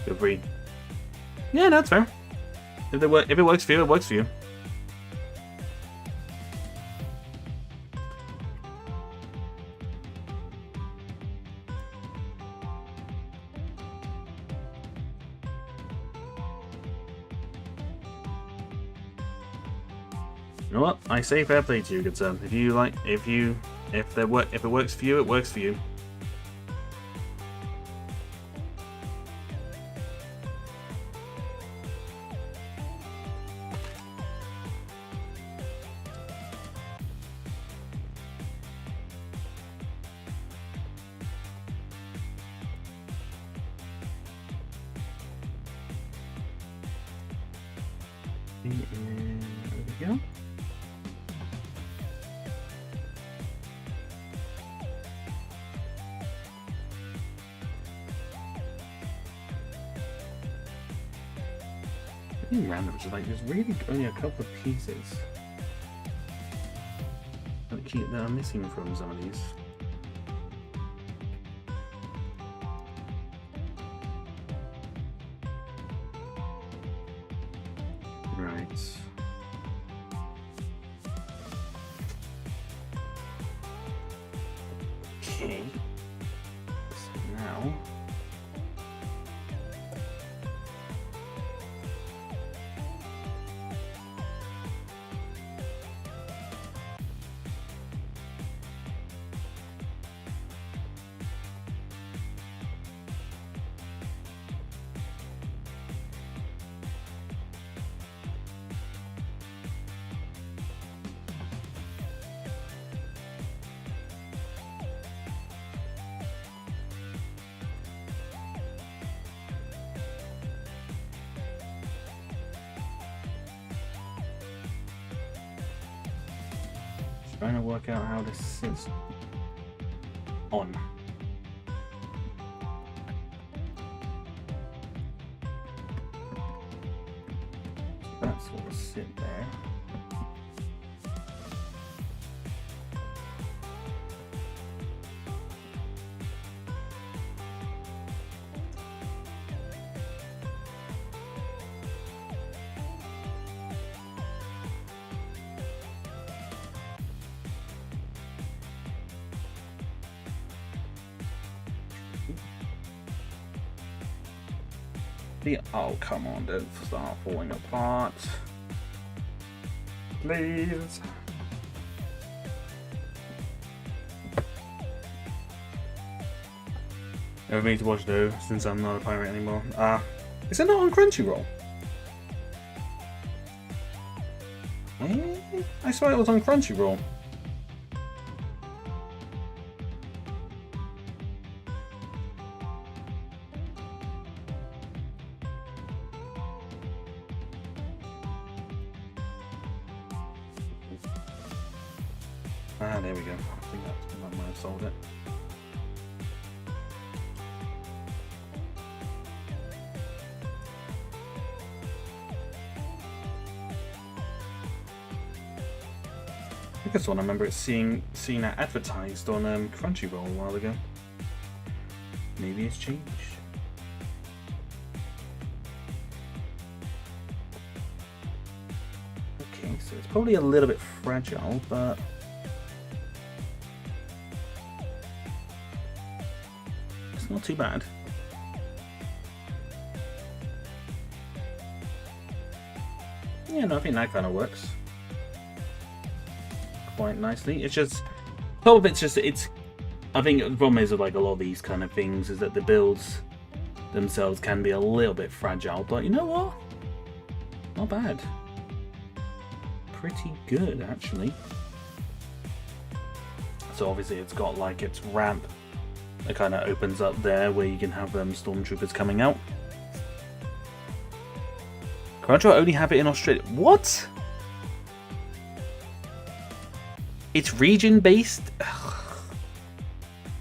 Speaker 1: Feel free. Yeah, that's fair. If it works for you, it works for you. You know what? I say fair play to you, good sir. If it works for you, it works for you. There we go. Random, just like there's really only a couple of pieces that are missing from some of these. Right. Okay. So now. Trying to work out how this sits on. sort of sit there. Oh, come on, don't start falling apart. Please. Never made to watch though, since I'm not a pirate anymore. Is it not on Crunchyroll? I swear it was on Crunchyroll. Ah, there we go. I think I might have solved it. I guess one I remember seeing that advertised on Crunchyroll a while ago. Maybe it's changed. Okay, so it's probably a little bit fragile, but it's not too bad. Yeah, no, I think that kind of works quite nicely. It's just, some of it's just, I think the problem is with like a lot of these kind of things is that the builds themselves can be a little bit fragile, but you know what? Not bad. Pretty good, actually. So obviously it's got like its ramp that kind of opens up there where you can have stormtroopers coming out. Crunchyroll only have it in Australia. What? It's region-based?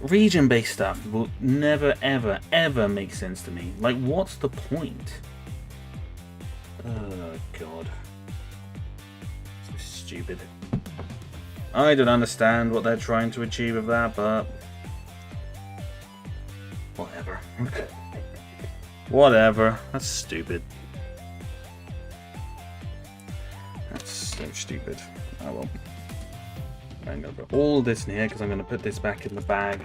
Speaker 1: Region-based stuff will never, ever, ever make sense to me. Like, what's the point? Oh, God. So stupid. I don't understand what they're trying to achieve with that, but whatever. Whatever. That's stupid. That's so stupid. Oh well. I'm going to put all this in here because I'm going to put this back in the bag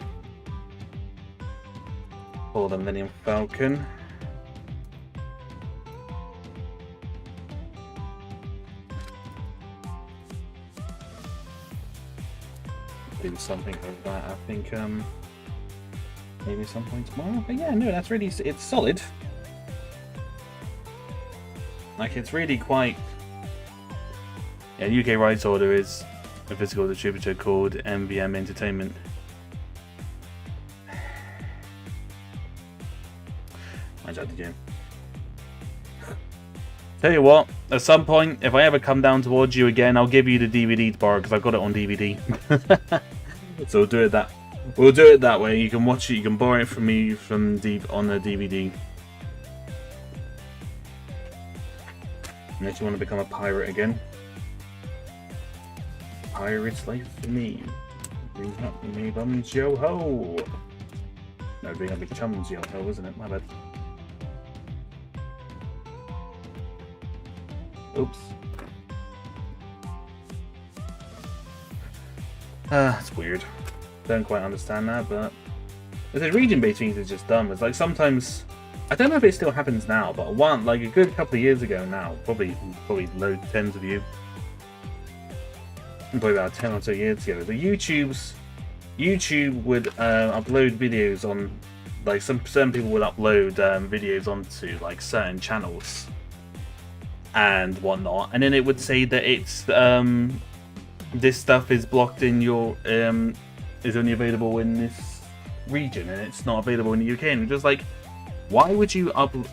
Speaker 1: for the Millennium Falcon. Do something like that, I think, maybe some point tomorrow. But yeah, no, that's really, it's solid. Like, it's really quite... Yeah, UK rights order is a physical distributor called MVM Entertainment. I tried to do. Tell you what, at some point, if I ever come down towards you again, I'll give you the DVD to borrow because I've got it on DVD. So we'll do it that way. You can watch it. You can borrow it from me on the DVD. Unless you want to become a pirate again. Pirate's life for me. Bring up me bums yo ho. No, bring up me chums yo ho, isn't it? My bad. Oops. It's weird. Don't quite understand that, but the region-based things is just dumb. It's like sometimes, I don't know if it still happens now, but like a good couple of years ago now, probably tens of you. Probably about 10 or so years ago, the YouTube would upload videos on, like certain people would upload videos onto like certain channels and whatnot, and then it would say that it's this stuff is blocked in your is only available in this region and it's not available in the UK, and just like, why would you upload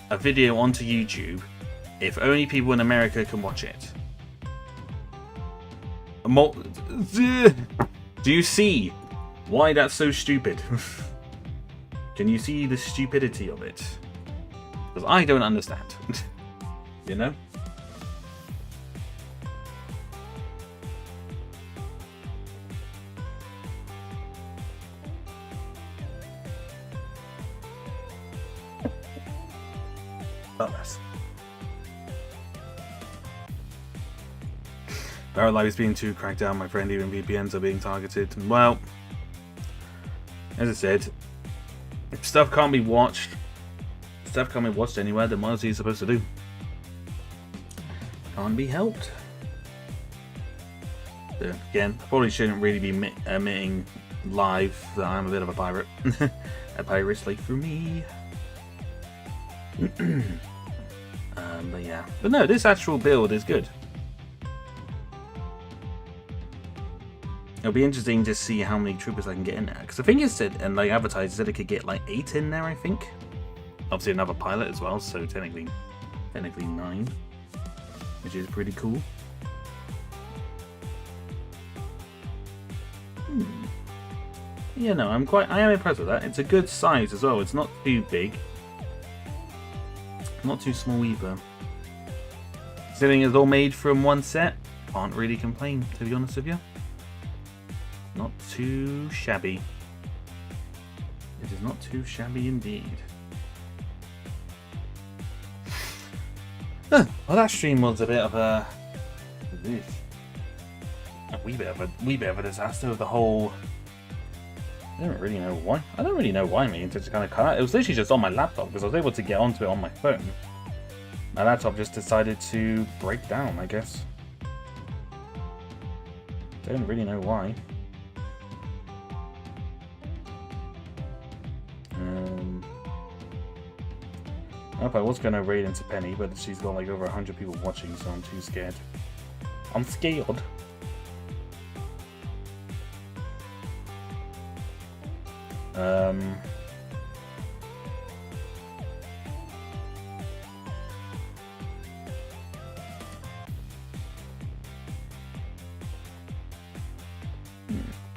Speaker 1: a video onto YouTube if only people in America can watch it? Do you see why that's so stupid? Can you see the stupidity of it? Because I don't understand. You know? But less. Barrel Live is being too cracked down, my friend. Even VPNs are being targeted. Well, as I said, if stuff can't be watched, anywhere, then what else are you supposed to do? Can't be helped. So, again, I probably shouldn't really be emitting live that I'm a bit of a pirate. A pirate slave for me. But yeah. But no, this actual build is good. It'll be interesting to see how many troopers I can get in there. Because I think it said, and like advertised, said it could get like 8 in there, I think. Obviously another pilot as well, so technically 9. Which is pretty cool. Yeah, no, I am impressed with that. It's a good size as well. It's not too big. Not too small either. Considering it's all made from one set, can't really complain, to be honest with you. Not too shabby. It is not too shabby indeed. Well, that stream was a bit of a wee bit of a disaster with the whole. I don't really know why. I don't really know why me into kind of cut out. It was literally just on my laptop because I was able to get onto it on my phone. My laptop just decided to break down, I guess. Don't really know why. I was going to raid into Penny, but she's got like over 100 people watching, so I'm too scared. I'm scared.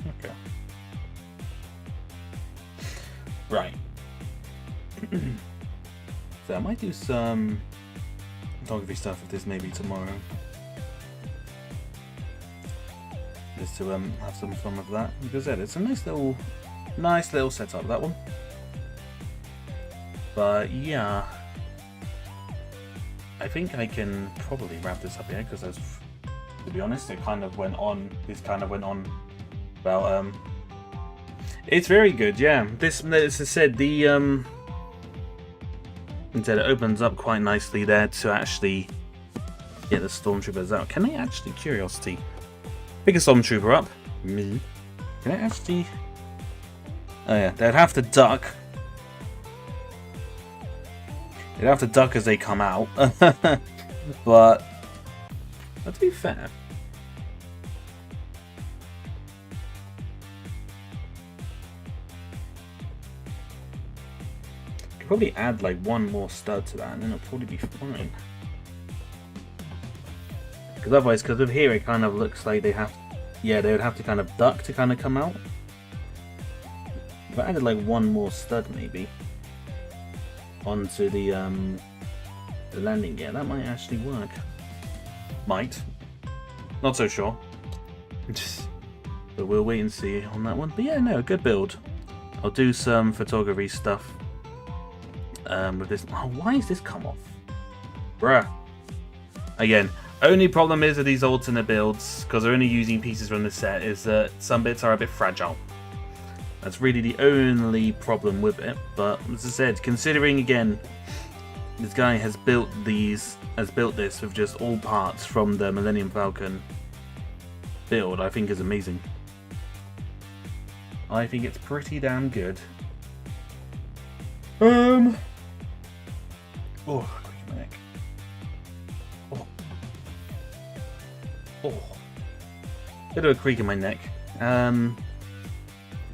Speaker 1: Okay. Right. So I might do some photography stuff with this maybe tomorrow. Just to have some fun with that. Because it's a nice little setup, that one. But yeah, I think I can probably wrap this up here because, to be honest, this kind of went on about it's very good, yeah. This, as I said, instead it opens up quite nicely there to actually get the stormtroopers out. Can I actually, curiosity, pick a stormtrooper up? Me. Can I actually? Oh yeah, they'd have to duck. They'd have to duck as they come out. But to be fair, could probably add like one more stud to that, and then it'll probably be fine. Because otherwise, because of here, it kind of looks like they have, yeah, they would have to kind of duck to kind of come out. If I added like one more stud maybe onto the landing gear, that might actually work. Might. Not so sure. But we'll wait and see on that one. But yeah, no, good build. I'll do some photography stuff with this. Oh, why has this come off? Bruh. Again, only problem is with these alternate builds, because they're only using pieces from the set, is that some bits are a bit fragile. That's really the only problem with it. But as I said, considering again, this guy has built this with just all parts from the Millennium Falcon build, I think is amazing. I think it's pretty damn good. Oh, quick in my neck. Oh, bit of a creak in my neck.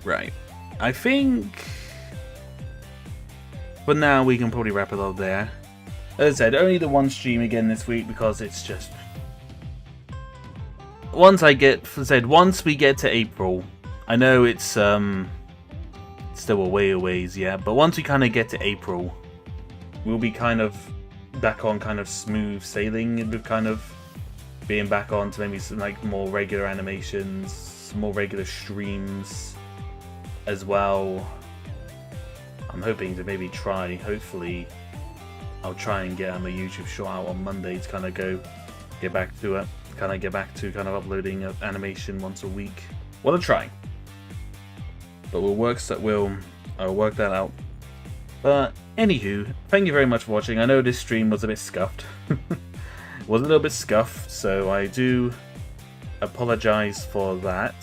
Speaker 1: Right. I think for now we can probably wrap it up there. As I said, only the one stream again this week because it's just once we get to April, I know it's still a ways, yeah, but once we kind of get to April, we'll be kind of back on kind of smooth sailing with kind of being back on to maybe some like more regular animations, more regular streams as well. I'm hoping to maybe try, hopefully I'll try and get a YouTube short out on Monday to kind of get back to it, kind of uploading animation once a week. Well, I'll try, but I'll work that out. But anywho, thank you very much for watching. I know this stream was a bit scuffed. It was a little bit scuffed, so I do apologize for that.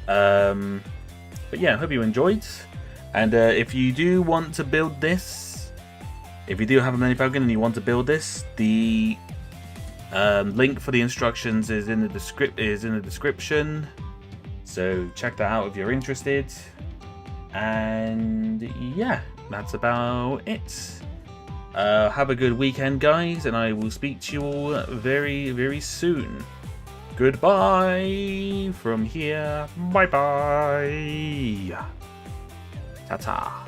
Speaker 1: But yeah, I hope you enjoyed. And if you do want to build this, if you do have a Millennium Falcon and you want to build this, the link for the instructions is in the description. So check that out if you're interested. And yeah, that's about it. Have a good weekend, guys, and I will speak to you all very, very soon. Goodbye from here. Bye bye. Ta-ta.